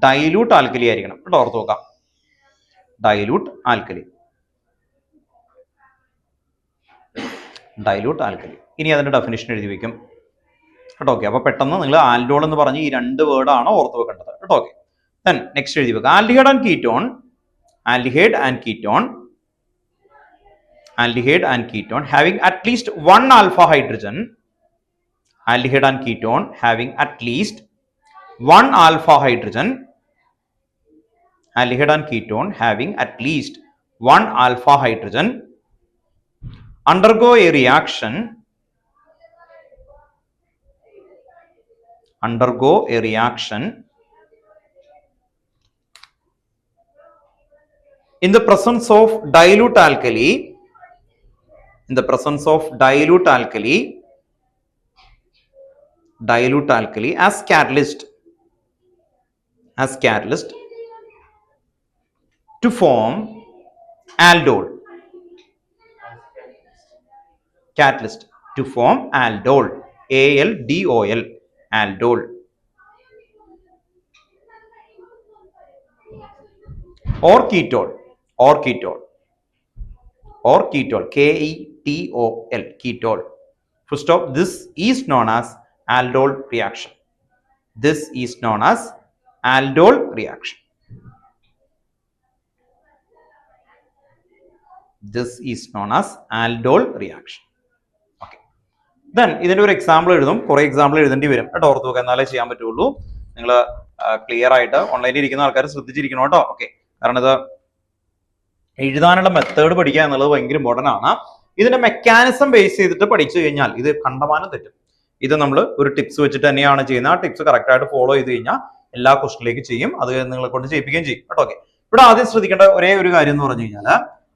A: ഡൈലൂട്ട് ആൽക്കലി ആയിരിക്കണം കേട്ടോ, ഓർത്ത് നോക്കാം. Dilute alkali, dilute alkali. ഇനി അതിന്റെ ഡെഫിനിഷൻ എഴുതി വെക്കും കേട്ടോ. ഓക്കെ, അപ്പൊ പെട്ടെന്ന് നിങ്ങൾ ആൽഡോൾ എന്ന് പറഞ്ഞ് ഈ 2 വേർഡാണ് ഓർത്ത് വെക്കേണ്ടത് കേട്ടോ. ഓക്കെ, ദെൻ നെക്സ്റ്റ് എഴുതി വെക്കുക. Aldehyde and ketone. Aldehyde and ketone. Aldehyde and ketone having at least 1 alpha hydrogen. Aldehyde and ketone having at least 1 alpha hydrogen. Aldehyde and ketone having at least 1 alpha hydrogen undergo a reaction. Undergo a reaction in the presence of dilute alkali. In the presence of dilute alkali as catalyst to form aldol. Catalyst to form aldol. ALDOL, aldol. Or ketol, or ketol, or ketol, KETOL, ketol. Full stop. This is known as aldol reaction. This is known as aldol reaction. This is known as aldol reaction. Okay. Then ഇതിന്റെ ഒരു example എഴുതും. കുറെ example എഴുതേണ്ടി വരും കേട്ടോ, ഓർത്ത് നോക്കുക, എന്നാലേ ചെയ്യാൻ പറ്റുള്ളൂ. നിങ്ങൾ ക്ലിയർ ആയിട്ട് ഓൺലൈനിൽ ഇരിക്കുന്ന ആൾക്കാർ ശ്രദ്ധിച്ചിരിക്കണം കേട്ടോ. ഓക്കെ, കാരണം ഇത് എഴുതാനുള്ള മെത്തേഡ് പഠിക്കുക എന്നുള്ളത് ഭയങ്കര ഇമ്പോർട്ടൻ്റ് ആണ്. ഇതിന്റെ മെക്കാനിസം ബേസ് ചെയ്തിട്ട് പഠിച്ചു കഴിഞ്ഞാൽ ഇത് കണ്ടമാനം തെറ്റും. ഇത് നമ്മൾ ഒരു ടിപ്സ് വെച്ചിട്ട് തന്നെയാണ് ചെയ്യുന്നത്. ആ ടിപ്സ് കറക്റ്റ് ആയിട്ട് ഫോളോ ചെയ്ത് കഴിഞ്ഞാൽ എല്ലാ ക്വസ്റ്റിലേക്ക് ചെയ്യും, അത് നിങ്ങളെ കൊണ്ട് ചെയ്യിപ്പിക്കുകയും ചെയ്യും കേട്ടോ. ഓക്കെ, ഇവിടെ ആദ്യം ശ്രദ്ധിക്കേണ്ട ഒരേ ഒരു കാര്യം എന്ന് പറഞ്ഞു കഴിഞ്ഞാൽ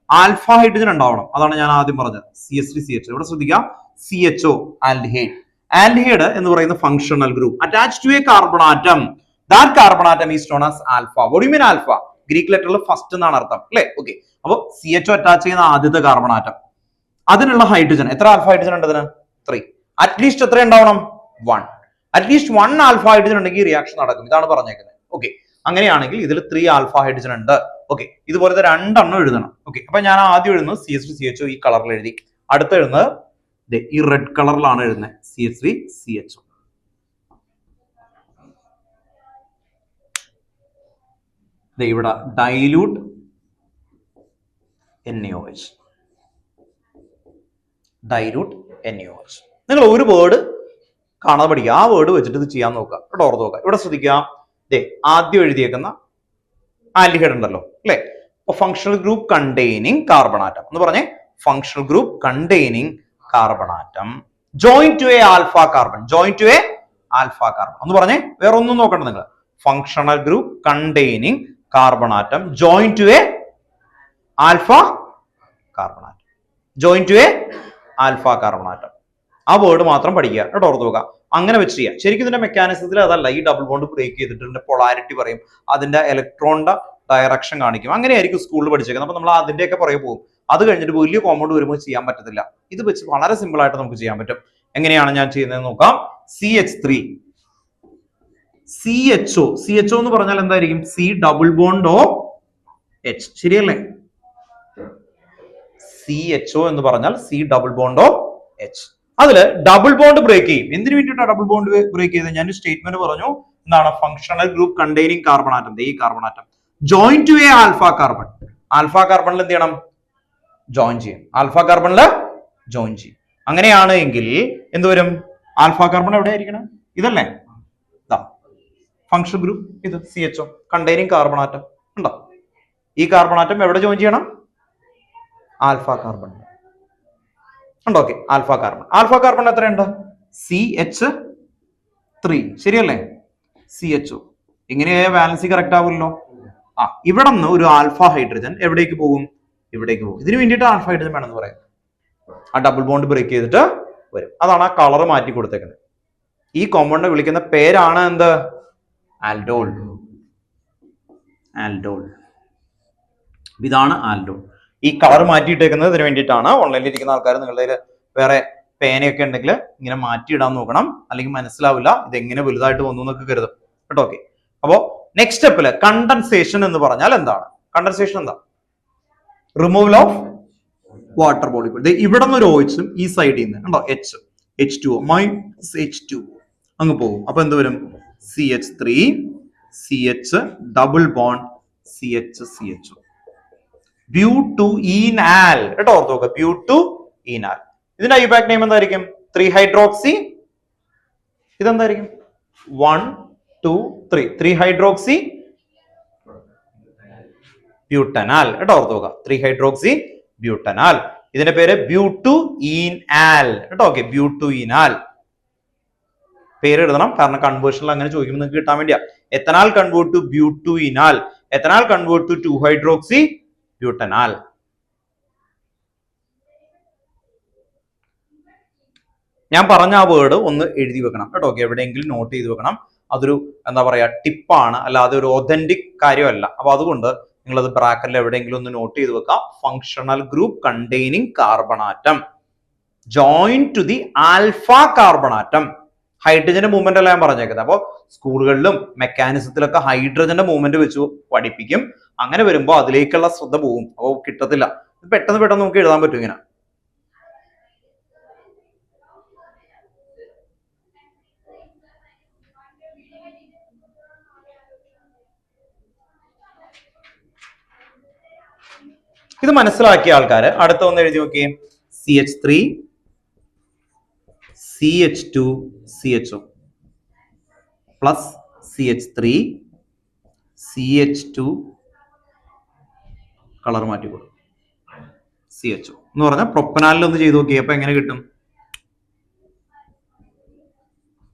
A: ആൽഫ ഹൈഡ്രജൻ ഉണ്ടാവണം. അതാണ് ഞാൻ ആദ്യം പറഞ്ഞത്, CH3CH. ഇവിടെ ശ്രദ്ധിക്കാം, CHO ആൽഡിഹൈഡ്. ആൽഡിഹൈഡ് എന്ന് പറയുന്ന functional group attached to a carbon atom. That carbon atom is known as alpha. What you mean alpha? Greek ലെറ്ററിൽ ഫസ്റ്റ് എന്നാണ് അർത്ഥം അല്ലേ? ഓക്കെ, അപ്പോൾ CHO അറ്റാച്ച് ചെയ്യുന്ന ആദ്യത്തെ കാർബൺ ആറ്റം, അതിനുള്ള ഹൈഡ്രജൻ എത്ര ആൽഫ ഹൈഡ്രജൻ ഉണ്ട്? അതിന് 3. അറ്റ്ലീസ്റ്റ് എത്ര ഉണ്ടാവണം? 1. അറ്റ്ലീസ്റ്റ് 1 ആൽഫ ഹൈഡ്രജൻ ഉണ്ടെങ്കിൽ റിയാക്ഷൻ നടക്കും. ഇതാണ് പറഞ്ഞേക്കുന്നത്. ഓക്കെ, അങ്ങനെയാണെങ്കിൽ ഇതിൽ 3 ആൽഫ ഹൈഡ്രജൻ ഉണ്ട്. ഓക്കെ, ഇതുപോലത്തെ 2 എണ്ണം എഴുതണം. ഓക്കെ, അപ്പൊ ഞാൻ ആദ്യം എഴുതുന്നത് CH3CHO ഈ കളറിൽ എഴുതി. അടുത്ത എഴുതുന്നത് ഈ റെഡ് കളറിലാണ് എഴുതുന്നത്, CH3CHO. ഇവിടെ ഡൈല്യൂട്ട് NaOH. Dilute NaOH. നിങ്ങൾ ഒരു വേർഡ് കാണാതെ പഠിക്കുക, ആ വേർഡ് വെച്ചിട്ട് ഇത് ചെയ്യാൻ നോക്കുക കേട്ടോ, ഓർത്ത് നോക്കുക. ഇവിടെ ശ്രദ്ധിക്കുക, ആദ്യം എഴുതിയേക്കുന്ന ആൽഡിഹൈഡ് ഉണ്ടല്ലോ അല്ലെ? അപ്പൊ functional group containing carbon atom എന്ന് പറഞ്ഞേ, functional group containing carbon atom join to a alpha carbon. Join to a alpha carbon എന്ന് പറഞ്ഞേ, വേറെ ഒന്നും നോക്കണ്ട നിങ്ങൾ. Functional group containing carbon atom join to a alpha carbon atom. Join to a alpha carbon atom. ആ word മാത്രം പഠിക്കുക കേട്ടോ, ഓർത്ത് നോക്കുക. അങ്ങനെ വെച്ച് ചെയ്യാം. ശരിക്കും ഇതിന്റെ മെക്കാനിസത്തിൽ അതല്ല, ഈ ഡബിൾ ബോണ്ട് ബ്രേക്ക് ചെയ്തിട്ട് പൊളാരിറ്റി പറയും, അതിന്റെ ഇലക്ട്രോണിന്റെ ഡയറക്ഷൻ കാണിക്കും. അങ്ങനെയായിരിക്കും സ്കൂളിൽ പഠിച്ചേക്കുന്നത്. അപ്പൊ നമ്മൾ അതിന്റെയൊക്കെ പുറകെ പോകും. അത് കഴിഞ്ഞിട്ട് വലിയ കോമ്പൗണ്ട് വരുമ്പോൾ ചെയ്യാൻ പറ്റത്തില്ല. ഇത് വെച്ച് വളരെ സിമ്പിൾ ആയിട്ട് നമുക്ക് ചെയ്യാൻ പറ്റും. എങ്ങനെയാണ് ഞാൻ ചെയ്യുന്നത് നോക്കാം. CH3 CHO. CHO എന്ന് പറഞ്ഞാൽ എന്തായിരിക്കും? C double bond O H. ശരിയല്ലേ? CHO എന്ന് പറഞ്ഞാൽ C double bond O H. അതില് ഡബിൾ ബോണ്ട് ബ്രേക്ക് ചെയ്യും. എന്തിനു വേണ്ടിയിട്ടാണ് ഡബിൾ ബോണ്ട് ബ്രേക്ക് ചെയ്തത്? ഞാൻ സ്റ്റേറ്റ്മെന്റ് പറഞ്ഞു, എന്താണ്? Functional group containing carbon atom. ഈ carbon atom join to a alpha carbon. Alpha കാർബണിൽ എന്ത് ചെയ്യണം? ജോയിൻ ചെയ്യും. ആൽഫ കാർബണിൽ ജോയിൻ ചെയ്യും. അങ്ങനെയാണ് എങ്കിൽ എന്ത് വരും? ആൽഫ കാർബൺ എവിടെ ആയിരിക്കണം? ഇതല്ലേ? ഫങ്ഷണൽ ഗ്രൂപ്പ് ഇത് CHO കണ്ടെയ്നിങ് കാർബൺ ആറ്റം ഉണ്ടോ? ഈ കാർബൺ ആറ്റം എവിടെ ജോയിൻ ചെയ്യണം? ആൽഫ കാർബൺ ഉണ്ടോ? Okay, alpha carbon. Alpha carbon എത്രയുണ്ട്? CH3. ശരിയല്ലേ? CHO. ഇങ്ങനെയായ വാലൻസി കറക്റ്റ് ആവില്ലല്ലോ. ഇവിടെ നിന്ന് ഒരു ആൽഫ ഹൈഡ്രജൻ എവിടേക്ക് പോകും? ഇവിടേക്ക് പോകും. ഇതിന് വേണ്ടിയിട്ട് ആൽഫ ഹൈഡ്രജൻ വേണമെന്ന് പറയാം. ആ ഡബിൾ ബോണ്ട് ബ്രേക്ക് ചെയ്തിട്ട് വരും. അതാണ് ആ കളർ മാറ്റി കൊടുത്തേക്കുന്നത്. ഈ കോമ്പൗണ്ടിനെ വിളിക്കുന്ന പേരാണ് എന്ത്? ആൽഡോൾ. ആൽഡോൾ. ഇതാണ് ആൽഡോൾ. ഈ കളർ മാറ്റിയിട്ടേക്കുന്നത് ഇതിന് വേണ്ടിയിട്ടാണ്. ഓൺലൈനിൽ ഇരിക്കുന്ന ആൾക്കാർ നിങ്ങളുടെ വേറെ പേനയൊക്കെ ഉണ്ടെങ്കിൽ ഇങ്ങനെ മാറ്റിയിടാൻ നോക്കണം, അല്ലെങ്കിൽ മനസ്സിലാവില്ല ഇത് എങ്ങനെ വലുതായിട്ട് വന്നു എന്നൊക്കെ കരുതും കേട്ടോ. ഓക്കെ, അപ്പോ നെക്സ്റ്റ് സ്റ്റെപ്പില് കണ്ടൻസേഷൻ എന്ന് പറഞ്ഞാൽ എന്താണ്? കണ്ടൻസേഷൻ എന്താ? Removal of water molecule. ഇവിടെ നിന്ന് ഒരു OH ഈ സൈഡിൽ നിന്ന് കണ്ടോ, H2O മൈനസ് H2O അങ്ങ് പോകും. അപ്പൊ എന്ത് വരും? CH3 CH double bond CH ബ്യൂട്ടുഈനാൽ കേട്ടോ, ഓർത്ത് നോക്കുക, ബ്യൂട്ടുഈനാൽ. ഇതിന്റെ ഐപാക് നെയിം എന്തായിരിക്കും? 3-ഹൈഡ്രോക്സി. ഇതെന്തായിരിക്കും? 1 2 3 3-ഹൈഡ്രോക്സി ബ്യൂട്ടനാൽ കേട്ടോ, ഓർത്ത് നോക്കുക, 3-ഹൈഡ്രോക്സി ബ്യൂട്ടനാൽ. ഇതിന്റെ പേര് ബ്യൂട്ടുഈനാൽ കേട്ടോ. ഓക്കെ, ബ്യൂട്ടുഈനാൽ പേര് എഴുതണം, കാരണം കൺവേർഷനിൽ അങ്ങനെ ചോദിക്കുമ്പോൾ നിങ്ങൾക്ക് കിട്ടാൻ വേണ്ടിയാ. Ethanal convert to butenal, ethanal convert to hydroxy butanal. ഞാൻ പറഞ്ഞ ആ വേർഡ് ഒന്ന് എഴുതി വെക്കണം കേട്ടോ. ഓക്കെ, എവിടെയെങ്കിലും നോട്ട് ചെയ്ത് വെക്കണം. അതൊരു എന്താ പറയാ ടിപ്പാണ്, അല്ലാതെ ഒരു ഒതന്റിക് കാര്യമല്ല. അപ്പൊ അതുകൊണ്ട് നിങ്ങളത് ബ്രാക്കറ്റിൽ എവിടെയെങ്കിലും ഒന്ന് നോട്ട് ചെയ്ത് വെക്കാം. Functional group containing carbon atom join to the alpha carbon atom. ഹൈഡ്രജന്റെ മൂവ്മെന്റ് അല്ല ഞാൻ പറഞ്ഞേക്കുന്നത്. അപ്പോൾ സ്കൂളുകളിലും മെക്കാനിസത്തിലൊക്കെ ഹൈഡ്രജന്റെ മൂവ്മെന്റ് വെച്ച് പഠിപ്പിക്കും. അങ്ങനെ വരുമ്പോൾ അതിലേക്കുള്ള ശ്രദ്ധ പോകും, അപ്പോൾ കിട്ടത്തില്ല. പെട്ടെന്ന് നമുക്ക് എഴുതാൻ പറ്റും ഇങ്ങനെ. ഇത് മനസ്സിലാക്കിയ ആൾക്കാര് അടുത്ത ഒന്ന് എഴുതി നോക്കിയേ. CH3 CH2 CHO plus CH3 CH2 colour മാറ്റി കൊടുക്കും CHO എന്ന് പറഞ്ഞാൽ പ്രൊപ്പനാലിൽ ഒന്ന് ചെയ്ത് നോക്കിയേ. അപ്പൊ എങ്ങനെ കിട്ടും?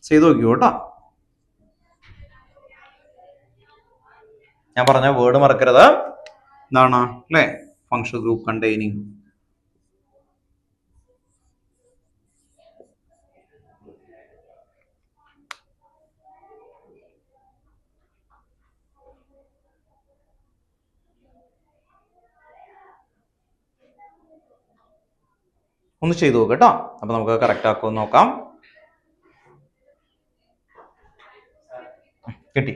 A: ചെയ്ത് നോക്കിയോ കേട്ടോ. ഞാൻ പറഞ്ഞ വേർഡ് മറക്കരുത്. എന്താണ് അല്ലേ? ഫങ്ഷണൽ ഗ്രൂപ്പ് കണ്ടെയ്നിങ് ഒന്ന് ചെയ്തു നോക്കാം കേട്ടോ. അപ്പൊ നമുക്ക് കറക്റ്റ് ആക്കുമെന്ന് നോക്കാം. കിട്ടി.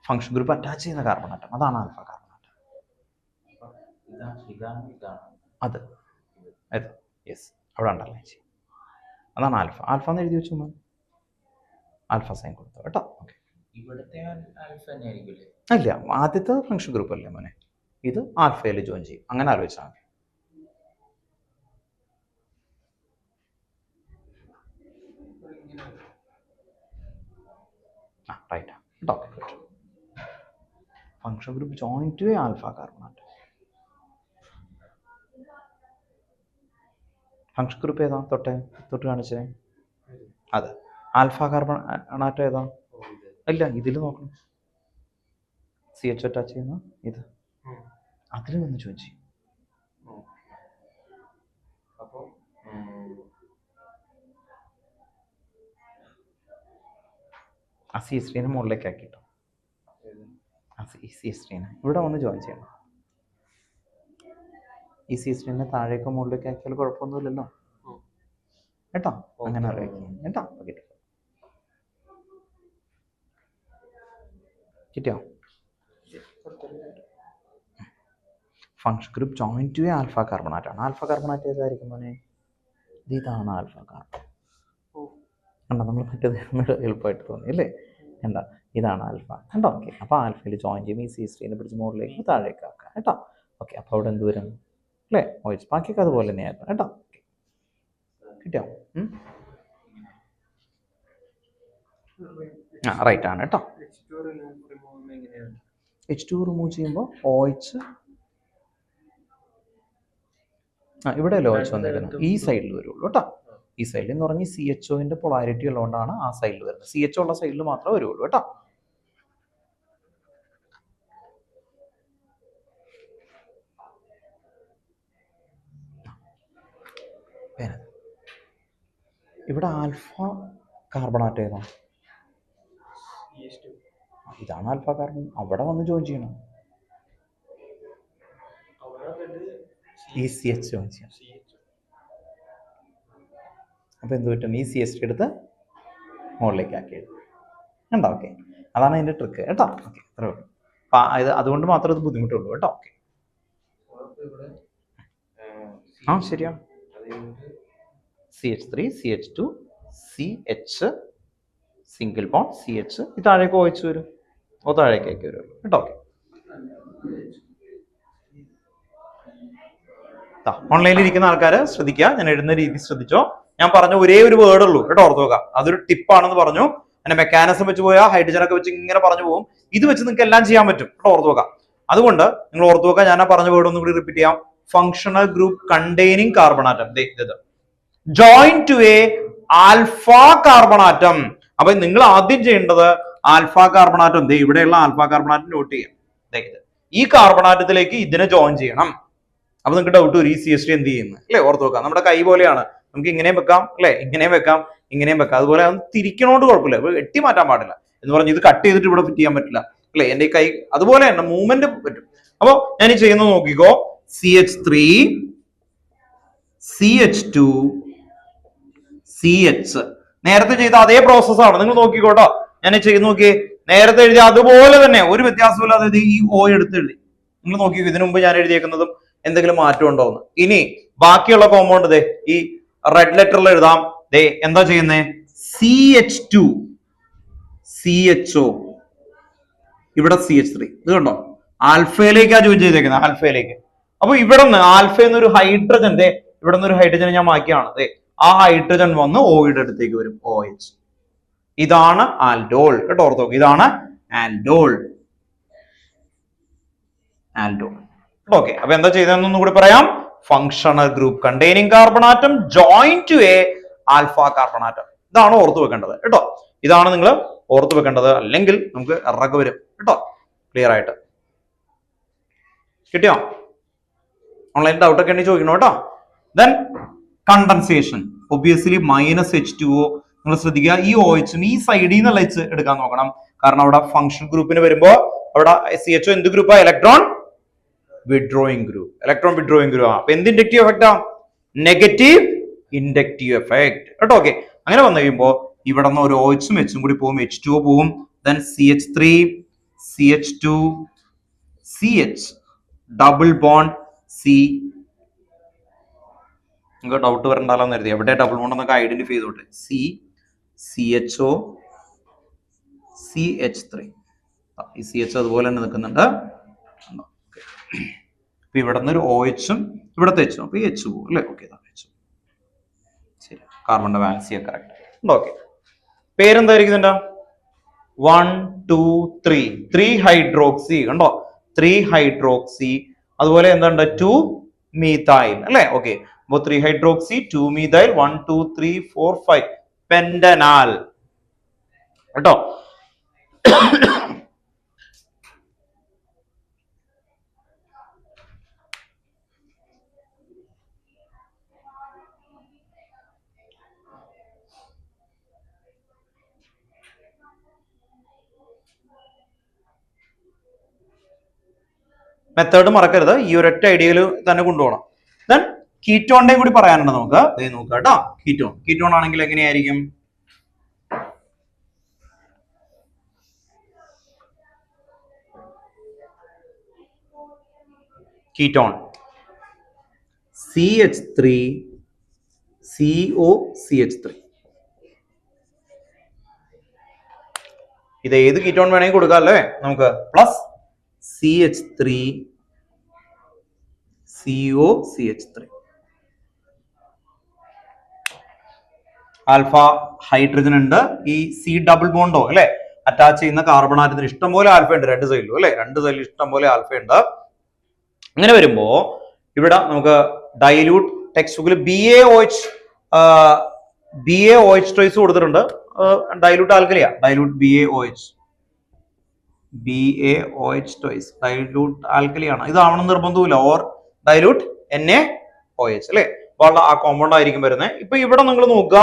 A: ഫങ്ഷൻ ഗ്രൂപ്പ് അറ്റാച്ച് ചെയ്യുന്ന കാർബൺ ആറ്റം, അതാണ് ആൽഫ കാർബൺ ആറ്റം. അത് യെസ്, അവിടെ ഉണ്ടല്ലേ, അതാണ് ആൽഫ. ആൽഫ എന്ന് എഴുതി വെച്ചു, ആൽഫ സൈൻ കൊടുത്തു കേട്ടോ. ഓക്കെ, ഇല്ല, ആദ്യത്തെ ഫങ്ഷൻ ഗ്രൂപ്പ് അല്ലേ മോനെ, ഇത് ആൽഫയിൽ ജോയിൻ ചെയ്യും. അങ്ങനെ ആലോചിച്ചാൽ മതി. റൈറ്റ് കേട്ടോ. Function group join to alpha carbon atom. Function group ഏതാ? തൊട്ട് കാണിച്ചേ. അതെ, ആൽഫ കാർബൺ ആറ്റം ഏതാ? ഇല്ല, ഇതിൽ നോക്കണം. CH അറ്റാച്ച് ചെയ്യുന്ന ഇത്, അതിൽ വന്ന് ജോയിൻ ചെയ്യും. ആ CH3 മുകളിലേക്ക് ആക്കിട്ടോ. ആ CH3 ഇവിടെ വന്ന് ജോയിൻ ചെയ്യണം. ഈ CH3 താഴേക്ക് മുകളിലേക്ക് ആക്കിയാൽ കുഴപ്പമൊന്നുമില്ലല്ലോ കേട്ടോ. അങ്ങനെ അറിയാം കേട്ടോ. കിട്ടിയോ? Function group join to alpha carbon ആറ്റമാണ്. ആൽഫ കാർബൺ ആറ്റം ഏതായിരിക്കും മോനെ? ഇതാണ് ആൽഫ കാർബൺ. കണ്ടോ, നമ്മൾ മറ്റേത് എളുപ്പമായിട്ട് തോന്നി അല്ലേ? എന്താ, ഇതാണ് ആൽഫ കേട്ടോ. ഓക്കെ, അപ്പോൾ ആൽഫയിൽ ജോയിൻ ചെയ്യും. ഈ CH3 പിടിച്ച് മുകളിലേക്ക് താഴേക്ക് ആക്കാം കേട്ടോ. ഓക്കെ, അപ്പോൾ അവിടെ എന്ത് വരും അല്ലേ? OH. ബാക്കിയൊക്കെ അതുപോലെ തന്നെയായിരുന്നു കേട്ടോ. കിട്ടിയോ? ആ റൈറ്റ് ആണ് കേട്ടോ. H2 റിമൂവ് ചെയ്യുമ്പോൾ OH ഇവിടെ അല്ലേ OH വന്നിരുന്നത്? ഈ സൈഡിൽ വരുള്ളൂ കേട്ടോ. ഈ സൈഡിൽ എന്ന് പറഞ്ഞാൽ CHOന്റെ പൊളാരിറ്റി ഉള്ളതുകൊണ്ടാണ് ആ സൈഡിൽ വരുന്നത്. CHO ഉള്ള സൈഡിൽ മാത്രമേ വരുള്ളൂ കേട്ടോ. ഇവിടെ ആൽഫ കാർബണാറ്റ് ഏതാ? ഇതാണ് ആൽഫ കാർബൺ. അവിടെ വന്ന് ജോയിൻ ചെയ്യണം. ECH ജോയിൻ ചെയ്യണം. അപ്പൊ എന്ത് പറ്റും? ECH എടുത്ത് മുകളിലേക്ക് ആക്കി എഴുതും. ഉണ്ടോ? ഓക്കെ, അതാണ് അതിന്റെ ട്രിക്ക് കേട്ടോ. ഓക്കെ, അത്രേ ഉള്ളൂ. അപ്പൊ ഇത് അതുകൊണ്ട് മാത്രമേ ഇത് ബുദ്ധിമുട്ടുള്ളൂ കേട്ടോ. ഓക്കെ, ആ ശരിയാ. CH3 CH2 CH single bond CH ഇത് താഴേക്ക് OH വരും. താഴേക്ക് വരുള്ളൂ കേട്ടോ. ഓക്കെ, ഓൺലൈനിൽ ഇരിക്കുന്ന ആൾക്കാർ ശ്രദ്ധിക്കുക, ഞാൻ എഴുതുന്ന രീതി ശ്രദ്ധിച്ചോ. ഞാൻ പറഞ്ഞ ഒരേ ഒരു വേർഡ് ഉള്ളൂ കേട്ടോ, ഓർത്ത് നോക്കാം. അതൊരു ടിപ്പാണെന്ന് പറഞ്ഞു. അതിന്റെ മെക്കാനിസം വെച്ച് പോയാൽ ഹൈഡ്രജൻ ഒക്കെ വെച്ച് ഇങ്ങനെ പറഞ്ഞു പോകും. ഇത് വെച്ച് നിങ്ങൾക്ക് എല്ലാം ചെയ്യാൻ പറ്റും കേട്ടോ, ഓർത്ത് നോക്കാം. അതുകൊണ്ട് നിങ്ങൾ ഓർത്ത് നോക്കാം. ഞാൻ ആ പറഞ്ഞ വേർഡ് ഒന്നും കൂടി റിപ്പീറ്റ് ചെയ്യാം. Functional group containing carbon atom join to a alpha carbon atom. അപ്പൊ നിങ്ങൾ ആദ്യം ചെയ്യേണ്ടത് ആൽഫ കാർബൺ ആറ്റം, ഇവിടെയുള്ള ആൽഫ കാർബൺ ആറ്റം നോട്ട് ചെയ്യാം. ഈ കാർബൺ ആറ്റത്തിലേക്ക് ഇതിനെ ജോയിൻ ചെയ്യണം. അപ്പൊ നിങ്ങൾക്ക് ഡൗട്ട് വരും, ഈ CH3 എന്ത് ചെയ്യുന്നു അല്ലെ? ഓർത്ത് നോക്കാം. നമ്മുടെ കൈ പോലെയാണ്, നമുക്ക് ഇങ്ങനെയും വെക്കാം അല്ലെ, ഇങ്ങനെയും വെക്കാം, ഇങ്ങനെയും വെക്കാം. അതുപോലെ അത് തിരിക്കണോണ്ട് കുഴപ്പമില്ല, വെട്ടി മാറ്റാൻ പാടില്ല എന്ന് പറഞ്ഞ് ഇത് കട്ട് ചെയ്തിട്ട് ഇവിടെ ഫിറ്റ് ചെയ്യാൻ പറ്റില്ല അല്ലെ. എന്റെ കൈ അതുപോലെ തന്നെ മൂവ്മെന്റ് പറ്റും. അപ്പൊ ഞാൻ ഈ ചെയ്യുന്നത് നോക്കിക്കോ. CH3 CH2 CH നേരത്തെ ചെയ്ത അതേ പ്രോസസ്സാണ്. നിങ്ങൾ നോക്കിക്കോട്ടോ. ഞാൻ ചെയ്യുന്ന നോക്കിയേ, നേരത്തെ എഴുതിയ അതുപോലെ തന്നെ, ഒരു വ്യത്യാസമില്ല. അതായത് ഈ O എടുത്ത് എഴുതി. നിങ്ങൾ നോക്കിക്കോ, ഇതിനു മുമ്പ് ഞാൻ എഴുതിയേക്കുന്നതും എന്തെങ്കിലും മാറ്റം ഉണ്ടോ എന്ന്. ഇനി ബാക്കിയുള്ള കോമ്പൗണ്ട് ഈ റെഡ് ലെറ്ററിൽ എഴുതാം. എന്താ ചെയ്യുന്നേ? CH2 CHO ഇവിടെ CH3. ഇത് കണ്ടോ, ആൽഫയിലേക്കാ ജോയിൻ ചെയ്തേക്കുന്നത്, ആൽഫയിലേക്ക്. അപ്പൊ ഇവിടെ നിന്ന് ആൽഫയിൽ നിന്ന് ഒരു ഹൈഡ്രജൻ, ഇവിടെ നിന്ന് ഒരു ഹൈഡ്രജൻ ഞാൻ മാറ്റിയാണ്. ആ ഹൈഡ്രജൻ വന്ന് ഓയുടെ അടുത്തേക്ക് വരും, OH. ഇതാണ് ആൽഡോൾ കേട്ടോ, ഓർത്തോ. ഇതാണ് ആൽഡോൾ. ഓക്കെ, അപ്പൊ എന്താ ചെയ്തതെന്നൊന്നും കൂടി പറയാം. Functional group containing carbon atom join to a alpha carbon atom. ഇതാണ് ഓർത്ത് വെക്കേണ്ടത് കേട്ടോ. ഇതാണ് നിങ്ങൾ ഓർത്ത് വെക്കേണ്ടത്, അല്ലെങ്കിൽ നമുക്ക് എറക്ക് വരും കേട്ടോ. ക്ലിയർ ആയിട്ട് കിട്ടിയോ? ഓൺലൈൻ ഡൗട്ട് ഒക്കെ ഉണ്ടെങ്കിൽ ചോദിക്കണം കേട്ടോ. Then condensation, obviously -H2O. നിങ്ങൾ ശ്രദ്ധിക്കുക, ഈ OH ഈ സൈഡിൽ നിന്നുള്ള H എടുക്കാൻ നോക്കണം. കാരണം അവിടെ ഫങ്ഷൻ ഗ്രൂപ്പിന് വരുമ്പോ അവിടെ CHO എന്ത് ഗ്രൂപ്പാ? Electron withdrawing group. Electron withdrawing group. അപ്പൊ എന്ത് ഇൻഡക്റ്റീവ് എഫക്റ്റാ? നെഗറ്റീവ് ഇൻഡക്റ്റീവ് എഫക്ട് കേട്ടോ. ഓക്കെ, അങ്ങനെ വന്നു കഴിയുമ്പോ ഇവിടെ നിന്ന് ഒരു OH ഉം H ഉം കൂടി പോകും, H2O പോകും. Then CH3 CH2 CH double bond C. നിങ്ങൾക്ക് ഡൗട്ട് വരണ്ടാലോ എന്ന് കരുതി, എവിടെ ഡബിൾ ബോണ്ട് എന്നൊക്കെ ഐഡന്റിഫൈ ചെയ്തോട്ടെ. CHO CH3. ഈ CH അതുപോലെ തന്നെ നിൽക്കുന്നുണ്ട്. അപ്പൊ ഇവിടെ നിന്ന് ഒരു OH ഉം ഇവിടത്തെ H ഉം, അപ്പൊ H പോകും അല്ലെ. ഓക്കെ, ശരി, കാർബണിന്റെ വാലൻസി കറക്റ്റ്. ഓക്കെ, പേരെന്തായിരിക്കും? 1 2 3 3 ഹൈഡ്രോക്സി കണ്ടോ, 3 ഹൈഡ്രോക്സി. അതുപോലെ എന്തുണ്ട്? 2 മീഥൈൽ അല്ലെ. ഓക്കെ, അപ്പൊ 3 ഹൈഡ്രോക്സി 2 മീഥൈൽ 1 2 3 4 5 പെന്റനാൽ കേട്ടോ. മെത്തേഡ് മറക്കരുത്, ഈ ഒരൊറ്റ ഐഡിയയിൽ തന്നെ കൊണ്ടുപോകണം. ദെൻ കീറ്റോണിന്റെയും കൂടി പറയാനുണ്ട് നമുക്ക്. നോക്കാം കേട്ടോ. കീറ്റോൺ ആണെങ്കിൽ എങ്ങനെയായിരിക്കും? Ketone CH3 CO CH3. ഇത് ഏത് കീറ്റോൺ വേണമെങ്കിൽ കൊടുക്കാം അല്ലേ നമുക്ക്. Plus CH3 CO CH3. Alpha hydrogen ഉണ്ട്. ഈ C ഡബിൾ ബോണ്ടോ അല്ലെ അറ്റാച്ച് ചെയ്യുന്ന കാർബൺ ആറ്റത്തിന് ഇഷ്ടം പോലെ ആൽഫ ഉണ്ട്, രണ്ട് സൈഡിലും അല്ലെ. രണ്ട് സൈഡിലും ഇഷ്ടം പോലെ ആൽഫ ഉണ്ട്. അങ്ങനെ വരുമ്പോ ഇവിടെ നമുക്ക് ഡൈല്യൂട്ട് ടെക്സ്റ്റ് ബുക്കിൽ BaOH ചോയ്സ് കൊടുത്തിട്ടുണ്ട്. ഡൈല്യൂട്ട് ആൽക്കലിയാ, ഡൈല്യൂട്ട് BaOH ടോയ്സ് ഡൈല്യൂട്ട് ആൽക്കലിയാണ്. ഇതാവണം നിർബന്ധമില്ല. ഓർ ഡൈല്യൂട്ട് NaOH അല്ലെ. അപ്പോൾ ആ കോമ്പൗണ്ട് ആയിരിക്കും വരുന്നത്. ഇപ്പൊ ഇവിടെ നിങ്ങൾ നോക്കുക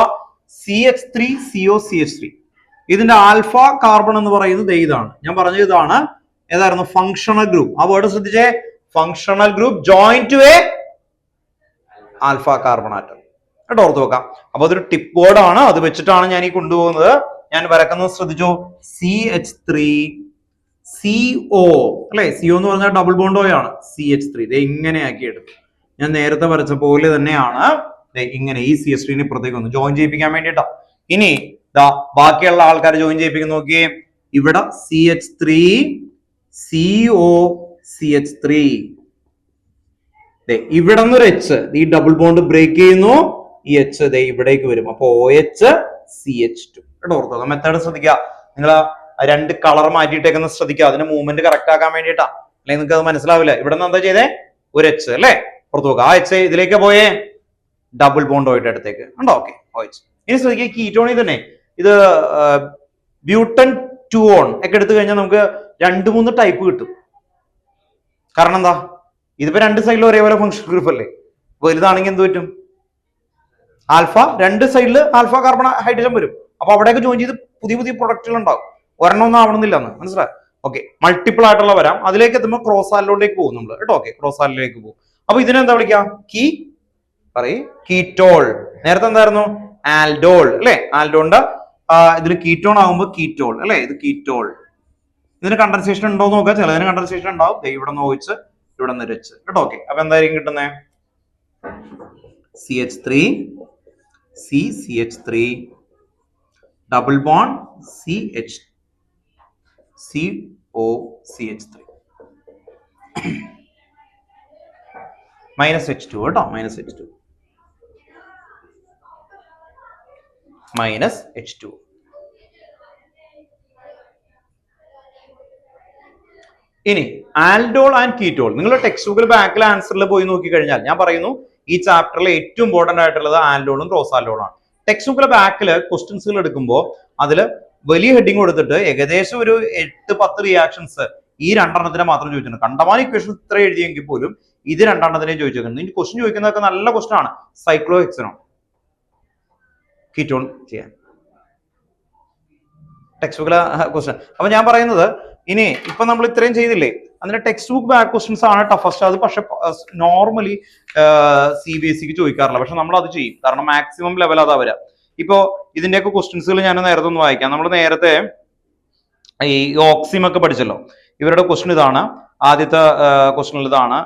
A: CH3CO CH3 ഇതിന്റെ ആൽഫ കാർബൺ എന്ന് പറയുന്നത് ഇതാണ്. ഞാൻ പറഞ്ഞത് ഇതാണ്. ഏതായിരുന്നു? Functional group. ആ വേർഡ് ശ്രദ്ധിച്ചേ, functional group join to a alpha carbon atom. കേട്ടോ, ഓർത്ത് വെക്കാം. അപ്പൊ അതൊരു ടിപ്പ് വേർഡ് ആണ്. അത് വെച്ചിട്ടാണ് ഞാൻ ഈ കൊണ്ടുപോകുന്നത്. ഞാൻ വരക്കുന്നത് ശ്രദ്ധിച്ചോ, CH3CO അല്ലെ, CO എന്ന് പറഞ്ഞാൽ ഡബിൾ ബോണ്ട് ഓ ആണ്. CH3 ഇത് ഇങ്ങനെ ആക്കി എടുക്കും. ഞാൻ നേരത്തെ വരച്ച പോലെ തന്നെയാണ് ഇങ്ങനെ ഈ CH3 ഇപ്പുറത്തേക്ക് വന്നു ജോയിൻ ചെയ്യിപ്പിക്കാൻ വേണ്ടിട്ടാ. ഇനി ബാക്കിയുള്ള ആൾക്കാർ ജോയിൻ ചെയ്യിപ്പിക്കുന്ന നോക്കിയേ, ഇവിടെ CH3CO CH3 ഇവിടെ നിന്നൊരു എച്ച്, ഈ ഡബിൾ ബോണ്ട് ബ്രേക്ക് ചെയ്യുന്നു, ഈ എച്ച് ഇവിടേക്ക് വരും. അപ്പൊ OHCH2. കേട്ടോ, ഓർത്തോ. മെത്തേഡ് ശ്രദ്ധിക്കുക. നിങ്ങൾ രണ്ട് കളർ മാറ്റിയിട്ടേക്കുന്ന ശ്രദ്ധിക്കുക. അതിന്റെ മൂവ്മെന്റ് കറക്റ്റ് ആക്കാൻ വേണ്ടിയിട്ടാ, അല്ലെങ്കിൽ നിങ്ങൾക്ക് അത് മനസ്സിലാവില്ല. ഇവിടെ നിന്ന് എന്താ ചെയ്തേ, ഒരു എച്ച് അല്ലെ, പുറത്തു നോക്കുക. ആ എച്ച് ഇതിലേക്ക് പോയേ ഡബിൾ ബോണ്ട് ഓയിട്ട് അടുത്തേക്ക് ഉണ്ടോ. Okay, OH. ഇനി ശ്രദ്ധിക്കുക, കീറ്റോണിൽ തന്നെ ഇത് ബ്യൂട്ടൻ 2 ഒക്കെ എടുത്തു കഴിഞ്ഞാൽ നമുക്ക് 2-3 ടൈപ്പ് കിട്ടും. കാരണം എന്താ, ഇതിപ്പോ രണ്ട് സൈഡിലും ഒരേപോലെ ഫംഗ്ഷൻ ഗ്രൂപ്പ് അല്ലേ. വലുതാണെങ്കിൽ എന്ത് പറ്റും, ആൽഫ രണ്ട് സൈഡിൽ ആൽഫ കാർബൺ ഹൈഡ്രജൻ വരും. അപ്പൊ അവിടെയൊക്കെ ജോയിൻ ചെയ്ത് പുതിയ പുതിയ പ്രൊഡക്റ്റുകൾ ഉണ്ടാവും. ഒരെണ്ണമൊന്നും ആവണമെന്നില്ല എന്ന് മനസ്സിലായി. ഓക്കെ, മൾട്ടിപ്പിൾ ആയിട്ടുള്ള വരാം. അതിലേക്ക് എത്തുമ്പോൾ ക്രോസ് ആലിലോട്ടേക്ക് പോകും നമ്മൾ. കേട്ടോ, ഓക്കെ, ക്രോസ് ആലിലേക്ക് പോകും. അപ്പൊ ഇതിനെന്താ വിളിക്കാം, കീറ്റോൾ. നേരത്തെ എന്തായിരുന്നു, ആൽഡോൾ അല്ലെ. ആൽഡോളിന്റെ ഇതിൽ കീറ്റോൺ ആകുമ്പോൾ കീറ്റോൾ അല്ലെ, ഇത് കീറ്റോൾ. ഇതിന് കണ്ടൻസേഷൻ ഉണ്ടോ എന്ന് നോക്കുക. ചിലതിന് കണ്ടൻസേഷൻ ഉണ്ടാവും. ഇവിടെ നിന്ന് OH, ഇവിടെ നിന്ന് രച്ച്. കേട്ടോ, ഓക്കെ. അപ്പൊ എന്തായിരിക്കും കിട്ടുന്നത്, CH3CH3 double bond COCH3 -H2 കേട്ടോ, -H2. ഇനി ആൽഡോൾ ആൻഡ് കീറ്റോൾ. നിങ്ങൾ ടെക്സ്റ്റ് ബുക്കിൽ ബാക്കിൽ ആൻസറിൽ പോയി നോക്കി കഴിഞ്ഞാൽ ഞാൻ പറയുന്നു, ഈ ചാപ്റ്ററിൽ ഏറ്റവും ഇമ്പോർട്ടന്റ് ആയിട്ടുള്ളത് ആൽഡോളും ക്രോസാൽഡോളും ആണ്. ടെക്സ്റ്റ് ബുക്കിലെ ബാക്കിൽ ക്വസ്റ്റ്യൻസുകൾ എടുക്കുമ്പോൾ അതിൽ വലിയ ഹെഡിങ് കൊടുത്തിട്ട് ഏകദേശം ഒരു 8-10 റിയാക്ഷൻസ് ഈ രണ്ടെണ്ണത്തിനെ മാത്രം ചോദിച്ചിട്ടുണ്ട്. കണ്ടമാന ഇക്വേഷൻ ഇത്ര എഴുതിയെങ്കിൽ പോലും ഇത് രണ്ടെണ്ണത്തിനെ ചോദിച്ചിട്ടുണ്ട്. ഇനി ക്വസ്റ്റ്യൻ ചോദിക്കുന്നതൊക്കെ നല്ല ക്വസ്റ്റ്യൻ ആണ്. സൈക്ലോഹെക്സനോൺ കീറ്റോൺ ചെയ്യാൻ ടെക്സ്റ്റ് ബുക്കിലെ ക്വസ്റ്റ്യൻ. അപ്പൊ ഞാൻ പറയുന്നത്, ഇനി ഇപ്പൊ നമ്മൾ ഇത്രയും ചെയ്തില്ലേ, അതിന്റെ ടെക്സ്റ്റ് ബുക്ക് ബാക്ക് ക്വസ്റ്റ്യൻസ് ആണ് ടഫസ്റ്റ്. അത് പക്ഷെ നോർമലി CBSEക്ക് ചോദിക്കാറില്ല. പക്ഷെ നമ്മൾ അത് ചെയ്യും, കാരണം മാക്സിമം ലെവൽ അതാ വരാം. ഇപ്പോ ഇതിന്റെയൊക്കെ ക്വസ്റ്റ്യൻസുകൾ ഞാൻ നേരത്തെ ഒന്ന് വായിക്കാം. നമ്മൾ നേരത്തെ ഈ ഓക്സിം ഒക്കെ പഠിച്ചല്ലോ. ഇവരുടെ ക്വസ്റ്റ്യൻ ഇതാണ്. ആദ്യത്തെ ക്വസ്റ്റ്യൻ ഇതാണ്,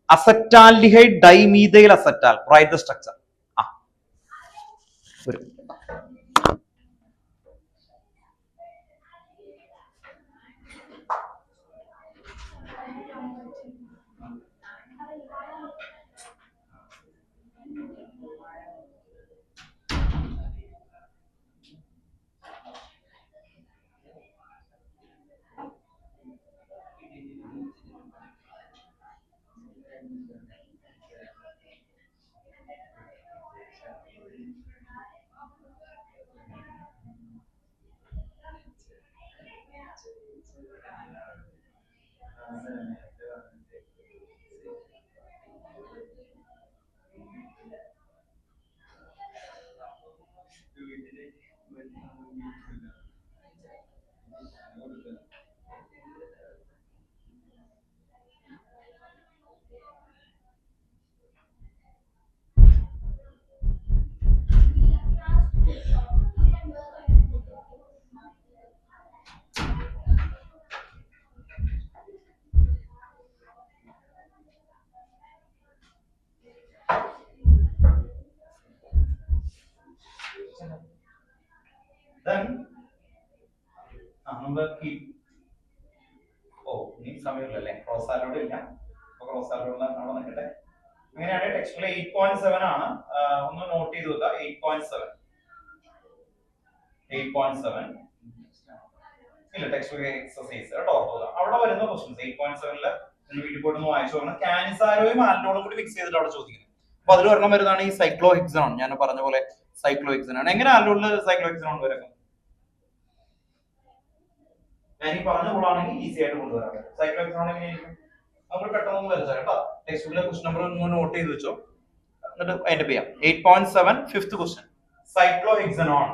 A: acetaldehyde dimethyl acetal, write the structure. സമയമില്ലല്ലേ, ക്രോസാലോട് ഇല്ല. അപ്പൊ ക്രോസാലോട് അവിടെ നിൽക്കട്ടെ. അങ്ങനെയാണ് ടെക്സ്റ്റിൽ 8.7 ആണ്. ഒന്ന് നോട്ട് ചെയ്ത് വെക്കുക. 8.7 ഇല്ല, ടെക്സ്റ്റ് എക്സസൈസ് കേട്ടോ. അവിടെ വരുന്ന ക്വസ്റ്റ്യൻസ് 8.7 വീട്ടിൽ പോയിട്ട് ഒന്ന് വായിച്ചു നോക്കണം. കാനിസാരോയും ആൽഡോളും കൂടി മിക്സ് ചെയ്തിട്ട് അവിടെ ചോദിക്കുന്നത്. അപ്പൊ അതിൽ ഒരെണ്ണം വരുന്നതാണ് ഈ സൈക്ലോഹെക്സനോൺ. ഞാൻ പറഞ്ഞ പോലെ സൈക്ലോഹെക്സനോൺ. എങ്ങനെ ആൽഡോളിൽ സൈക്ലോഹെക്സനോൺ വരും? ഞാൻ ഈ പറഞ്ഞ കൂടാണെങ്കിൽ ഈസി ആയിട്ട് കൊണ്ടുവരാം. സൈക്ലോഹെക്സനോൺ എങ്ങനെയായിരിക്കും? നമ്മൾ പെട്ടെന്ന് വരച്ചാൽ കേട്ടോ. ടെക്സ്റ്റ് ബുക്കിലെ ക്വസ്റ്റ്യൻ നമ്പർ ഒന്ന് നോട്ട് ചെയ്ത് വെച്ചോ. എന്നിട്ട് അതിന്റെ ചെയ്യാം. 8.7 ഫിഫ്ത് ക്വസ്റ്റ്യൻ. സൈക്ലോഹെക്സനോൺ.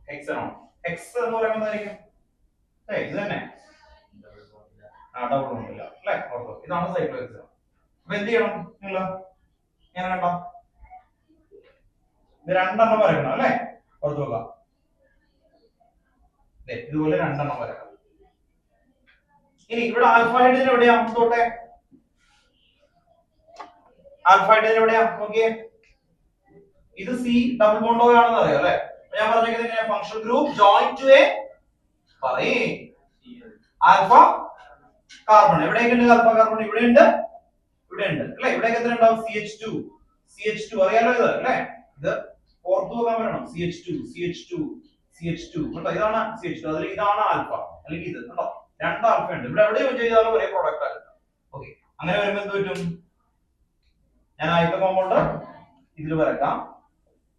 A: ഹെക്സനോൺ. ഹെക്സ് എന്ന് പറയുന്നതായിരിക്കും ഇത് തന്നെ. ഡബിൾ ബോണ്ട് ഇല്ല അല്ലേ? ഇതാണ് സൈക്ലോഹെക്സനോൺ. അപ്പൊ എന്ത് ചെയ്യണം നിങ്ങൾ? ഞാൻ കണ്ട ഇത് രണ്ടെണ്ണം വരക്കണം അല്ലേ? ഓർത്ത് നോക്കാം. ഇതുപോലെ രണ്ടെണ്ണം വരക്കണം. ഇനി ഇവിടെ ആൽഫ ഹൈഡ്രജൻ എവിടെയാ? നോട്ടെ, ആൽഫ ഹൈഡ്രജൻ എവിടെയാ? നോക്കിയേ, ഇത് സി ഡബിൾ ബോണ്ട് ഓ ആണെന്ന് അറിയാം അല്ലേ? ഞാൻ പറഞ്ഞിരിക്കുന്നത് എങ്ങനെയാ? Functional group join to a പറയേ ആൽഫ കാർബൺ. എവിടെയൊക്കെ ഉണ്ട് ആൽഫ കാർബൺ? ഇവിടെ ഉണ്ട്, ഇവിടെ ഉണ്ട് അല്ലേ? ഇവിടെയൊക്കെ എത്ര ഉണ്ടാവും? CH2. CH2 അറിയാലോ ഇത് അല്ലേ? ഇത് ഓർത്തു വെക്കാൻ പറ്റണം. CH2 CH2 CH2 കേട്ടോ. ഇതാണ് CH2. അതിൽ ഇതാണ് ആൽഫ അല്ലെങ്കിൽ ഇത് കേട്ടോ. രണ്ട് ആൽഫ ഉണ്ട്. ഇവിടെ എവിടെ യൂസ് ചെയ്താലും ഒരേ പ്രോഡക്റ്റ് ആണ്. ഓക്കെ, അങ്ങനെ വരുമ്പോൾ എന്ത് പറ്റും? ഞാൻ ആദ്യത്തെ കോമ്പൗണ്ട് ഇതിൽ വരക്കാം.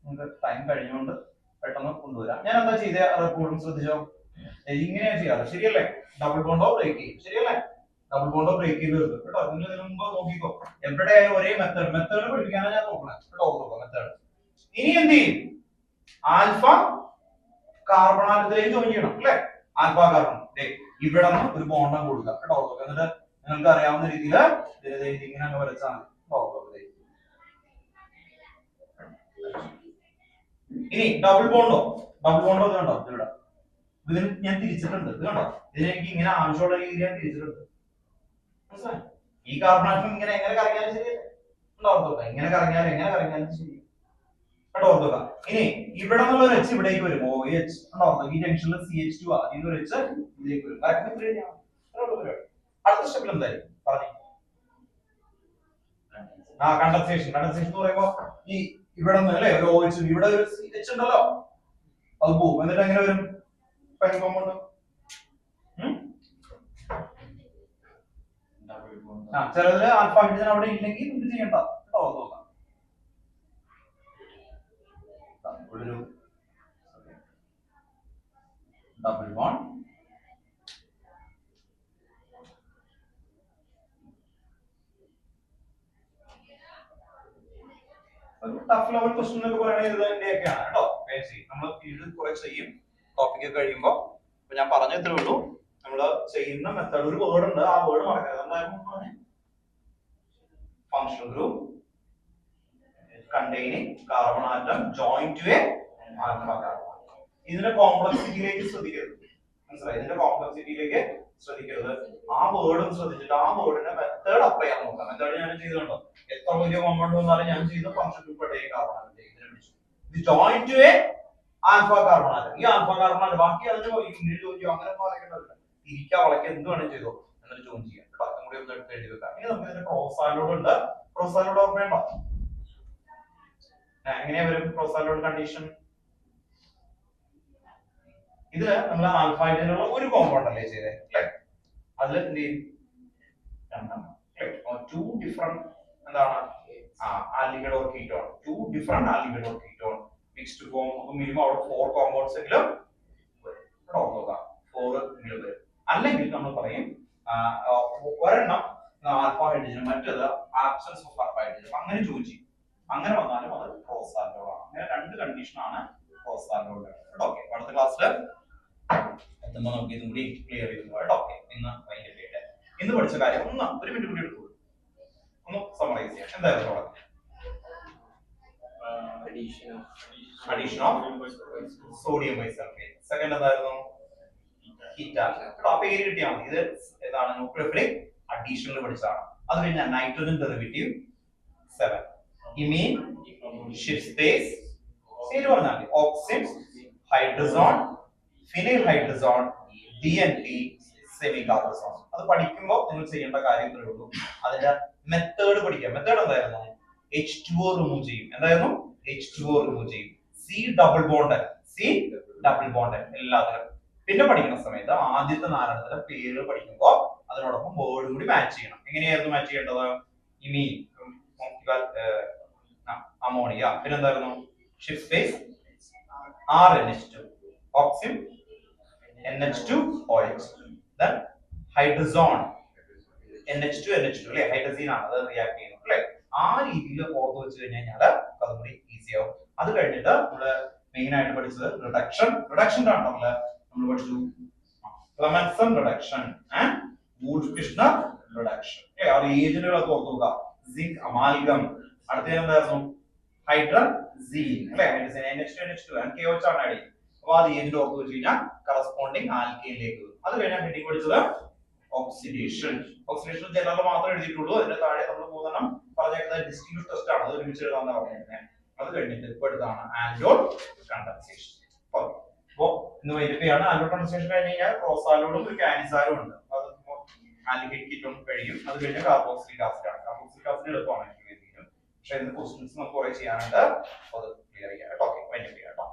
A: നമുക്ക് ടൈം കഴിഞ്ഞുകൊണ്ട് പെട്ടെന്ന് കൊണ്ടുവരാം. ഞാൻ എന്താ ചെയ്ത റിപ്പോർട്ടും ശ്രദ്ധിച്ചോ? ഇങ്ങനെയാ ചെയ്യാറ്, ശരിയല്ലേ? ഡബിൾ ബോണ്ടോ ബ്രേക്ക് ചെയ്യും, ശരിയല്ലേ? ഡബിൾ ബോണ്ടോ ബ്രേക്ക് ചെയ്ത് വെക്കും കേട്ടോ. നിങ്ങൾ ഇതിനു മുമ്പ് നോക്കിക്കോ, എവിടെയായാലും ഒരേ മെത്തേഡ് പഠിപ്പിക്കാനാണ് ഞാൻ നോക്കണേ കേട്ടോ. മെത്തേഡ്. ഇനി എന്ത് ചെയ്യും? ആൽഫ കാർബൺ ആറ്റത്തിലേക്ക് ജോയിൻ ചെയ്യണം അല്ലേ? ആൽഫ കാർബൺ ഇവിടെ നിന്ന് ഒരു ബോണ്ടം കൊടുക്കുക കേട്ടോ. എന്നിട്ട് നിങ്ങൾക്ക് അറിയാവുന്ന രീതിയിൽ ഇങ്ങനെ അങ്ങ് വരച്ചാൽ മതി. ഇനി ഡബിൾ ബോണ്ടോ ഇത് കണ്ടോ? ഇവിടെ ഇതിന് ഞാൻ തിരിച്ചിട്ടുണ്ട്, ഇത് കണ്ടോ? ഇതിന് എനിക്ക് ഇങ്ങനെ ആവശ്യമുള്ള രീതിയിൽ ഞാൻ തിരിച്ചിട്ടുണ്ട്. മനസ്സിലായി? ഈ കാർബൺ ആറ്റം ഇങ്ങനെ എങ്ങനെ കറങ്ങിയാലും ശരിയല്ലേ? ഇങ്ങനെ കറങ്ങിയാലും ശരി കേട്ടോ. ഓർത്തോക്കാം. ഇനി ഇവിടെ നിന്നുള്ള ഒരു എച്ച് ഇവിടേക്ക് വരും. OH ഉണ്ടോ? ഈ ജംഗ്ഷനിൽ CH2 ആ, ഇത് ഒരു എച്ച് ഇതിലേക്ക് വരും. അടുത്ത സ്റ്റെപ്പിൽ എന്തായിരിക്കും പറഞ്ഞു? കണ്ടൻസേഷൻ. കണ്ടൻസേഷൻ എന്ന് പറയുമ്പോ ഈ ഇവിടെ നിന്ന് അല്ലേ ഒരു OH, ഇവിടെ ഒരു CH ഉണ്ടല്ലോ, അത് പോവും. എന്നിട്ട് എങ്ങനെ വരും? കോമ്പൗണ്ട് ചിലതില് ആൽഫ ഹൈഡ്രജൻ അവിടെ ഇല്ലെങ്കിൽ ഇത് ചെയ്യണ്ട കേട്ടോ. നോക്കാം, ഒരു ഡബിൾ ബോണ്ട് ഒരു ടഫ് ലെവൽ ക്വസ്റ്റ്യൻ എന്നൊക്കെ പറയുന്നത് ഇതിന്റെയൊക്കെയാണ് കേട്ടോ. നമ്മൾ ഇത് കുറെ ചെയ്യും ടോപ്പിക് കഴിയുമ്പോ. അപ്പൊ ഞാൻ പറഞ്ഞത്രേ ഉള്ളൂ, നമ്മൾ ചെയ്യുന്ന മെത്തേഡ് ഒരു വേർഡ് ഉണ്ട്, ആ വേർഡ് മറക്കരുത്. Functional group containing carbon atom joined to a alpha carbon. ഇതിന്റെ കോംപ്ലക്സിറ്റിയിലേക്ക് ശ്രദ്ധിക്കരുത്. മനസ്സിലായി? ഇതിന്റെ കോംപ്ലക്സിറ്റിയിലേക്ക് ശ്രദ്ധിക്കരുത്. ആ വേർഡും ശ്രദ്ധിച്ചിട്ട് ആ വേർഡിന്റെ മെത്തേഡ് അപ്ലൈ ചെയ്യാൻ നോക്കാം. മെത്തേഡ് ഞാൻ ചെയ്തിട്ടുണ്ടോ? എത്ര വലിയ കോമ്പൗണ്ട് വന്നാലും ഞാൻ ചെയ്ത ഫങ്ഷൻ ഗ്രൂപ്പ് കാർബൺ ആറ്റം ഇതിനെ പിടിച്ചു. ഇത് join to a alpha carbon atom. ഈ ആൽഫ കാർബൺ ആറ്റം ബാക്കി അതിന് ഇങ്ങനെ ചോദിക്കും, അങ്ങനെ പറയേണ്ടതില്ല. തിരിക്കാൻ വളയ്ക്കുക എന്ത് വേണം ചെയ്തോ എന്നിട്ട് ജോയിൻ ചെയ്യാം കേട്ടോ. അതും കൂടി ഒന്ന് എടുത്ത് എഴുതി വെക്കാം. ഇനി നമുക്ക് ഇതിന്റെ ക്രോസ് ആലോഡ് ഉണ്ട്. ക്രോസ് ആലോഡ് ഓർമ്മയുണ്ടോ? എങ്ങനെയാ വരും ക്രോസ് ആലോഡ് കണ്ടീഷൻ? ഇതില് നമ്മൾ ആൽഫ ഹൈഡ്രജനുള്ള ഒരു കോമ്പൗണ്ട് അല്ലേ ചെയ്തേ അല്ലേ? അതിൽ എന്ത് ചെയ്യും? ടു ഡിഫറെന്റ് എന്താണ് aldehyde or ketone. Two different aldehyde or ketone mixed form. Minimum അവിടെ 4 കോമ്പൗണ്ട്സ് എങ്കിലും നോക്കാം, 4 എങ്കിലും വരും. അല്ലെങ്കിൽ നമ്മൾ പറയും ഒരെണ്ണം ആൽഫ ഹൈഡ്രജൻ, മറ്റേത് ആബ്സെൻസ് ഓഫ് ആൽഫ ഹൈഡ്രജൻ. അങ്ങനെ ചോദിച്ചു, അങ്ങനെ വന്നാലും അത് ക്രോസ് ആലോഡ് ആണ്. അങ്ങനെ രണ്ട് കണ്ടീഷൻ ആണ് ക്രോസ് ആലോഡ്. ഓക്കെ, അടുത്ത ക്ലാസ്സിൽ എത്തുമ്പോൾ നമുക്ക് ഇതും കൂടി ക്ലിയർ ചെയ്തു കേട്ടോ. ഓക്കെ, ഇന്ന് വൈകിട്ട് ഇന്ന് പഠിച്ച കാര്യം ഒരു മിനിറ്റ് കൂടി എടുത്തു ഒന്ന് സമ്മറൈസ് ചെയ്യാം. എന്തായിരുന്നു addition of sodium bisulphate. Second എന്തായിരുന്നു? കീറ്റാൽ. ആ പേര് കിട്ടിയാൽ മതി. ഇത് ഏതാണ്? ന്യൂക്ലിയോഫിലിക് അഡീഷനിൽ പഠിച്ചതാണ്. അത് കഴിഞ്ഞാൽ നൈട്രജൻ ഡെറിവേറ്റീവ് 7, ഇമീൻ, ഷിഫ്റ്റ് സ്പേസ്, പേര് പറഞ്ഞാൽ ഓക്സിൻ, ഹൈഡ്രസോൺ, ഫിനൈൽ ഹൈഡ്രസോൺ, DNP, സെമി കാർബോസോൺ. അത് പഠിക്കുമ്പോൾ നിങ്ങൾ ചെയ്യേണ്ട കാര്യങ്ങളേ ഉള്ളൂ. അതിന്റെ മെത്തേഡ് പഠിക്കുക. മെത്തേഡ് എന്തായിരുന്നു? H2O റിമൂവ് ചെയ്യും. എന്തായിരുന്നു? H2O റിമൂവ് ചെയ്യും. C ഡബിൾ ബോണ്ട് എല്ലാത്തിനും. പിന്നെ പഠിക്കുന്ന സമയത്ത് ആദ്യത്തെ 4 പേരുകൾ പഠിക്കുമ്പോൾ അതിനോടൊപ്പം വേർഡ് കൂടി മാച്ച് ചെയ്യണം. എങ്ങനെയായിരുന്നു മാച്ച് ചെയ്യേണ്ടത്? ഇമീൻ, അമോണിയ, പിന്നെന്തായിരുന്നു? Schiff's space RNH2, oxime NH2OH, then hydrazone NH2 അല്ലേ? ഹൈഡ്രസീൻ ആണ്, അത് റിയാക്ട് ചെയ്യുന്നു അല്ലേ? ആ രീതിയിൽ ഓർത്ത് വെച്ച് കഴിഞ്ഞാൽ അതുകൂടി ഈസി ആവും. അത് കഴിഞ്ഞിട്ട് നമ്മള് മെയിൻ ആയിട്ട് പഠിച്ചത് റിഡക്ഷൻ ആണ് നമ്മൾ പഠിച്ചു ക്ലെമൻസൺ റിഡക്ഷൻ ആൻഡ് വൂഡ്-കിഷ്ണർ റിഡക്ഷൻ. ആ ഏജന്റുകളൊക്കെ ഓർത്ത് നോക്കുക. സിങ്ക് അമാൽഗം, അടുത്ത എന്തായിരുന്നു ഹൈഡ്രസീൻ അല്ലെ, NH2 ആണ് ആഡ്. അപ്പൊ അത് ഏജന്റ് ഓർത്ത് വെച്ച് കഴിഞ്ഞാൽ കറസ്പോണ്ടിങ് ആൽക്കൈനിലേക്ക് വരും. അത് കഴിഞ്ഞാൽ ഹെഡിങ് പഠിച്ചത് ഓക്സിഡേഷൻ ജനറൽ മാത്രമേ എഴുതിയിട്ടുള്ളൂ. അതിന്റെ താഴെ നമ്മൾ മൂന്നെണ്ണം പറഞ്ഞേക്കുന്നത് ഡിസ്റ്റിങ്ക്വിഷ് ടെസ്റ്റ് ആണ്, അത് ഒരുമിച്ച് എഴുതാൻ പറഞ്ഞിരുന്നത്. അത് കഴിഞ്ഞിട്ട് ഇപ്പൊ എടുത്താണ് ആൽഡോൾ കണ്ടൻസേഷൻ. അപ്പോ ഇന്ന് വൈകിട്ടാണ് ആൽഡോൾ കണ്ടൻസേഷൻ കഴിഞ്ഞ് കഴിഞ്ഞാൽ ക്രോസാലോളും ഒരു കാനിസാലും ഉണ്ട്. അത് ആൽഡിഹൈഡ് കീറ്റോൺ കഴിയും. അത് കഴിഞ്ഞാൽ കാർബോക്സിലിക് ആസിഡ് ആണ്. കാർബോക്സിലിക് ആസിഡ് എളുപ്പമാണ്. പക്ഷെ ഇതിന് ക്വസ്റ്റ്യൻസ് നമുക്ക് കുറെ ചെയ്യാനുണ്ട്. അത് ക്ലിയർ ചെയ്യാം കേട്ടോ. ഓക്കെ, ചെയ്യാം കേട്ടോ.